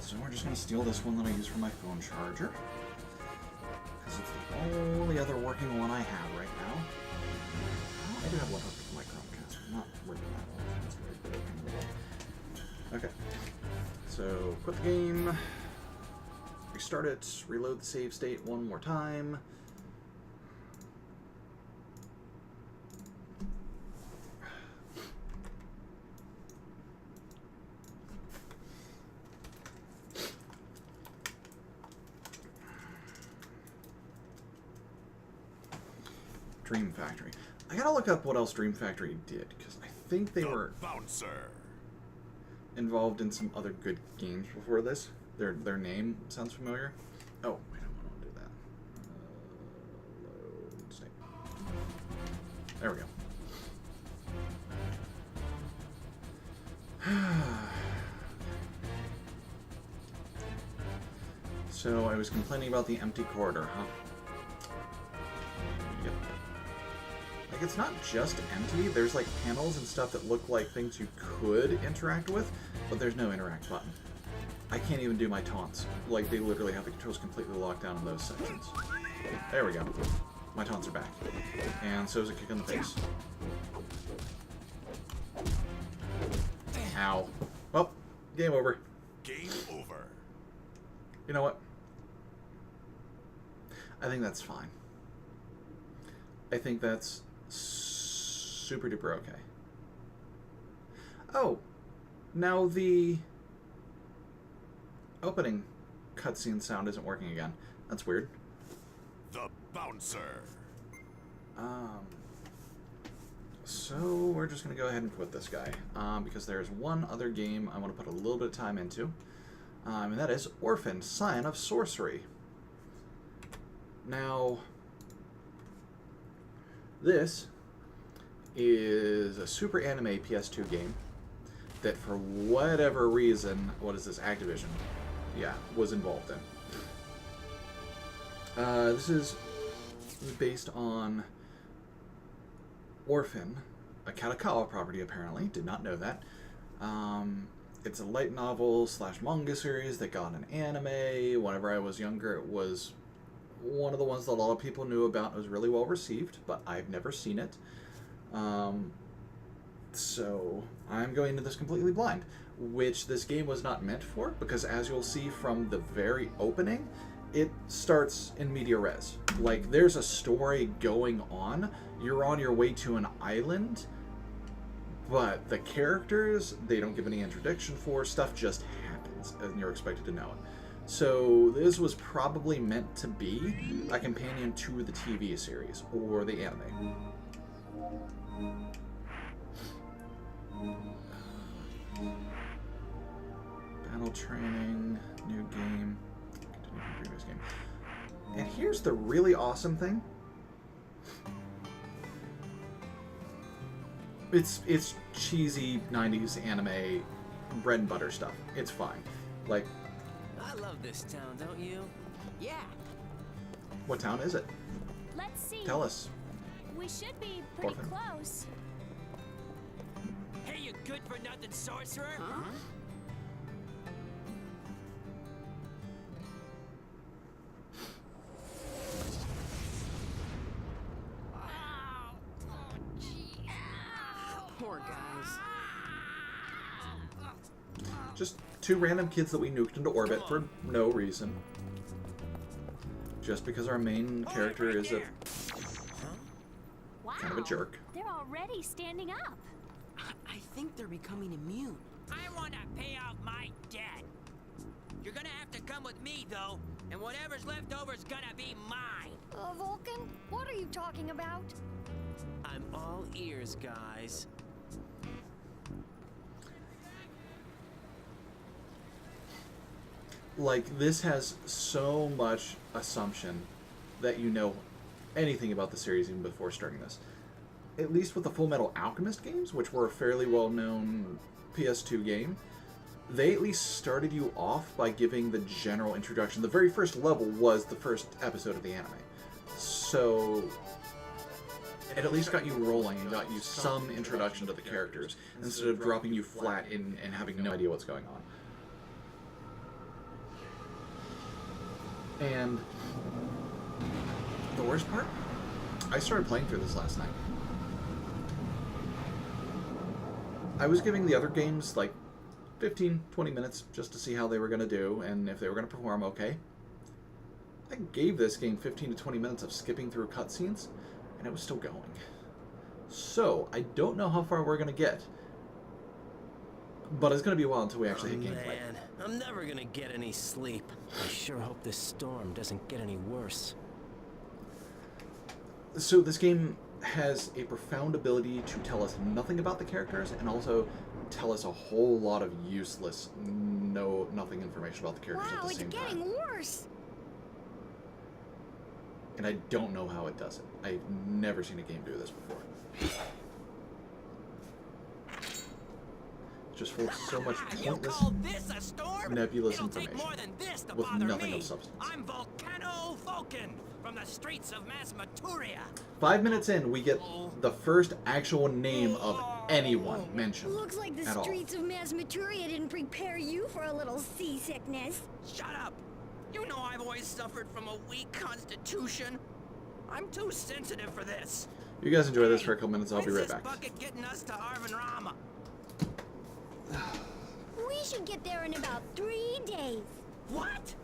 [SPEAKER 1] So we're just going to steal this one that I use for my phone charger, because it's the only other working one I have right now. Oh, I do have one hooked to my Chromecast. I'm not working that well. That's very good. Okay. So, quit the game. Restart it. Reload the save state one more time. Dream Factory. I gotta look up what else Dream Factory did, because I think they were
[SPEAKER 2] Bouncer.
[SPEAKER 1] involved in some other good games before this. Their name sounds familiar. Oh, wait, I don't want to do that. Load state. There we go. So I was complaining about the empty corridor, huh? Yep. Like, it's not just empty. There's, like, panels and stuff that look like things you could interact with, but there's no interact button. I can't even do my taunts. Like, they literally have the controls completely locked down in those sections. There we go. My taunts are back. And so is a kick in the face. Ow. Well, game over.
[SPEAKER 2] Game over.
[SPEAKER 1] You know what? I think that's fine. I think that's super duper okay. Oh, now the opening cutscene sound isn't working again. That's weird.
[SPEAKER 2] The bouncer.
[SPEAKER 1] So we're just gonna go ahead and quit this guy because there's one other game I want to put a little bit of time into, and that is Orphen, Scion of Sorcery. Now, this is a super anime PS2 game that, for whatever reason, what is this, Activision? Yeah, was involved in. This is based on Orphen, a Kadokawa property, apparently. Did not know that. It's a light novel / manga series that got an anime. Whenever I was younger, it was one of the ones that a lot of people knew about. It was really well received, but I've never seen it. So I'm going into this completely blind, which this game was not meant for, because as you'll see from the very opening, it starts in media res. Like, there's a story going on. You're on your way to an island, but the characters, they don't give any introduction for. Stuff just happens, and you're expected to know it. So this was probably meant to be a companion to the TV series or the anime. Battle training, new game, continue from previous game. And here's the really awesome thing. It's cheesy 90s anime bread and butter stuff. It's fine. Like,
[SPEAKER 3] I love this town, don't you? Yeah.
[SPEAKER 1] what town is it?
[SPEAKER 10] Let's see.
[SPEAKER 1] Tell us.
[SPEAKER 10] We should be pretty
[SPEAKER 1] Orphen.
[SPEAKER 10] close.
[SPEAKER 3] Hey, you good-for-nothing sorcerer! Huh? Poor guys.
[SPEAKER 1] Just two random kids that we nuked into orbit for no reason. Just because our main character is a
[SPEAKER 10] Wow.
[SPEAKER 1] kind of a jerk.
[SPEAKER 10] They're already standing up.
[SPEAKER 3] I think they're becoming immune.
[SPEAKER 11] I want to pay off my debt. You're gonna have to come with me, though, and whatever's left over is gonna be mine.
[SPEAKER 10] Vulcan, what are you talking about?
[SPEAKER 3] I'm all ears, guys.
[SPEAKER 1] Like, this has so much assumption that you know anything about the series even before starting this. At least with the Full Metal Alchemist games, which were a fairly well-known PS2 game, they at least started you off by giving the general introduction. The very first level was the first episode of the anime. So it at least got you rolling and got you some introduction to the characters, instead of dropping you flat in and having no idea what's going on. And the worst part? I started playing through this last night. I was giving the other games like 15, 20 minutes just to see how they were going to do and if they were going to perform okay. I gave this game 15 to 20 minutes of skipping through cutscenes, and it was still going. So, I don't know how far we're going to get. But it's going to be a while until we actually hit gameplay.
[SPEAKER 3] Man, I'm never gonna get any sleep. I sure hope this storm doesn't get any worse.
[SPEAKER 1] So this game has a profound ability to tell us nothing about the characters and also tell us a whole lot of useless, nothing information about the characters at the same time.
[SPEAKER 10] Wow, it's getting worse.
[SPEAKER 1] And I don't know how it does it. I've never seen a game do this before. just full of so much
[SPEAKER 11] You
[SPEAKER 1] pointless,
[SPEAKER 11] call this a storm?
[SPEAKER 1] nebulous
[SPEAKER 11] It'll take
[SPEAKER 1] information
[SPEAKER 11] more than this to
[SPEAKER 1] with
[SPEAKER 11] bother
[SPEAKER 1] nothing
[SPEAKER 11] me.
[SPEAKER 1] of substance.
[SPEAKER 11] I'm Volcano Vulcan from the streets of Masmaturia.
[SPEAKER 1] 5 minutes in, we get the first actual name of anyone mentioned.
[SPEAKER 10] Looks like the
[SPEAKER 1] at all.
[SPEAKER 10] streets of Masmaturia didn't prepare you for a little seasickness.
[SPEAKER 11] Shut up! You know I've always suffered from a weak constitution. I'm too sensitive for this.
[SPEAKER 1] You guys enjoy this for a couple minutes. I'll be right
[SPEAKER 11] When's
[SPEAKER 1] back.
[SPEAKER 11] this bucket getting us to Arvin Rama?
[SPEAKER 10] We should get there in about 3 days.
[SPEAKER 11] What?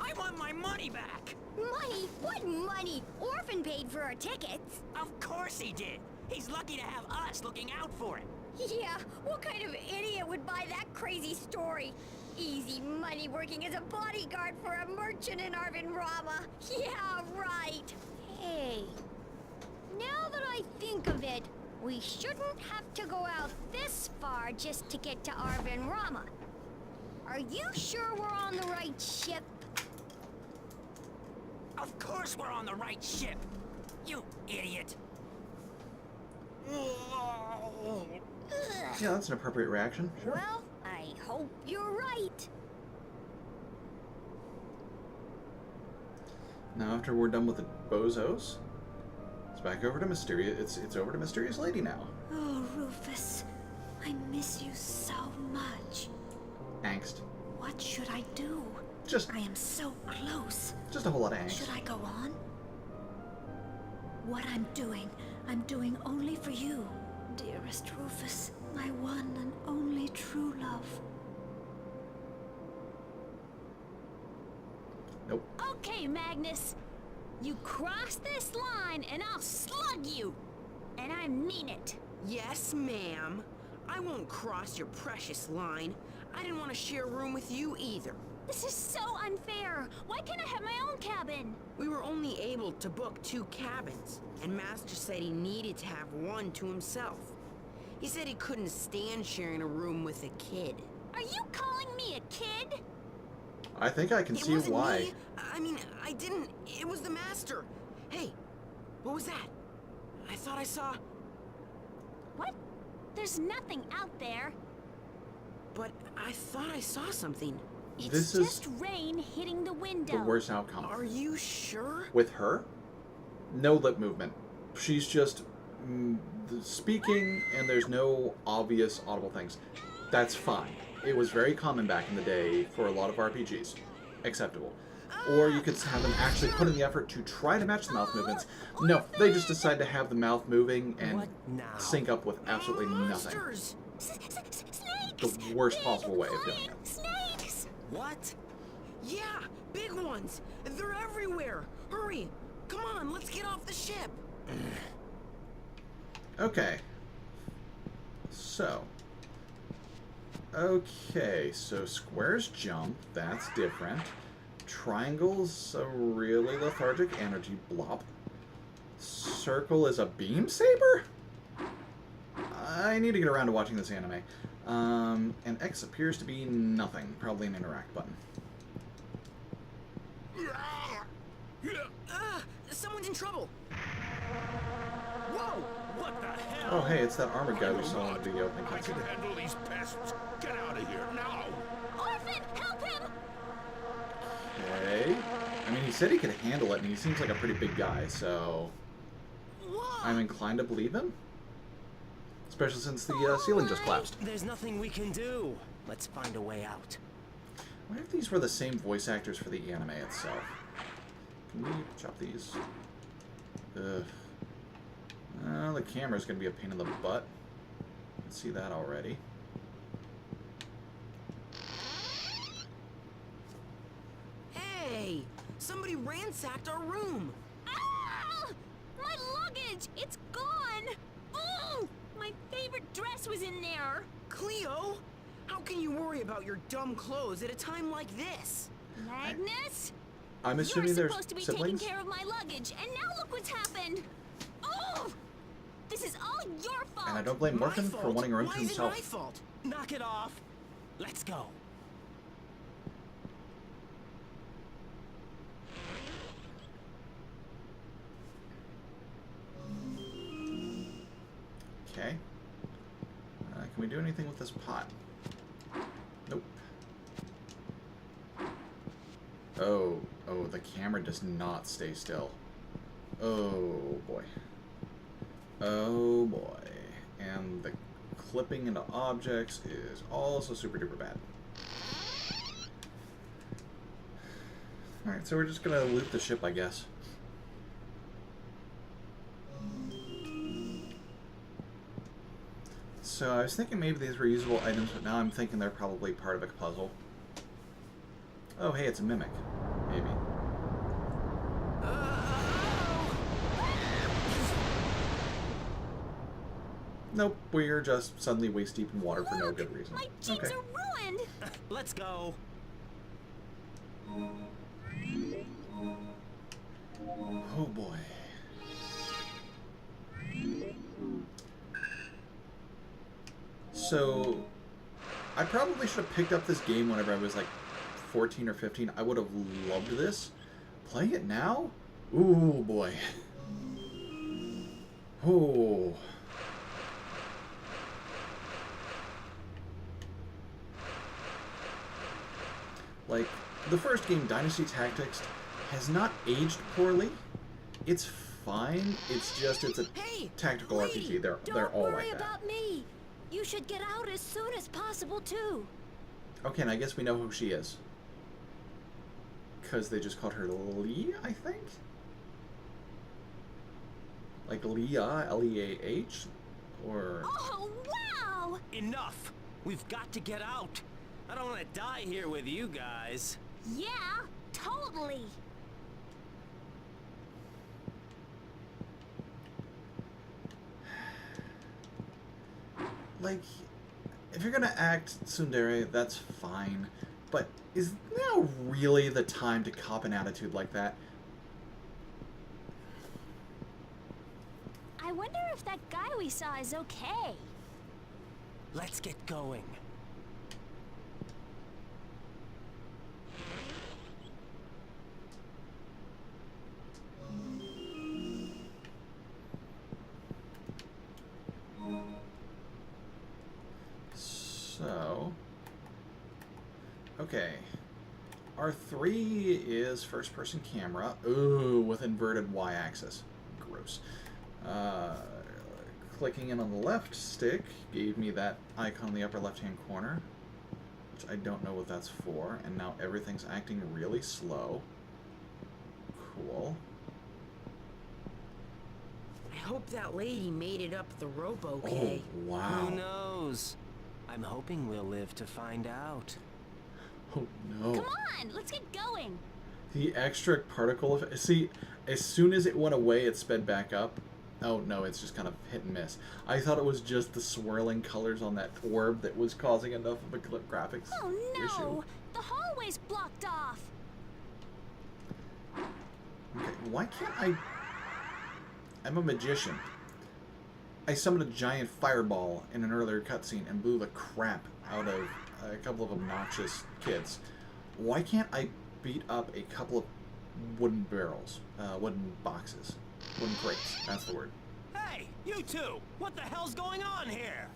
[SPEAKER 11] I want my money back.
[SPEAKER 10] Money? What money? Orphen paid for our tickets.
[SPEAKER 11] Of course he did. He's lucky to have us looking out for him.
[SPEAKER 10] Yeah, what kind of idiot would buy that crazy story? Easy money working as a bodyguard for a merchant in Arvin Rama. Yeah, right. Hey, now that I think of it, we shouldn't have to go out this far just to get to Arvin Rama. Are you sure we're on the right ship?
[SPEAKER 11] Of course we're on the right ship. You idiot.
[SPEAKER 1] Yeah, that's an appropriate reaction. Sure.
[SPEAKER 10] Well, I hope you're right.
[SPEAKER 1] Now, after we're done with the bozos, it's back over to Mysterious. It's over to Mysterious Lady now.
[SPEAKER 10] Oh, Rufus, I miss you so much.
[SPEAKER 1] Angst.
[SPEAKER 10] What should I do?
[SPEAKER 1] Just
[SPEAKER 10] I am so close.
[SPEAKER 1] a whole lot of angst.
[SPEAKER 10] Should I go on? What I'm doing only for you, dearest Rufus, my one and only true love.
[SPEAKER 1] Nope.
[SPEAKER 10] Okay, Magnus. You cross this line and I'll slug you. And I mean it.
[SPEAKER 12] Yes, ma'am. I won't cross your precious line. I didn't want to share a room with you either.
[SPEAKER 10] This is so unfair. Why can't I have my own cabin?
[SPEAKER 12] We were only able to book 2 cabins, and Master said he needed to have one to himself. He said he couldn't stand sharing a room with a kid.
[SPEAKER 10] Are you calling me a kid?
[SPEAKER 1] I think I can
[SPEAKER 12] It
[SPEAKER 1] see
[SPEAKER 12] wasn't
[SPEAKER 1] why.
[SPEAKER 12] me. I mean, I didn't. It was the Master. Hey, what was that? I thought I saw...
[SPEAKER 10] What? There's nothing out there.
[SPEAKER 12] But I thought I saw something.
[SPEAKER 10] It's
[SPEAKER 1] This is
[SPEAKER 10] just rain hitting the window.
[SPEAKER 1] The worst outcome.
[SPEAKER 12] Are you sure?
[SPEAKER 1] With her, no lip movement. She's just speaking, and there's no obvious audible things. That's fine. It was very common back in the day for a lot of RPGs. Acceptable. Or you could have them actually put in the effort to try to match the mouth movements. No, they just decide to have the mouth moving and sync up with absolutely nothing. The worst possible way of doing it.
[SPEAKER 10] Snakes!
[SPEAKER 12] What? Yeah, big ones. They're everywhere. Hurry. Come on, let's get off the ship.
[SPEAKER 1] Okay. So. Okay, so squares jump. That's different. Triangle's a really lethargic energy blob. Circle is a beam saber? I need to get around to watching this anime. And X appears to be nothing. Probably an interact button.
[SPEAKER 12] Someone's in trouble. Whoa!
[SPEAKER 2] What the hell?
[SPEAKER 1] Oh, hey, it's that armored guy we saw in the opening
[SPEAKER 2] I can
[SPEAKER 1] cutscene.
[SPEAKER 2] handle these pests. Get out of here now.
[SPEAKER 10] Orphen, help him!
[SPEAKER 1] Okay. I mean, he said he could handle it, and he seems like a pretty big guy, so... I'm inclined to believe him. Especially since the ceiling just collapsed.
[SPEAKER 3] There's nothing we can do. Let's find a way out.
[SPEAKER 1] I wonder if these were the same voice actors for the anime itself. Can we chop these? Ugh. The camera's gonna be a pain in the butt. I can see that already.
[SPEAKER 12] Hey! Somebody ransacked our room.
[SPEAKER 10] Ah! My luggage! It's gone! Oh! My favorite dress was in there!
[SPEAKER 12] Cleo! How can you worry about your dumb clothes at a time like this?
[SPEAKER 10] Magnus?
[SPEAKER 1] I'm assuming
[SPEAKER 10] You're
[SPEAKER 1] there's
[SPEAKER 10] supposed to be
[SPEAKER 1] siblings?
[SPEAKER 10] taking care of my luggage, and now look what's happened! Oh! This is all your fault!
[SPEAKER 1] And I don't blame Orphen for wanting a room to
[SPEAKER 12] Why is it
[SPEAKER 1] himself.
[SPEAKER 12] my fault?
[SPEAKER 3] Knock it off. Let's go.
[SPEAKER 1] Okay. Can we do anything with this pot? Oh, the camera does not stay still. Oh boy. Oh boy. And the clipping into objects is also super duper bad. Alright, so we're just gonna loot the ship, I guess. So I was thinking maybe these were usable items, but now I'm thinking they're probably part of a puzzle. Oh, hey, it's a mimic. Maybe. Nope, we're just suddenly waist deep in water for no good reason.
[SPEAKER 10] My jeans are ruined!
[SPEAKER 3] Let's go.
[SPEAKER 1] Oh boy. So, I probably should have picked up this game whenever I was like 14 or 15. I would have loved this. Playing it now? Ooh boy. Oh. Like, the first game, Dynasty Tactics, has not aged poorly. It's fine. It's just, it's a tactical RPG. They're all like that.
[SPEAKER 10] Don't worry about me. You should get out as soon as possible, too.
[SPEAKER 1] Okay, and I guess we know who she is. Because they just called her Lee, I think? Like Leah, L-E-A-H? Or...
[SPEAKER 10] Oh, wow!
[SPEAKER 3] Enough! We've got to get out! I don't want to die here with you guys.
[SPEAKER 10] Yeah, totally.
[SPEAKER 1] Like, if you're gonna act tsundere, that's fine. But is now really the time to cop an attitude like that?
[SPEAKER 10] I wonder if that guy we saw is okay.
[SPEAKER 3] Let's get going.
[SPEAKER 1] So, okay. R3 is first-person camera. Ooh, with inverted y-axis. Gross. Clicking in on the left stick gave me that icon in the upper left-hand corner, which I don't know what that's for, and now everything's acting really slow. Cool.
[SPEAKER 12] I hope that lady made it up the rope okay.
[SPEAKER 1] Oh, wow.
[SPEAKER 3] Who knows? I'm hoping we'll live to find out.
[SPEAKER 1] Oh, no.
[SPEAKER 10] Come on, let's get going.
[SPEAKER 1] The extra particle effect. See, as soon as it went away, it sped back up. Oh, no, it's just kind of hit and miss. I thought it was just the swirling colors on that orb that was causing enough of a graphics
[SPEAKER 10] Oh, no.
[SPEAKER 1] issue.
[SPEAKER 10] The hallway's blocked off.
[SPEAKER 1] Okay, why can't I... I'm a magician. I summoned a giant fireball in an earlier cutscene and blew the crap out of a couple of obnoxious kids. Why can't I beat up a couple of wooden barrels, wooden boxes, wooden crates? That's the word.
[SPEAKER 3] Hey, you two! What the hell's going on here?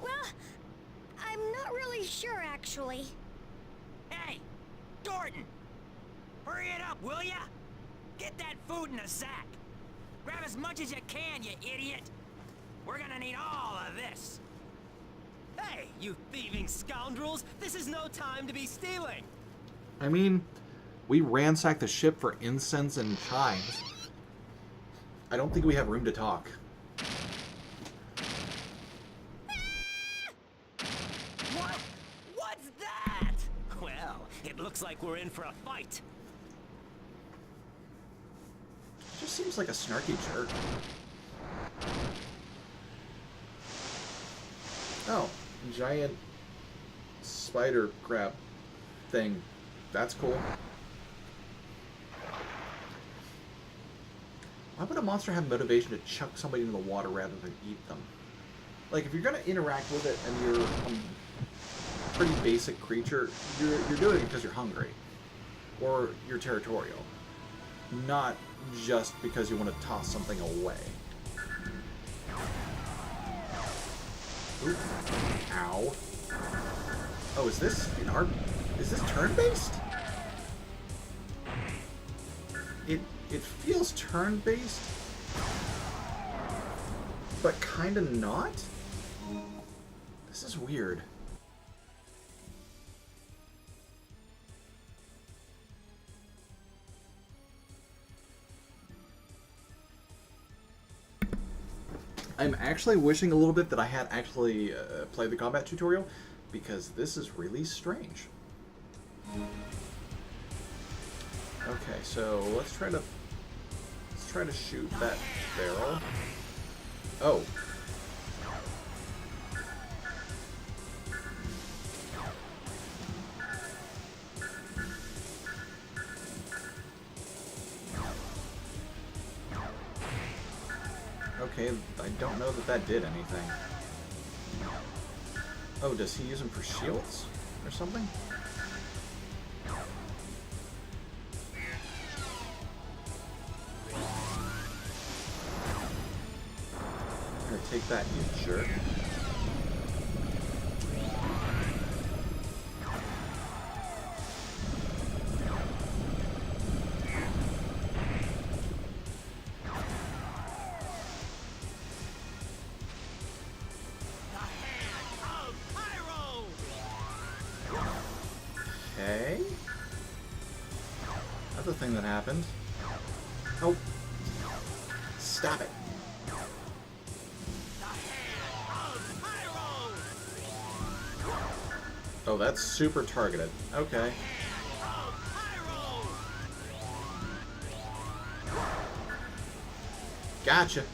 [SPEAKER 10] Well, I'm not really sure, actually.
[SPEAKER 11] Hey, Gordon! Hurry it up, will ya? Get that food in a sack. Grab as much as you can, you idiot. We're gonna need all of this.
[SPEAKER 3] Hey, you thieving scoundrels! This is no time to be stealing!
[SPEAKER 1] I mean, we ransacked the ship for incense and chimes. I don't think we have room to talk.
[SPEAKER 3] What? What's that? Well, it looks like we're in for a fight.
[SPEAKER 1] Just seems like a snarky jerk. Oh, giant spider crab thing. That's cool. Why would a monster have motivation to chuck somebody into the water rather than eat them? Like, if you're gonna interact with it and you're a pretty basic creature, you're doing it because you're hungry. Or you're territorial. Not just because you want to toss something away. Ooh. Ow. Oh, is this in our... Is this turn-based? It feels turn-based, but kind of not. This is weird. I'm actually wishing a little bit that I had actually played the combat tutorial, because this is really strange. Okay, so let's try to shoot that barrel. Oh. Okay, I don't know that that did anything. Oh, does he use them for shields or something? Here, take that, you jerk. Okay. That's the thing that happened. Oh. Stop it. Oh, that's super targeted. Okay. Gotcha.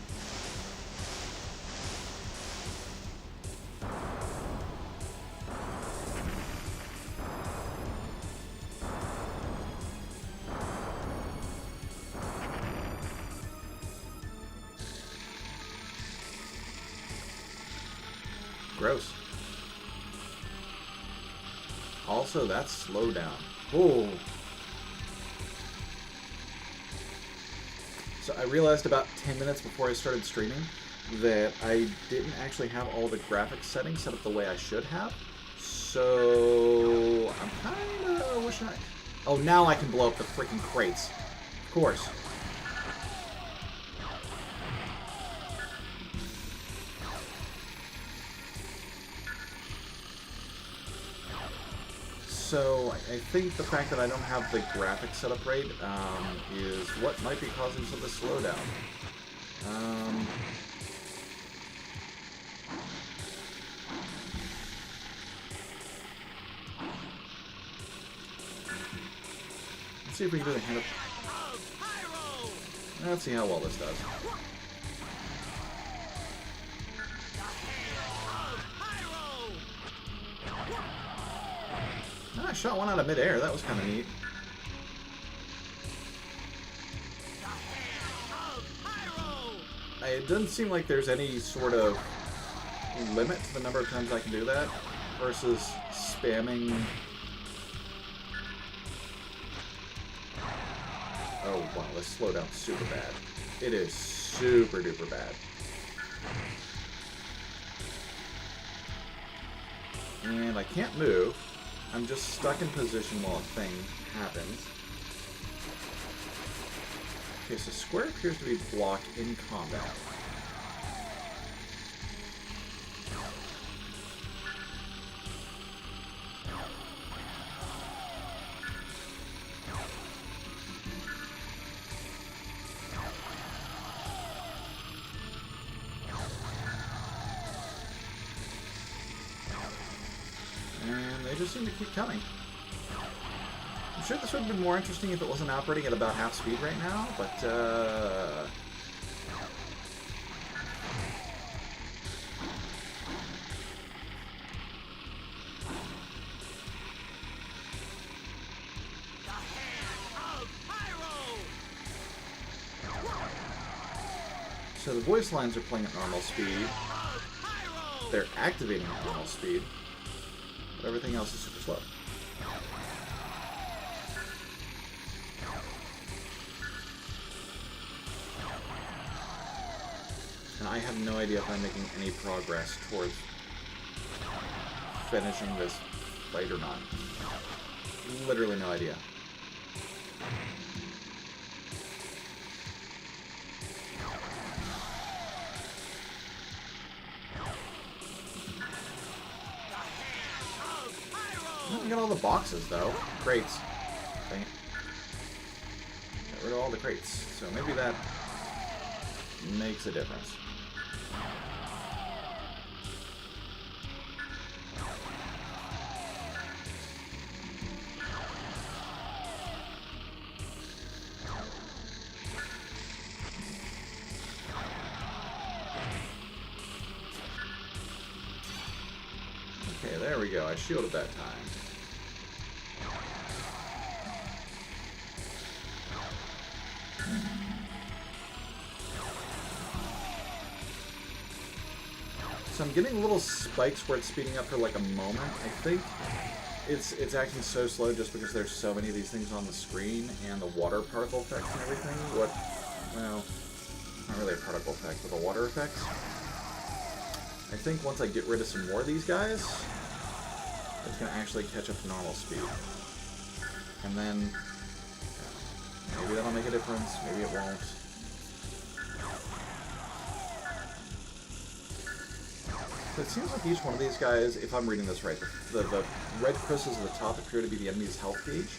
[SPEAKER 1] Gross. Also, that's slowdown. Oh. So I realized about 10 minutes before I started streaming that I didn't actually have all the graphics settings set up the way I should have. So I'm kind of wishing I... Oh, now I can blow up the freaking crates. Of course. So I think the fact that I don't have the graphics set up right is what might be causing some of the slowdown. Let's see if we can do the hand up. Let's see how well this does. I shot one out of midair. That was kind of neat. It doesn't seem like there's any sort of limit to the number of times I can do that versus spamming. Oh wow, this slowdown's super bad. It is super duper bad. And I can't move. I'm just stuck in position while a thing happens. Okay, so square appears to be blocked in combat. And they just seem to keep coming. I'm sure this would have been more interesting if it wasn't operating at about half speed right now, but so the voice lines are playing at normal speed. They're activating at normal speed. But everything else is super slow. And I have no idea if I'm making any progress towards finishing this fight or not. Literally no idea. I got all the boxes, though. Crates. Dang it. Got rid of all the crates. So maybe that makes a difference. Okay, there we go. I shielded that time. So I'm getting little spikes where it's speeding up for like a moment. I think it's acting so slow just because there's so many of these things on the screen and the water particle effects and everything. Well, not really a particle effect, but the water effects. I think once I get rid of some more of these guys, it's going to actually catch up to normal speed. And then, maybe that'll make a difference, maybe it won't. So it seems like each one of these guys, if I'm reading this right, the red crystals at the top appear to be the enemy's health gauge,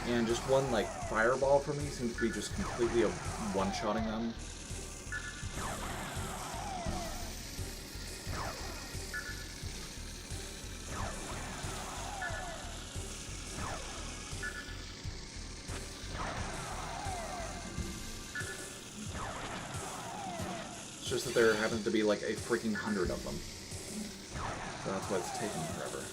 [SPEAKER 1] and just one, like, fireball for me seems to be just completely one-shotting them. It's just that there happens to be like a freaking 100 of them. So that's why it's taking forever.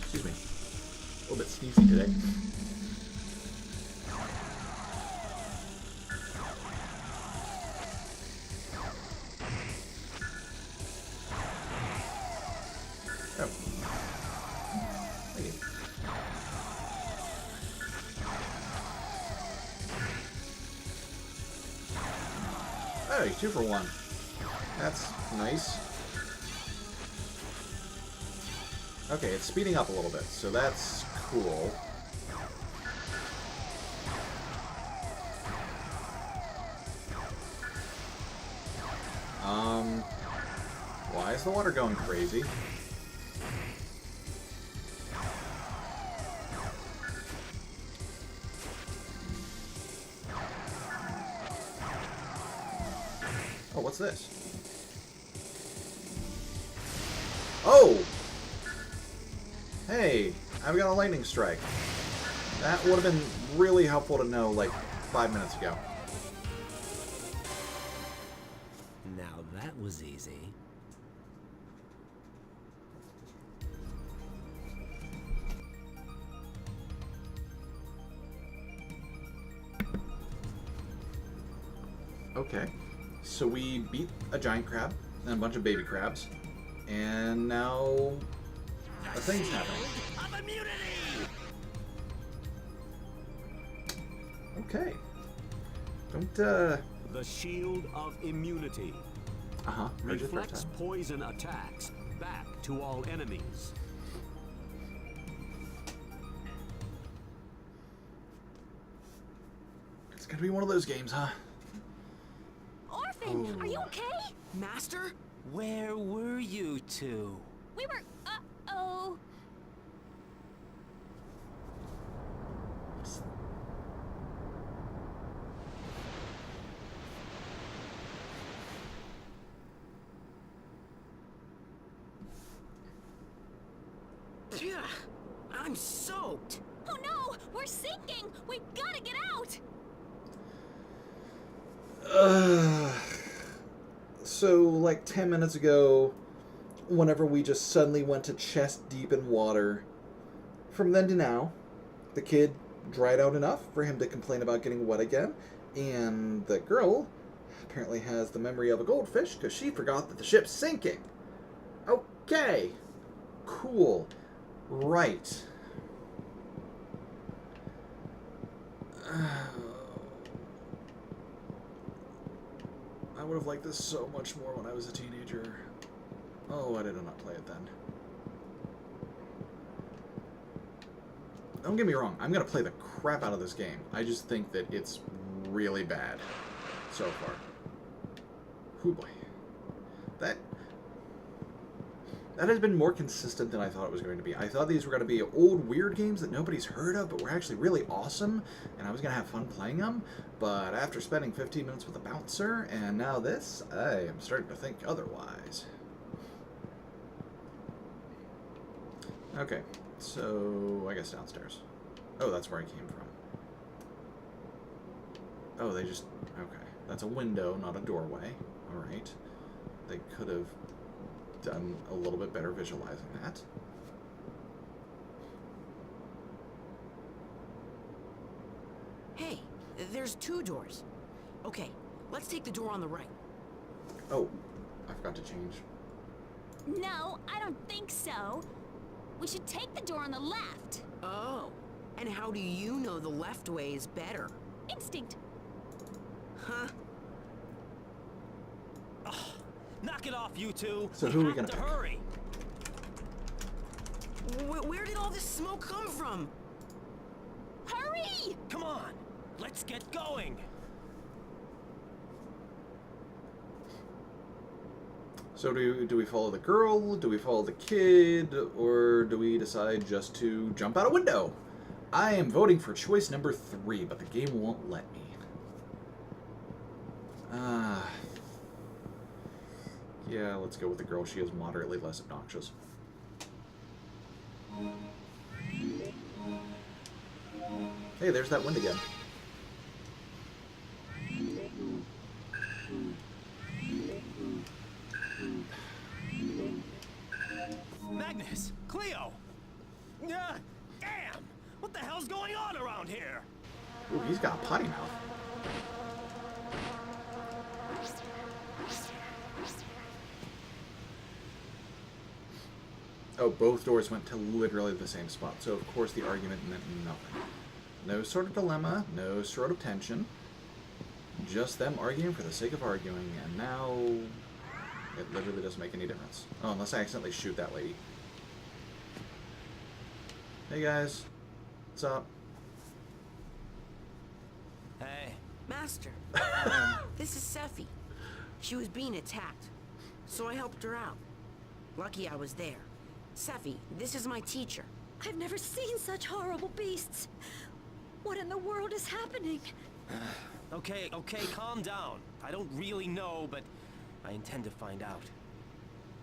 [SPEAKER 1] Excuse me. A little bit sneezy today. Oh. Thank you. Hey, 2 for 1. That's nice. Okay, it's speeding up a little bit, so that's cool. Why is the water going crazy? Oh, what's this? Oh! Hey, I've got a lightning strike. That would have been really helpful to know, like, 5 minutes ago.
[SPEAKER 3] Now that was easy.
[SPEAKER 1] Okay. So we beat a giant crab and a bunch of baby crabs, and now a thing's happening. Okay. Don't,
[SPEAKER 5] The shield of immunity.
[SPEAKER 1] Reflects
[SPEAKER 5] poison attacks back to all enemies.
[SPEAKER 1] It's gonna be one of those games, huh?
[SPEAKER 10] Orphen, are you okay?
[SPEAKER 12] Master?
[SPEAKER 3] Where were you two?
[SPEAKER 10] We were, uh-oh.
[SPEAKER 12] I'm soaked.
[SPEAKER 10] Oh no, we're sinking. We've got to get out.
[SPEAKER 1] So, like 10 minutes ago, whenever we just suddenly went to chest deep in water, from then to now, the kid dried out enough for him to complain about getting wet again, and the girl apparently has the memory of a goldfish because she forgot that the ship's sinking. Okay. Cool. Right. I would have liked this so much more when I was a teenager. Oh, why did I not play it then? Don't get me wrong, I'm gonna play the crap out of this game. I just think that it's really bad so far. Hoo boy. That has been more consistent than I thought it was going to be. I thought these were going to be old, weird games that nobody's heard of, but were actually really awesome, and I was going to have fun playing them. But after spending 15 minutes with a bouncer, and now this, I am starting to think otherwise. Okay, so I guess downstairs. Oh, that's where I came from. Oh, they just... Okay, that's a window, not a doorway. Alright. They could have done a little bit better visualizing that.
[SPEAKER 12] Hey, there's 2 doors. Okay, let's take the door on the right.
[SPEAKER 1] Oh, I forgot to change.
[SPEAKER 10] No, I don't think so. We should take the door on the left.
[SPEAKER 12] Oh, and how do you know the left way is better?
[SPEAKER 10] Instinct.
[SPEAKER 12] Huh?
[SPEAKER 3] Knock it off, you two!
[SPEAKER 1] So who are we gonna pick?
[SPEAKER 3] Hurry!
[SPEAKER 12] Where did all this smoke come from?
[SPEAKER 10] Hurry!
[SPEAKER 3] Come on, let's get going!
[SPEAKER 1] So do we follow the girl, do we follow the kid, or do we decide just to jump out a window? I am voting for choice number 3, but the game won't let me. Yeah, let's go with the girl. She is moderately less obnoxious. Hey, there's that wind again.
[SPEAKER 3] Magnus! Cleo! Damn! What the hell's going on around here?
[SPEAKER 1] Ooh, he's got a potty mouth. Oh, both doors went to literally the same spot, so of course the argument meant nothing. No sort of dilemma, no sort of tension. Just them arguing for the sake of arguing, and now it literally doesn't make any difference. Oh, unless I accidentally shoot that lady. Hey guys, what's up?
[SPEAKER 3] Hey.
[SPEAKER 12] Master, this is Sephi. She was being attacked, so I helped her out. Lucky I was there. Sephi, this is my teacher.
[SPEAKER 10] I've never seen such horrible beasts. What in the world is happening?
[SPEAKER 3] Okay, calm down. I don't really know, but I intend to find out.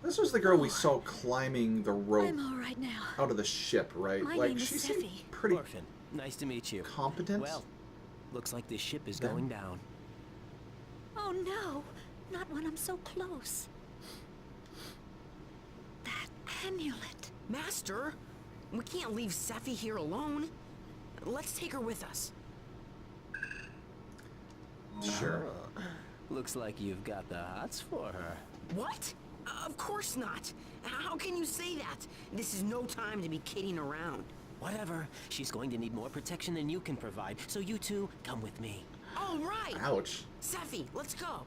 [SPEAKER 1] This was the girl we saw climbing the rope
[SPEAKER 10] I'm all right now.
[SPEAKER 1] out of the ship, right?
[SPEAKER 10] My
[SPEAKER 1] Like,
[SPEAKER 10] name is
[SPEAKER 1] she seemed
[SPEAKER 10] Sephi.
[SPEAKER 1] pretty
[SPEAKER 3] Orphen, nice to meet you.
[SPEAKER 1] competent.
[SPEAKER 3] Well, looks like this ship is
[SPEAKER 1] Then-
[SPEAKER 3] going down.
[SPEAKER 10] Oh no, not when I'm so close. That amulet.
[SPEAKER 12] Master, we can't leave Sephi here alone. Let's take her with us.
[SPEAKER 1] Sure.
[SPEAKER 3] Looks like you've got the hots for her.
[SPEAKER 12] What? Of course not. How can you say that? This is no time to be kidding around.
[SPEAKER 3] Whatever. She's going to need more protection than you can provide, so you two, come with me.
[SPEAKER 12] All right.
[SPEAKER 1] Ouch.
[SPEAKER 12] Sephi, let's go.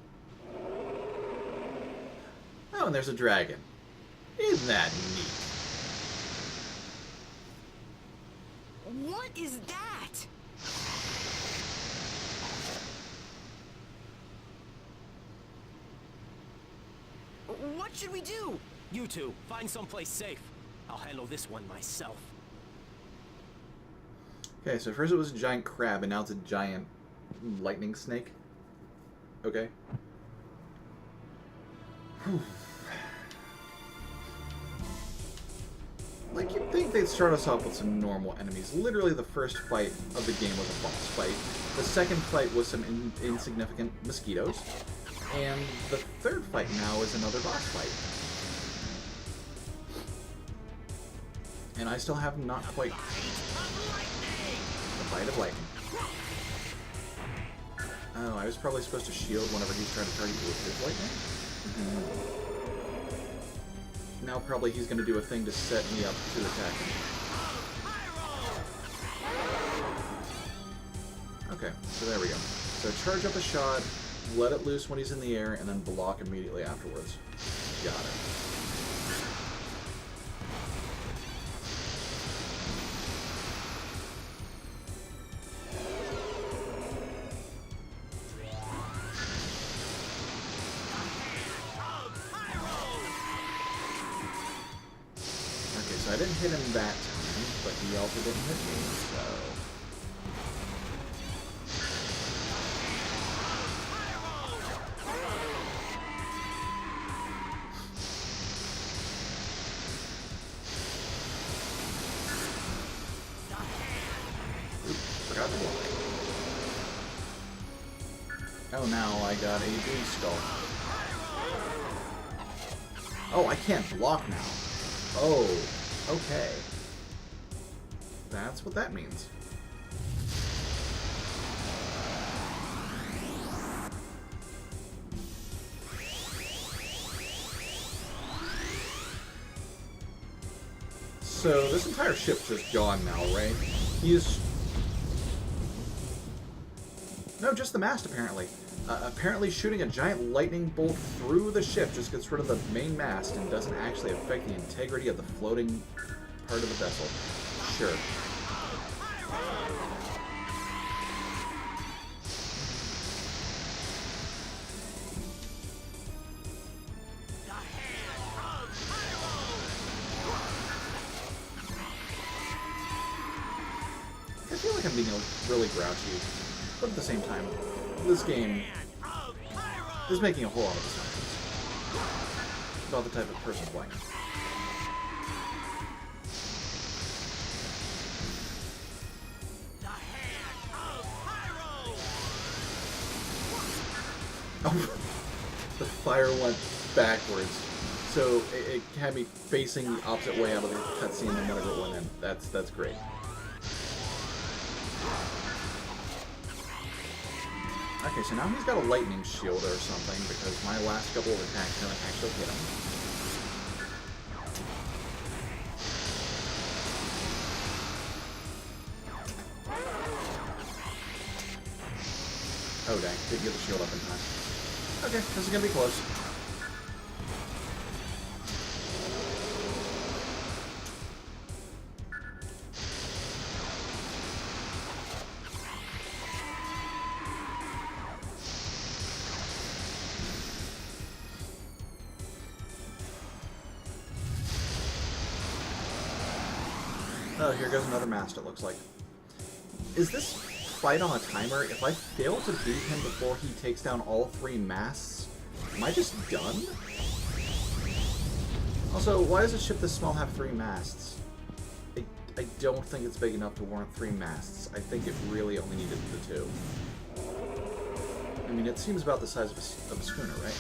[SPEAKER 1] Oh, and there's a dragon. Isn't that neat?
[SPEAKER 12] What is that? What should we do?
[SPEAKER 3] You two, find someplace safe. I'll handle this one myself.
[SPEAKER 1] Okay, so first it was a giant crab, and now it's a giant lightning snake. Okay. Whew. Like, you'd think they'd start us off with some normal enemies. Literally, the first fight of the game was a boss fight. The second fight was some insignificant mosquitoes. And the third fight now is another boss fight. And I still have not quite... The bite of lightning. Oh, I was probably supposed to shield whenever he's trying to target you with his lightning. Now probably he's going to do a thing to set me up to attack him. Okay, so there we go. So charge up a shot, let it loose when he's in the air, and then block immediately afterwards. Got it. Okay, so I didn't hit him that time, but he also didn't hit me, so... Forgot to block. Oh, now I got a beam skull. Oh, I can't block now. Oh, okay. That's what that means. So, this entire ship's just gone now, right? He's... No, just the mast, apparently. Apparently shooting a giant lightning bolt through the ship just gets rid of the main mast and doesn't actually affect the integrity of the floating part of the vessel. Sure. I feel like I'm being really grouchy, but at the same time, this game is making a whole lot of assumptions about the type of person playing it. Oh, the fire went backwards, so it had me facing the opposite way out of the cutscene than whenever it went in. That's great. Okay, so now he's got a lightning shield or something, because my last couple of attacks haven't actually hit him. Oh dang, didn't get the shield up in time. Okay, this is gonna be close. Oh, here goes another mast, it looks like. Is this fight on a timer? If I fail to beat him before he takes down all 3 masts, am I just done? Also, why does a ship this small have 3 masts? I don't think it's big enough to warrant 3 masts. I think it really only needed the 2. I mean, it seems about the size of a schooner, right?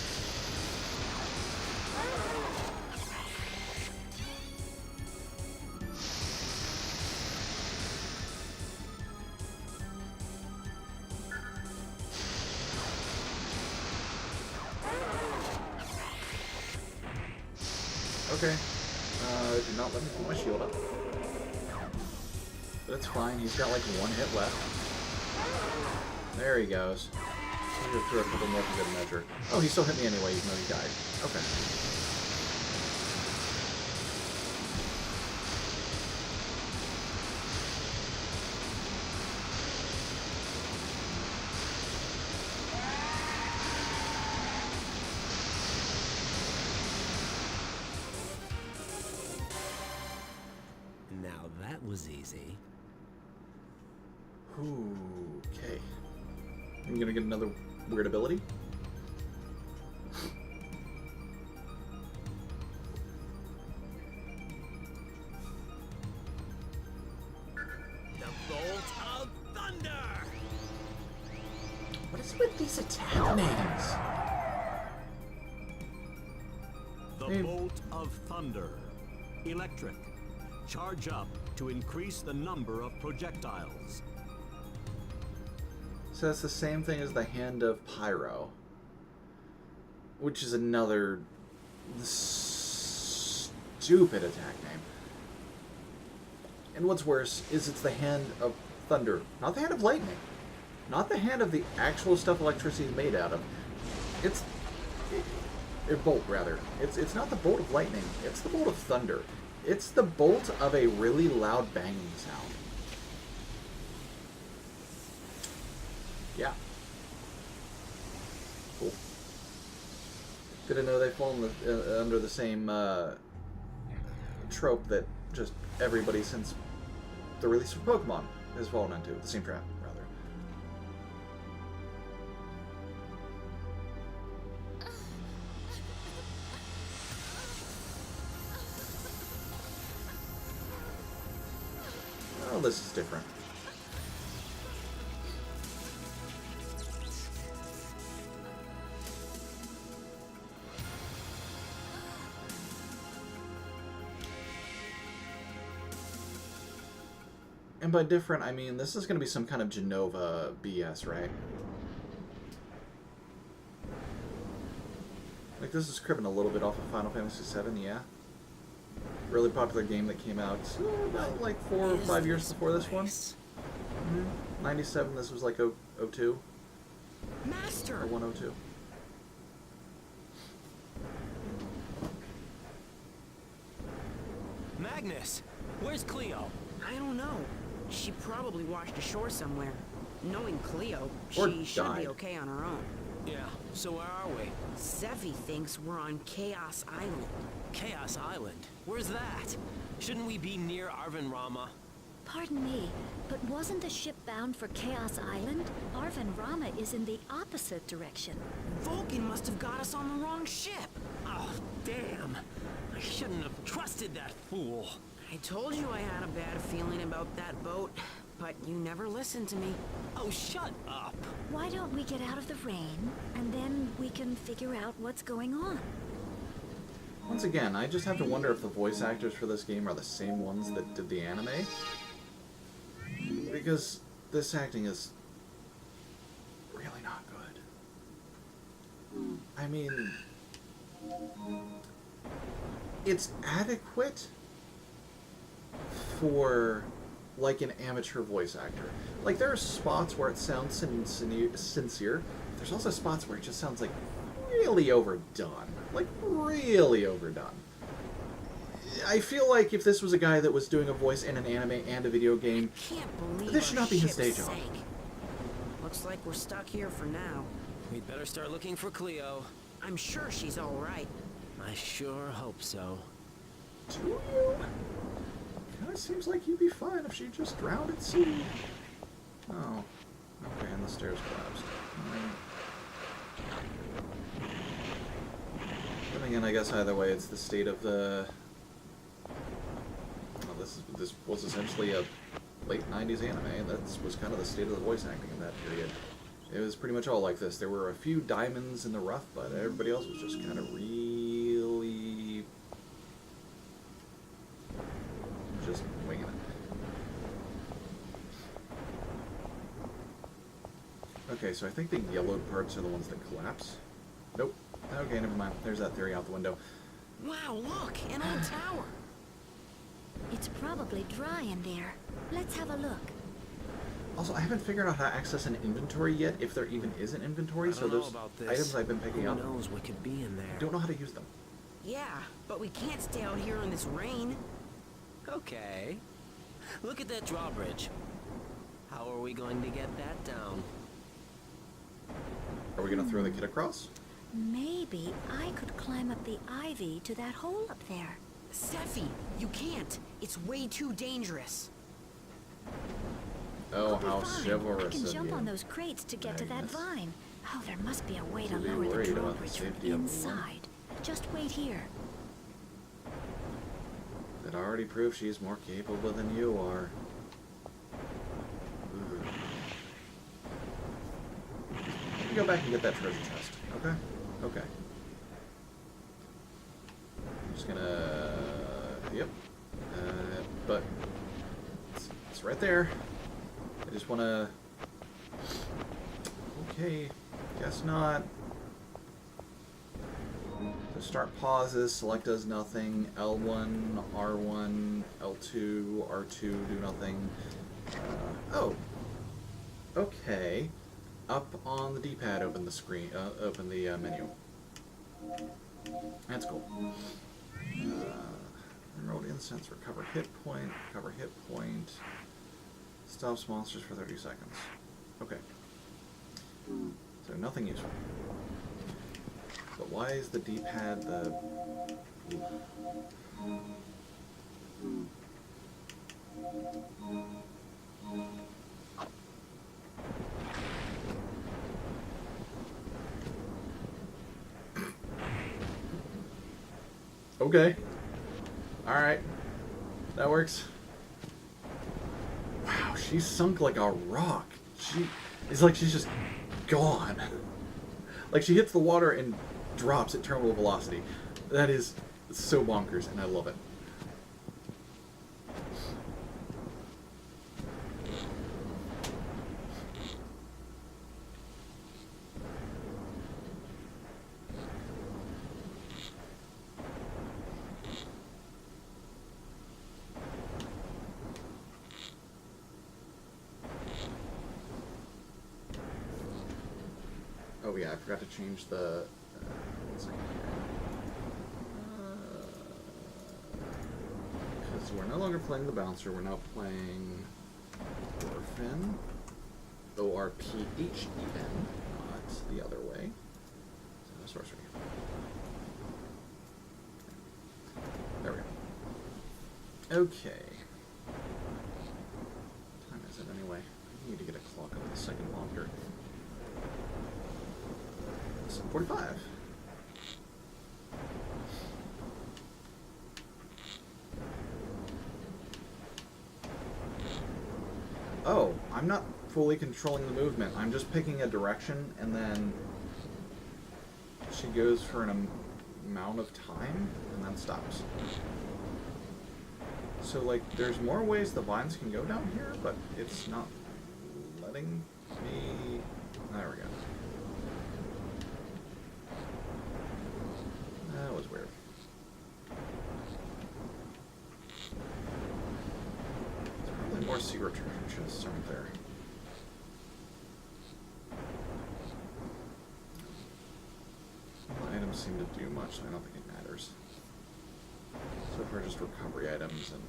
[SPEAKER 1] Okay. Did not let me put my shield up. But it's fine. He's got like 1 hit left. There he goes. I'm gonna throw a couple more for good measure. Oh, he still hit me anyway, even though he died. Okay.
[SPEAKER 3] Now that was easy.
[SPEAKER 1] Okay. I'm gonna get another weird ability.
[SPEAKER 3] The Bolt of Thunder!
[SPEAKER 1] What is with these attack names?
[SPEAKER 5] The Bolt of Thunder. Electric. Charge up to increase the number of projectiles.
[SPEAKER 1] So that's the same thing as the Hand of Pyro, which is another stupid attack name. And what's worse is it's the Hand of Thunder, not the Hand of Lightning. Not the hand of the actual stuff electricity is made out of. It's... a bolt, rather. It's not the bolt of lightning. It's the bolt of thunder. It's the bolt of a really loud banging sound. Yeah. Cool. Good to know they fall in the, under the same trope that just everybody since the release of Pokemon has fallen into. The same trap, rather. Oh, this is different. And by different, I mean this is going to be some kind of Genova BS, right? Like, this is cribbing a little bit off of Final Fantasy VII, yeah. Really popular game that came out about like 4 or 5 years before this one. 97, this was like 02.
[SPEAKER 12] Master!
[SPEAKER 1] Or 102.
[SPEAKER 3] Magnus, where's Cleo?
[SPEAKER 12] I don't know. She probably washed ashore somewhere. Knowing Cleo,
[SPEAKER 1] Or
[SPEAKER 12] she should
[SPEAKER 1] died.
[SPEAKER 12] be okay on her own.
[SPEAKER 3] Yeah, so where are we?
[SPEAKER 12] Seffi thinks we're on Chaos Island.
[SPEAKER 3] Chaos Island? Where's that? Shouldn't we be near Arvin Rama?
[SPEAKER 13] Pardon me, but wasn't the ship bound for Chaos Island? Arvin Rama is in the opposite direction.
[SPEAKER 12] Vulcan must have got us on the wrong ship.
[SPEAKER 3] Oh, damn. I shouldn't have trusted that fool.
[SPEAKER 12] I told you I had a bad feeling about that boat, but you never listened to me.
[SPEAKER 3] Oh, shut up.
[SPEAKER 13] Why don't we get out of the rain, and then we can figure out what's going on?
[SPEAKER 1] Once again, I just have to wonder if the voice actors for this game are the same ones that did the anime. Because this acting is really not good. I mean, it's adequate for like an amateur voice actor. Like, there are spots where it sounds sincere. There's also spots where it just sounds like really overdone. Like, really overdone. I feel like if this was a guy that was doing a voice in an anime and a video game, this should not be his day job.
[SPEAKER 12] Looks like we're stuck here for now.
[SPEAKER 3] We'd better start looking for Cleo.
[SPEAKER 12] I'm sure she's all right.
[SPEAKER 3] I sure hope so.
[SPEAKER 1] Do you? Kinda seems like you'd be fine if she just drowned at sea. Oh. Okay, and the stairs collapsed. Then again, I guess either way, it's the state of the... Well, this was essentially a late 90s anime. That was kind of the state of the voice acting in that period. It was pretty much all like this. There were a few diamonds in the rough, but everybody else was just kind of really... just winging it. Okay, so I think the yellowed parts are the ones that collapse. Nope. Okay, never mind. There's that theory out the window.
[SPEAKER 12] Wow, look! An old tower!
[SPEAKER 13] It's probably dry in there. Let's have a look.
[SPEAKER 1] Also, I haven't figured out how to access an inventory yet, if there even is an inventory, so those items I've been picking up,
[SPEAKER 3] Who knows what could be in there?
[SPEAKER 1] I don't know how to use them.
[SPEAKER 12] Yeah, but we can't stay out here in this rain.
[SPEAKER 3] Okay. Look at that drawbridge. How are we going to get that down?
[SPEAKER 1] Are we going to throw the kid across?
[SPEAKER 13] Maybe I could climb up the ivy to that hole up there.
[SPEAKER 12] Seffi, you can't. It's way too dangerous.
[SPEAKER 1] Oh, how
[SPEAKER 13] I
[SPEAKER 1] chivalrous
[SPEAKER 13] can
[SPEAKER 1] of
[SPEAKER 13] jump
[SPEAKER 1] you.
[SPEAKER 13] on those crates to get to that
[SPEAKER 1] Magnus.
[SPEAKER 13] vine. Oh, there must be a way to
[SPEAKER 1] Should be
[SPEAKER 13] lower the
[SPEAKER 1] worried about the
[SPEAKER 13] drawbridge from
[SPEAKER 1] safety of the
[SPEAKER 13] inside. Just wait here.
[SPEAKER 1] That already proves she's more capable than you are. Let me go back and get that treasure chest, okay? Okay. I'm just gonna... Yep. But... It's right there. I just wanna... Okay. Guess not. So start pauses, select does nothing, L1, R1, L2, R2 do nothing. Oh. Okay. Up on the D-pad, open the screen. Open the menu. That's cool. Emerald incense, recover hit point. Recover hit point. Stops monsters for 30 seconds. Okay. So nothing useful. But why is the D-pad the... Okay. Alright. That works. Wow, she's sunk like a rock. It's like she's just gone. Like she hits the water and drops at terminal velocity. That is so bonkers, and I love it. Oh yeah, I forgot to change the... one second here. Because we're no longer playing the bouncer, we're now playing Orphen. O-R-P-H-E-N, not the other way. So, sorcery. There we go. Okay. What time is it anyway? I need to get a clock up a second longer. 45. Oh, I'm not fully controlling the movement. I'm just picking a direction, and then she goes for an amount of time, and then stops. So, like, there's more ways the vines can go down here, but it's not letting me... There we go. That was weird. There's probably more secret treasure chests, aren't there? The items seem to do much, so I don't think it matters. So far, just recovery items and...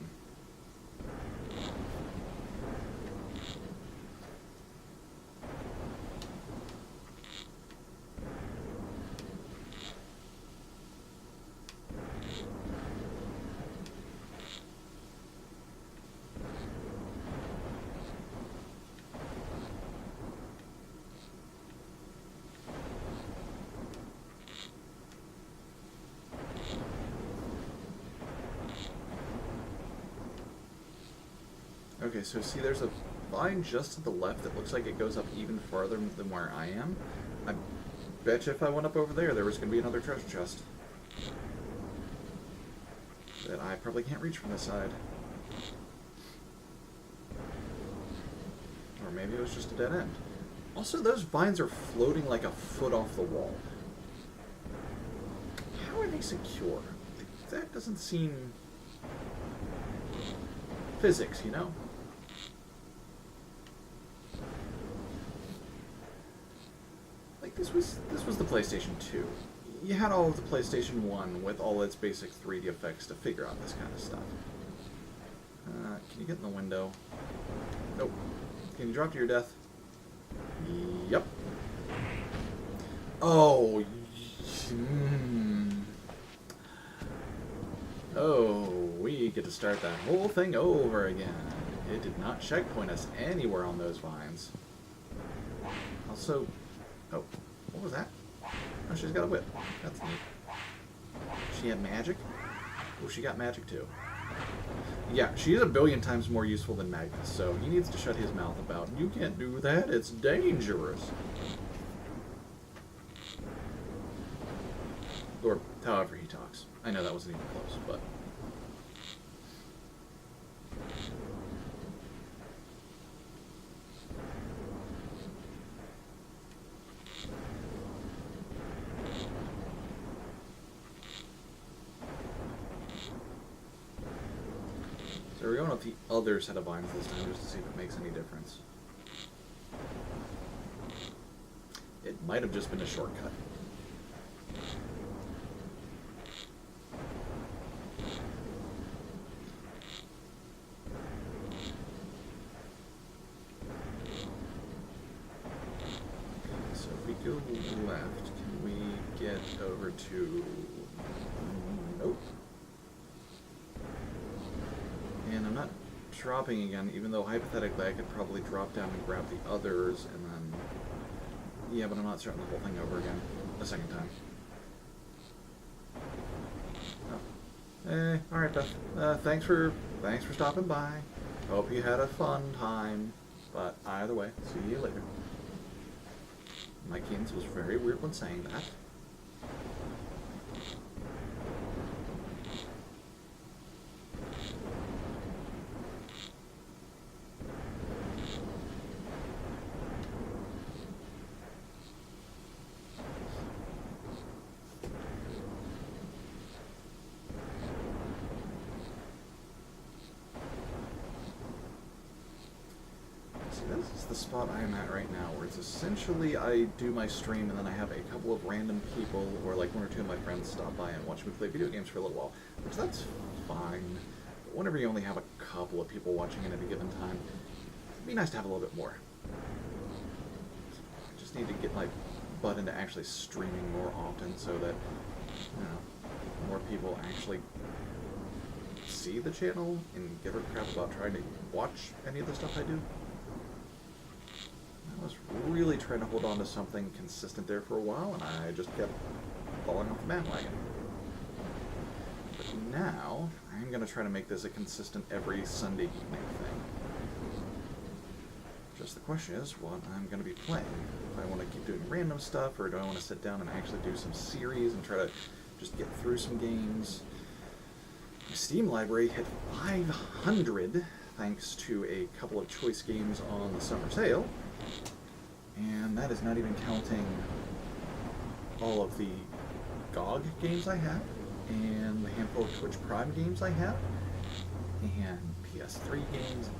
[SPEAKER 1] Okay, so see there's a vine just to the left that looks like it goes up even farther than where I am. I bet you if I went up over there, there was going to be another treasure chest that I probably can't reach from this side. Or maybe it was just a dead end. Also, those vines are floating like a foot off the wall. How are they secure? That doesn't seem... physics, you know? This was the PlayStation 2. You had all of the PlayStation 1 with all its basic 3D effects to figure out this kind of stuff. Can you get in the window? Nope. Can you drop to your death? Yep. Oh. Oh, we get to start that whole thing over again. It did not checkpoint us anywhere on those vines. Also, oh, what was that? Oh, she's got a whip. That's neat. She had magic? Oh, she got magic too. Yeah, she is a billion times more useful than Magnus, so he needs to shut his mouth about, you can't do that, it's dangerous. Or however he talks. I know that wasn't even close, but... So we're going with the other set of vines this time just to see if it makes any difference. It might have just been a shortcut. So if we go left, can we get over to... Nope. And I'm not dropping again, even though hypothetically I could probably drop down and grab the others and then... Yeah, but I'm not starting the whole thing over again a second time. Oh. Alright, Beth. Thanks for stopping by. Hope you had a fun time. But either way, see you later. My cadence was very weird when saying that. This is the spot I am at right now, where it's essentially I do my stream and then I have a couple of random people, or like one or two of my friends stop by and watch me play video games for a little while, which that's fine. But whenever you only have a couple of people watching at a given time, it'd be nice to have a little bit more. I just need to get my butt into actually streaming more often so that, you know, more people actually see the channel and give a crap about trying to watch any of the stuff I do. I was really trying to hold on to something consistent there for a while, and I just kept falling off the bandwagon. But now, I'm going to try to make this a consistent every Sunday evening thing. Just the question is what I'm going to be playing. If I want to keep doing random stuff, or do I want to sit down and actually do some series and try to just get through some games. My Steam library hit 500 thanks to a couple of choice games on the summer sale. And that is not even counting all of the GOG games I have, and the handful of Twitch Prime games I have, and PS3 games, and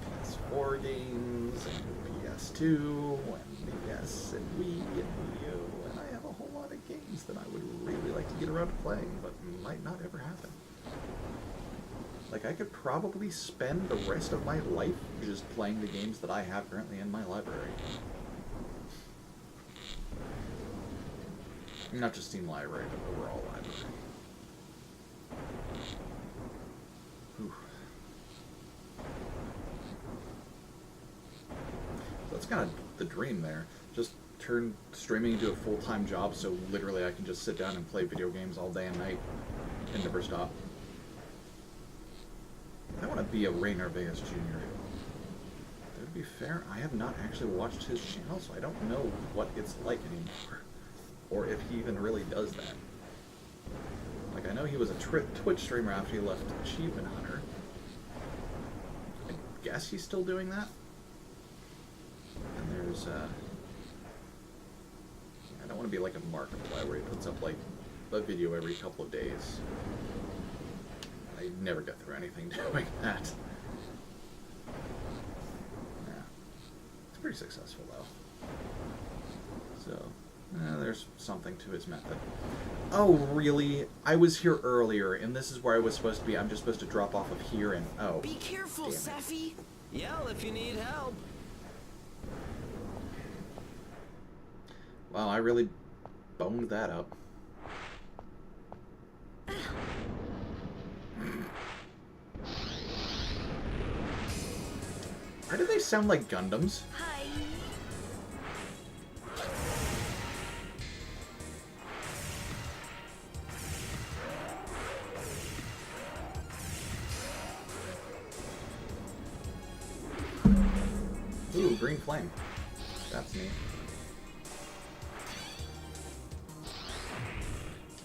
[SPEAKER 1] PS4 games, and PS2, and DS, and Wii, and Wii U, and I have a whole lot of games that I would really like to get around to playing, but might not ever happen. Like, I could probably spend the rest of my life just playing the games that I have currently in my library. Not just Steam Library, but overall library. Whew. So that's kind of the dream there. Just turn streaming into a full-time job, so literally I can just sit down and play video games all day and night and never stop. I want to be a Ray Narvaez Jr. To be fair, I have not actually watched his channel, so I don't know what it's like anymore. Or if he even really does that. Like, I know he was a Twitch streamer after he left Achievement Hunter. I guess he's still doing that. And there's, I don't want to be like a Markiplier where he puts up, like, a video every couple of days. I never got through anything doing that. Yeah. It's pretty successful, though. So... there's something to his method. Oh, really? I was here earlier, and this is where I was supposed to be. I'm just supposed to drop off of here and... Oh.
[SPEAKER 3] Be careful, Seffi. Yell if you need help.
[SPEAKER 1] Wow, I really boned that up. Why do they sound like Gundams? Ooh, green flame. That's neat.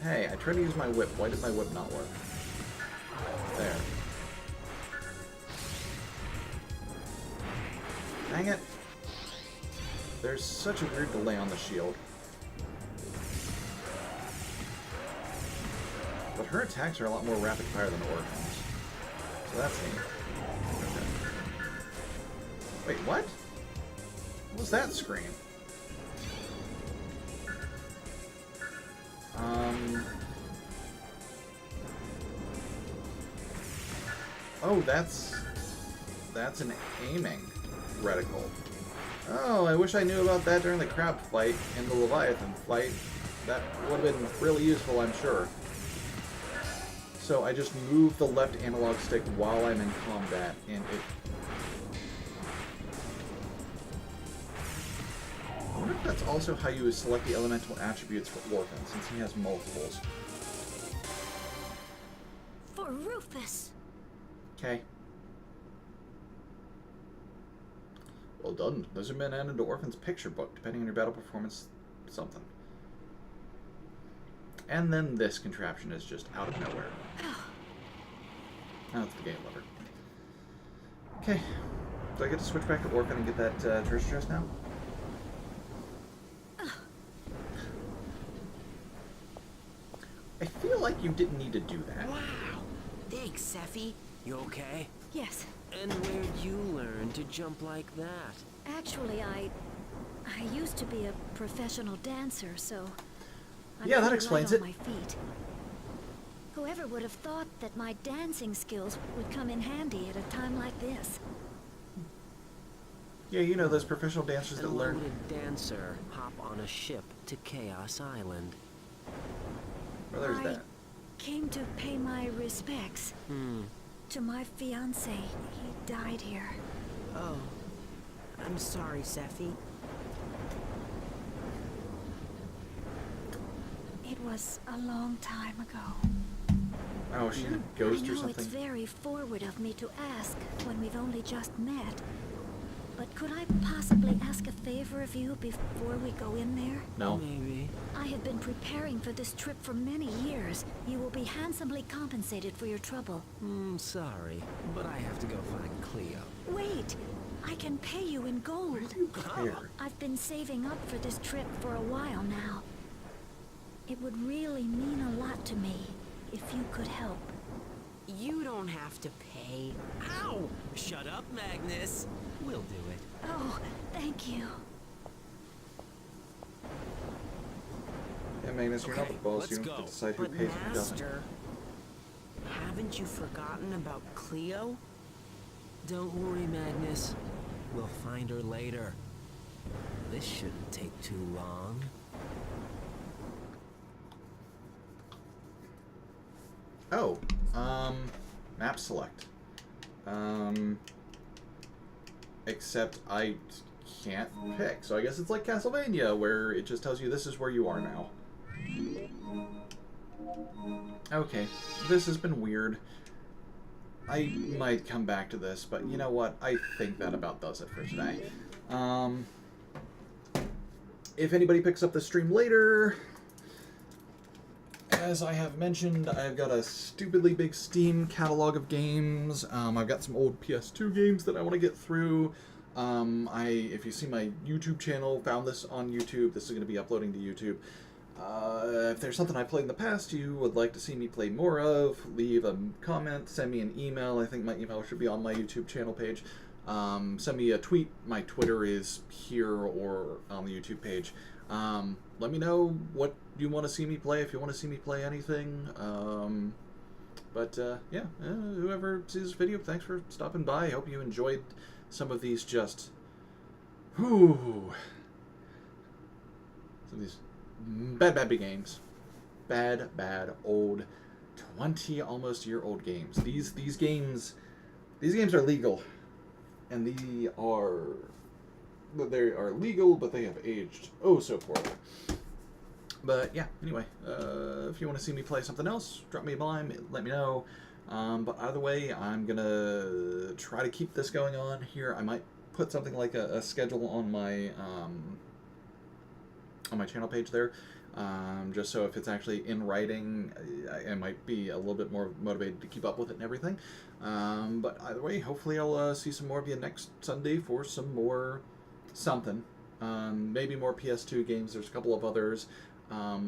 [SPEAKER 1] Hey, I tried to use my whip. Why did my whip not work? There. Dang it. There's such a weird delay on the shield. But her attacks are a lot more rapid fire than Orphen's. So that's neat. Okay. Wait, what? What was that scream? Oh, that's an aiming reticle. Oh, I wish I knew about that during the crab fight and the Leviathan fight. That would have been really useful, I'm sure. So I just move the left analog stick while I'm in combat, and it... I wonder if that's also how you select the elemental attributes for Orphen, since he has multiples.
[SPEAKER 13] For Rufus.
[SPEAKER 1] Okay. Well done. Those have been added to Orphen's picture book, depending on your battle performance, something. And then this contraption is just out of nowhere. Oh, it's the game lever. Okay. Do I get to switch back to Orphen and get that treasure chest now? I feel like you didn't need to do that.
[SPEAKER 12] Wow. Thanks, Seffi.
[SPEAKER 7] You okay?
[SPEAKER 13] Yes.
[SPEAKER 12] And where'd you learn to jump like that?
[SPEAKER 13] Actually, I used to be a professional dancer, so I'm
[SPEAKER 1] yeah, that
[SPEAKER 13] pretty
[SPEAKER 1] explains
[SPEAKER 13] light
[SPEAKER 1] it.
[SPEAKER 13] on my feet. Whoever would have thought that my dancing skills would come in handy at a time like this?
[SPEAKER 1] Yeah, you know those professional dancers that learn.
[SPEAKER 12] Why would a dancer hop on a ship to Chaos Island?
[SPEAKER 1] Well, there's
[SPEAKER 13] I
[SPEAKER 1] that.
[SPEAKER 13] came to pay my respects to my fiancé. He died here.
[SPEAKER 12] Oh, I'm sorry, Seffi.
[SPEAKER 13] It was a long time ago.
[SPEAKER 1] Oh, she had a ghost
[SPEAKER 13] I
[SPEAKER 1] or
[SPEAKER 13] know
[SPEAKER 1] something.
[SPEAKER 13] it's very forward of me to ask when we've only just met. But could I possibly ask a favor of you before we go in there?
[SPEAKER 1] No.
[SPEAKER 12] Maybe.
[SPEAKER 13] I have been preparing for this trip for many years. You will be handsomely compensated for your trouble.
[SPEAKER 12] Sorry, but I have to go find Cleo.
[SPEAKER 13] Wait! I can pay you in gold. I've been saving up for this trip for a while now. It would really mean a lot to me if you could help.
[SPEAKER 12] You don't have to pay. Ow!
[SPEAKER 3] Shut up, Magnus. We'll do it.
[SPEAKER 13] Oh, thank you.
[SPEAKER 1] Yeah, Magnus, you're not the boss. You
[SPEAKER 3] let's
[SPEAKER 1] have to
[SPEAKER 3] go.
[SPEAKER 1] decide who
[SPEAKER 12] But
[SPEAKER 1] pays and who doesn't.
[SPEAKER 12] Master, haven't you forgotten about Cleo?
[SPEAKER 7] Don't worry, Magnus. We'll find her later. This shouldn't take too long.
[SPEAKER 1] Oh, map select. Except I can't pick, so I guess it's like Castlevania, where it just tells you this is where you are now. Okay, this has been weird. I might come back to this, but you know what? I think that about does it for today. If anybody picks up the stream later, as I have mentioned, I've got a stupidly big Steam catalog of games. I've got some old PS2 games that I want to get through. If you see my YouTube channel, found this on YouTube, this is going to be uploading to YouTube. If there's something I played in the past you would like to see me play more of, leave a comment, send me an email. I think my email should be on my YouTube channel page. Send me a tweet. My Twitter is here or on the YouTube page. Let me know what you want to see me play, if you want to see me play anything. Yeah, whoever sees this video, thanks for stopping by. I hope you enjoyed some of these just... Whew. Some of these bad big games. Bad old 20 almost year old games. These games are legal. And they are legal, but they have aged oh so poorly. But yeah, anyway, if you want to see me play something else, drop me a line, let me know. But either way, I'm gonna try to keep this going on here. I might put something like a schedule on my channel page there, just so if it's actually in writing, I might be a little bit more motivated to keep up with it and everything. But either way, hopefully I'll see some more of you next Sunday for some more something. Maybe more PS2 games. There's a couple of others. A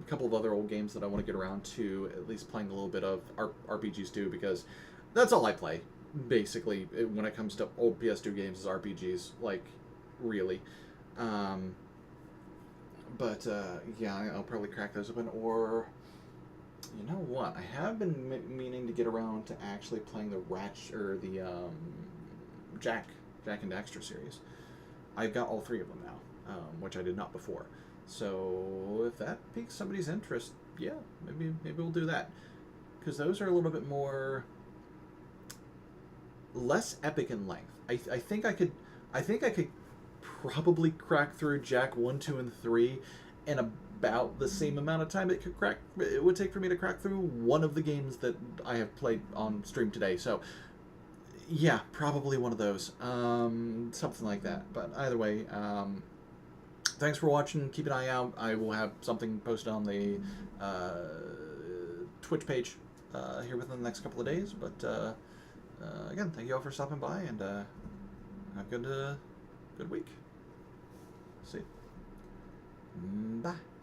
[SPEAKER 1] couple of other old games that I want to get around to, at least playing a little bit of RPGs too, because that's all I play, basically, when it comes to old PS2 games, is RPGs, like, really. But yeah, I'll probably crack those open. Or you know what? I have been meaning to get around to actually playing the Jack and Daxter series. I've got all 3 of them now, which I did not before. So if that piques somebody's interest, yeah, maybe we'll do that, because those are a little bit more less epic in length. I think I could probably crack through Jack 1, 2, and 3 in about the same amount of time it would take for me to crack through one of the games that I have played on stream today. So yeah, probably one of those, something like that. But either way, thanks for watching. Keep an eye out. I will have something posted on the Twitch page here within the next couple of days. But again, thank you all for stopping by, and have a good week. See you. Bye.